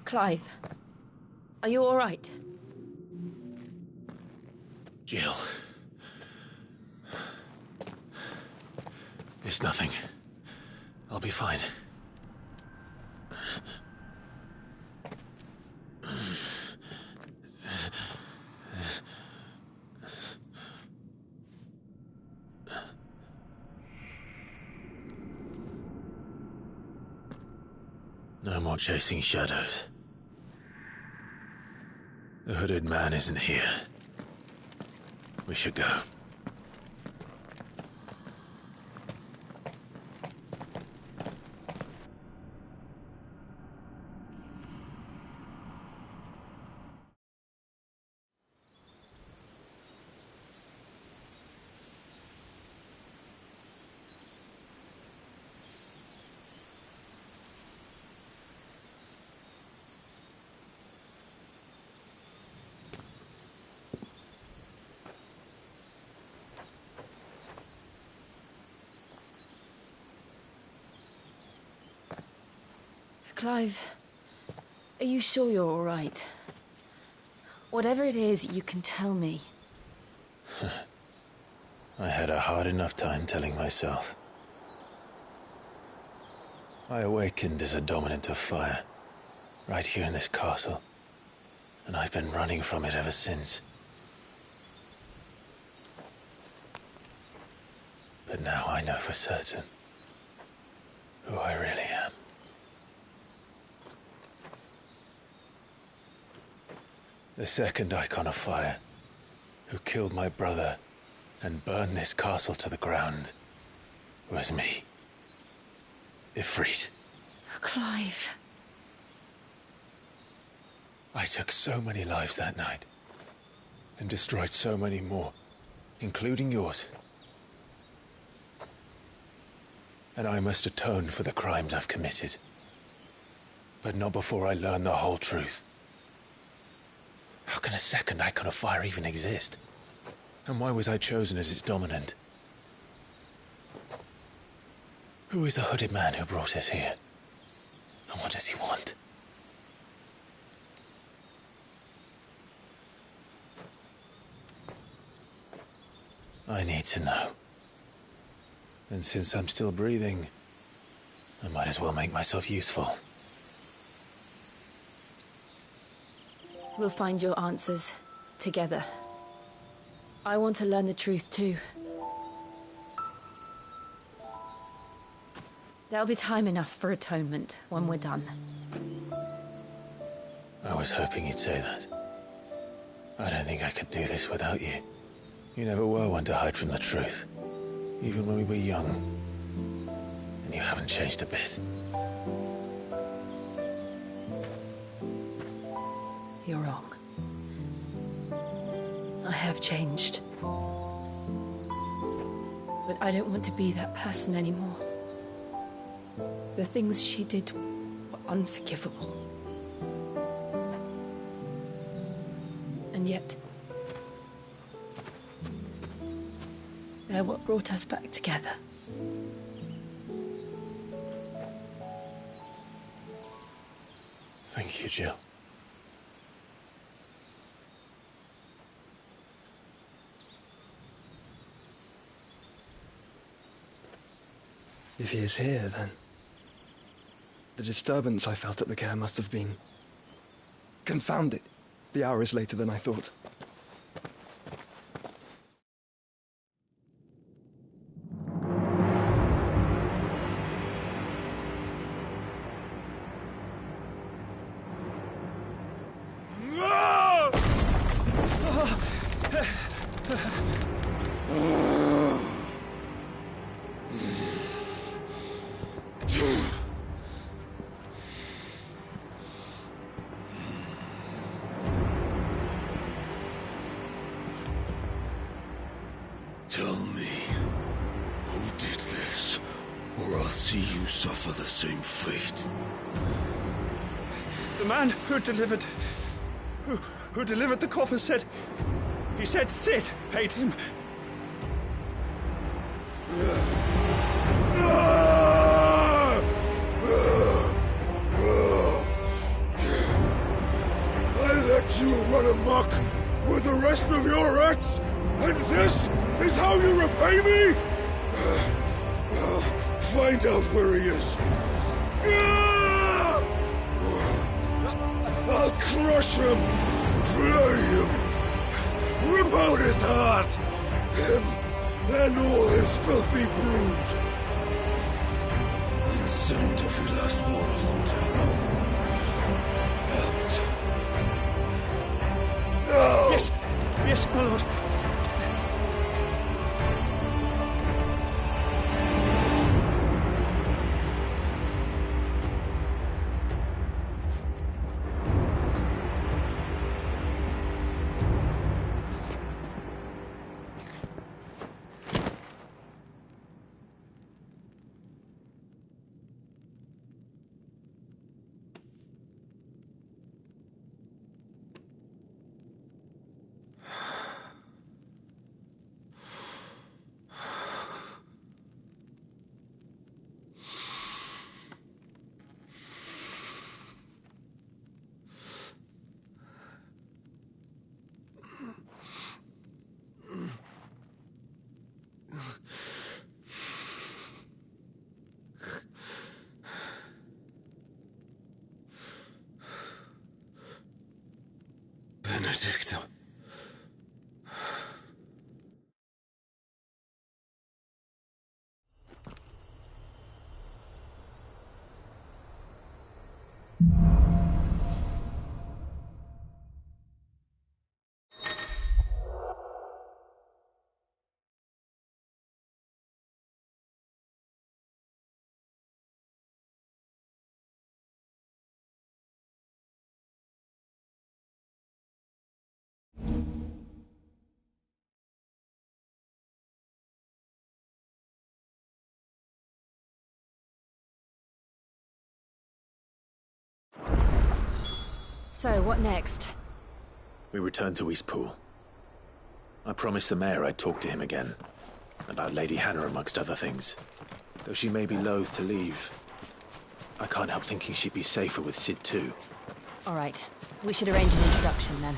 Clive, are you all right? Jill. It's nothing. I'll be fine. No more chasing shadows. The hooded man isn't here. We should go. Clive, are you sure you're all right? Whatever it is, you can tell me. I had a hard enough time telling myself. I awakened as a dominant of fire, right here in this castle, and I've been running from it ever since. But now I know for certain who I really am. The second icon of fire, who killed my brother and burned this castle to the ground, was me. Ifrit. Clive. I took so many lives that night, and destroyed so many more, including yours. And I must atone for the crimes I've committed. But not before I learn the whole truth. How can a second icon of fire even exist? And why was I chosen as its dominant? Who is the hooded man who brought us here? And what does he want? I need to know. And since I'm still breathing, I might as well make myself useful. We'll find your answers together. I want to learn the truth too. There'll be time enough for atonement when we're done. I was hoping you'd say that. I don't think I could do this without you. You never were one to hide from the truth, even when we were young. And you haven't changed a bit. You're wrong. I have changed. But I don't want to be that person anymore. The things she did were unforgivable. And yet, they're what brought us back together. Thank you, Jill. If he is here, then the disturbance I felt at the care must have been... Confound it. The hour is later than I thought. Tell me, who did this, or I'll see you suffer the same fate. The man who delivered the coffer said... He said Sid paid him. I let you run amok with the rest of your rats, and this is how you repay me? Find out where he is. I'll crush him, flay him, rip out his heart, him and all his filthy brood. And concerned if we lost one of them to out. No! Yes! Yes, my lord. Benedicto. So, what next? We return to Eastpool. I promised the mayor I'd talk to him again. About Lady Hannah, amongst other things. Though she may be loath to leave, I can't help thinking she'd be safer with Sid too. All right. We should arrange an introduction then.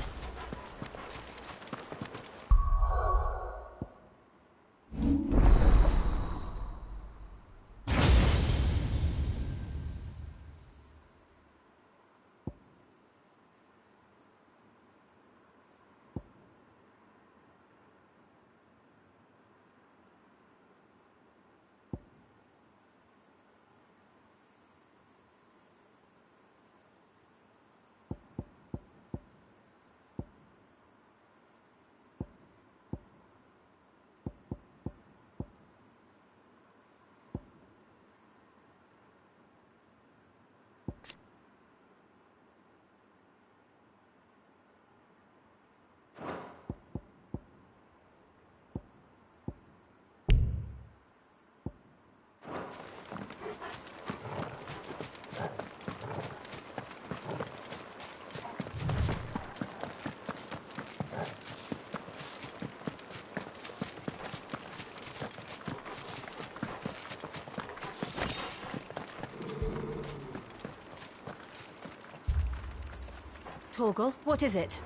Torgal, what is it?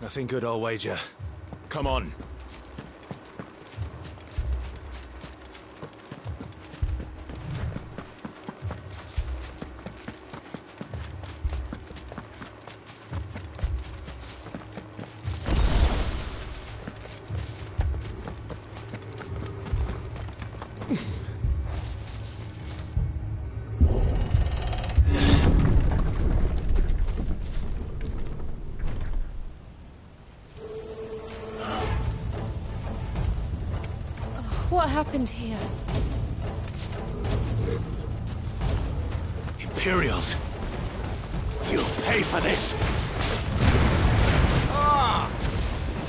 Nothing good, I'll wager. Come on. What happened here? Imperials! You'll pay for this! Ah!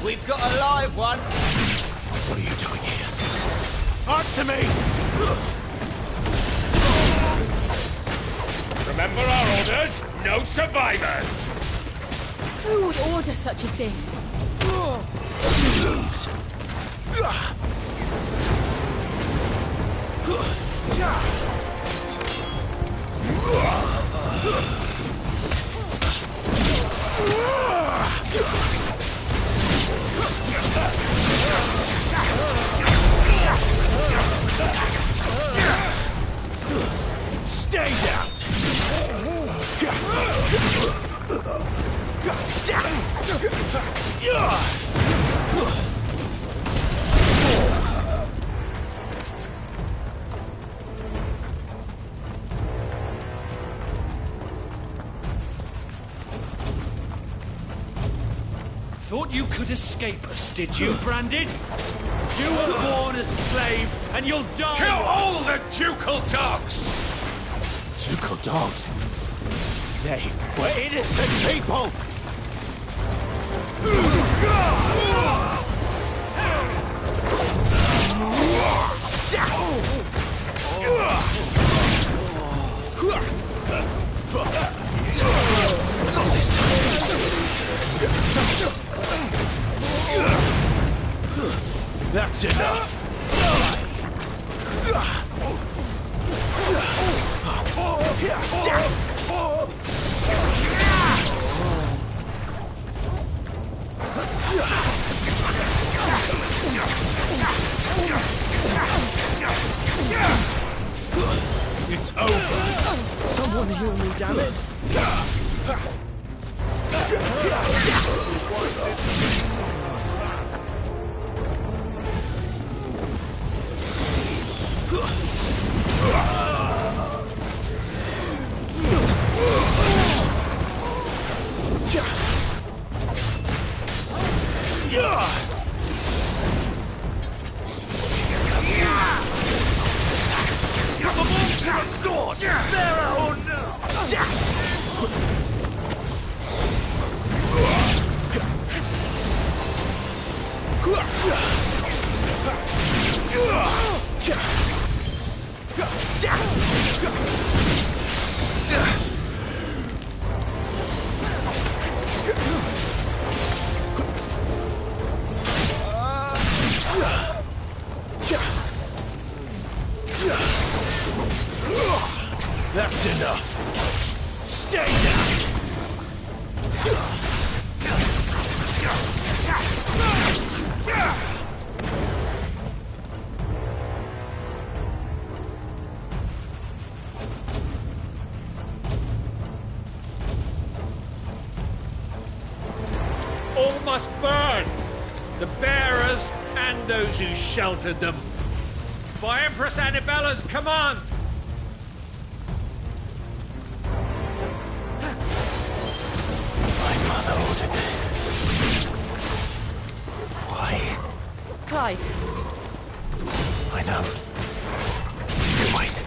We've got a live one! What are you doing here? Answer me! Remember our orders? No survivors! Who would order such a thing? Lose! Stay down! thought you could escape us, did you, Branded? You were born a slave, and you'll die. Kill all the ducal dogs! Ducal dogs? They were innocent people! That's enough. It's over. Someone heal me, damn it. Sword! Bearer or no! That's enough. Stay down. All must burn! The bearers and those who sheltered them. By Empress Annabella's command! My mother ordered this. Why? Clive. I know. Wait.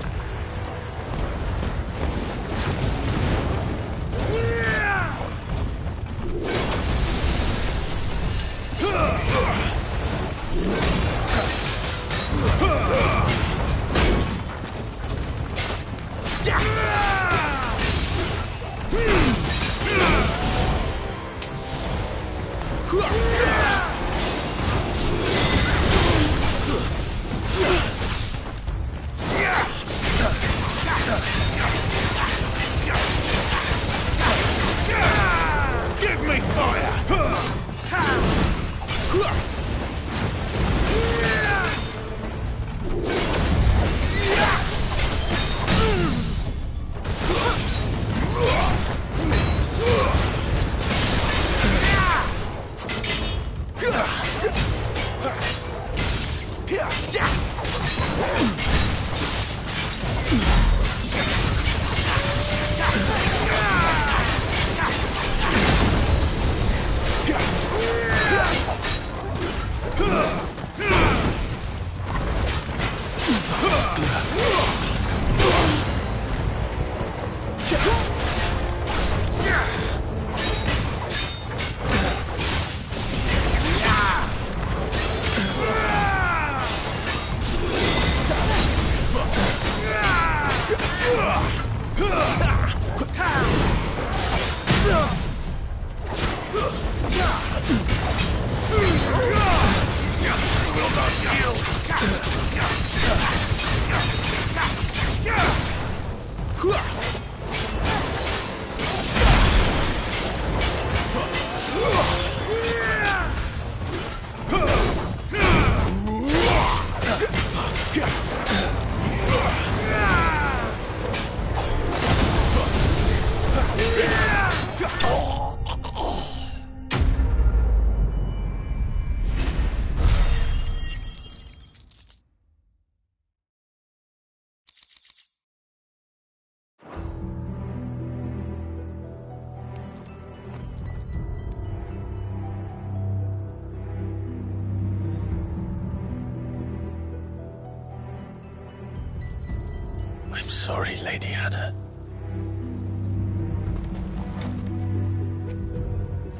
I'm sorry, Lady Anna.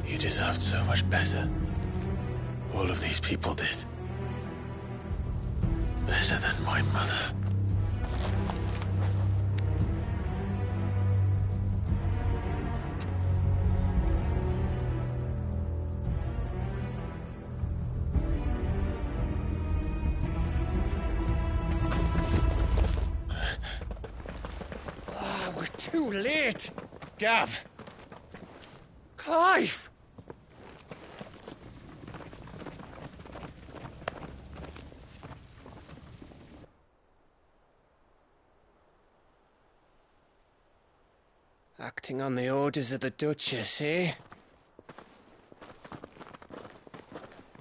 You deserved so much better. All of these people did. Better than my mother. We're too late. Gav. Clive. Acting on the orders of the Duchess, eh?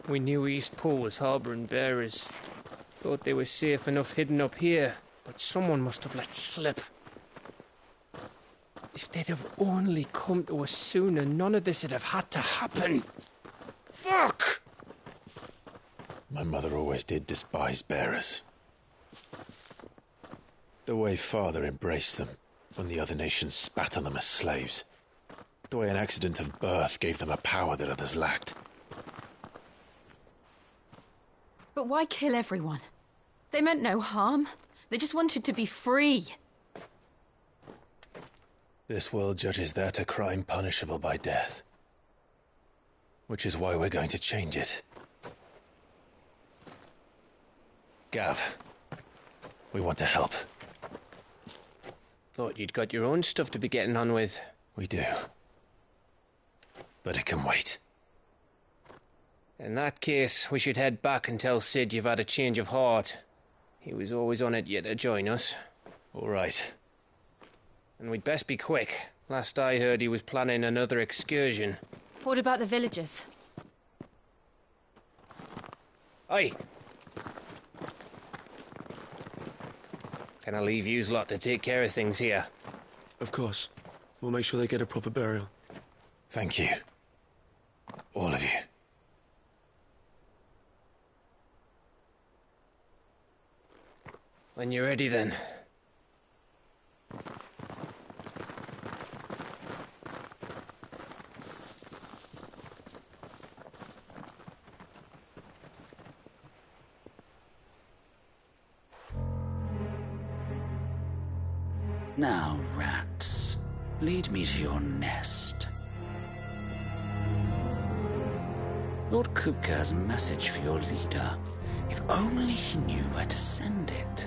We knew Eastpool was harbouring bearers. Thought they were safe enough hidden up here, but someone must have let slip. If they'd have only come to us sooner, none of this would have had to happen. Fuck! My mother always did despise bearers. The way Father embraced them when the other nations spat on them as slaves. The way an accident of birth gave them a power that others lacked. But why kill everyone? They meant no harm. They just wanted to be free. This world judges that a crime punishable by death. Which is why we're going to change it. Gav, we want to help. Thought you'd got your own stuff to be getting on with. We do. But it can wait. In that case, we should head back and tell Sid you've had a change of heart. He was always on it yet to join us. All right. And we'd best be quick. Last I heard, he was planning another excursion. What about the villagers? Aye. Can I leave yous lot to take care of things here? Of course. We'll make sure they get a proper burial. Thank you. All of you. When you're ready, then. Now, rats, lead me to your nest. Lord Kupka has a message for your leader. If only he knew where to send it.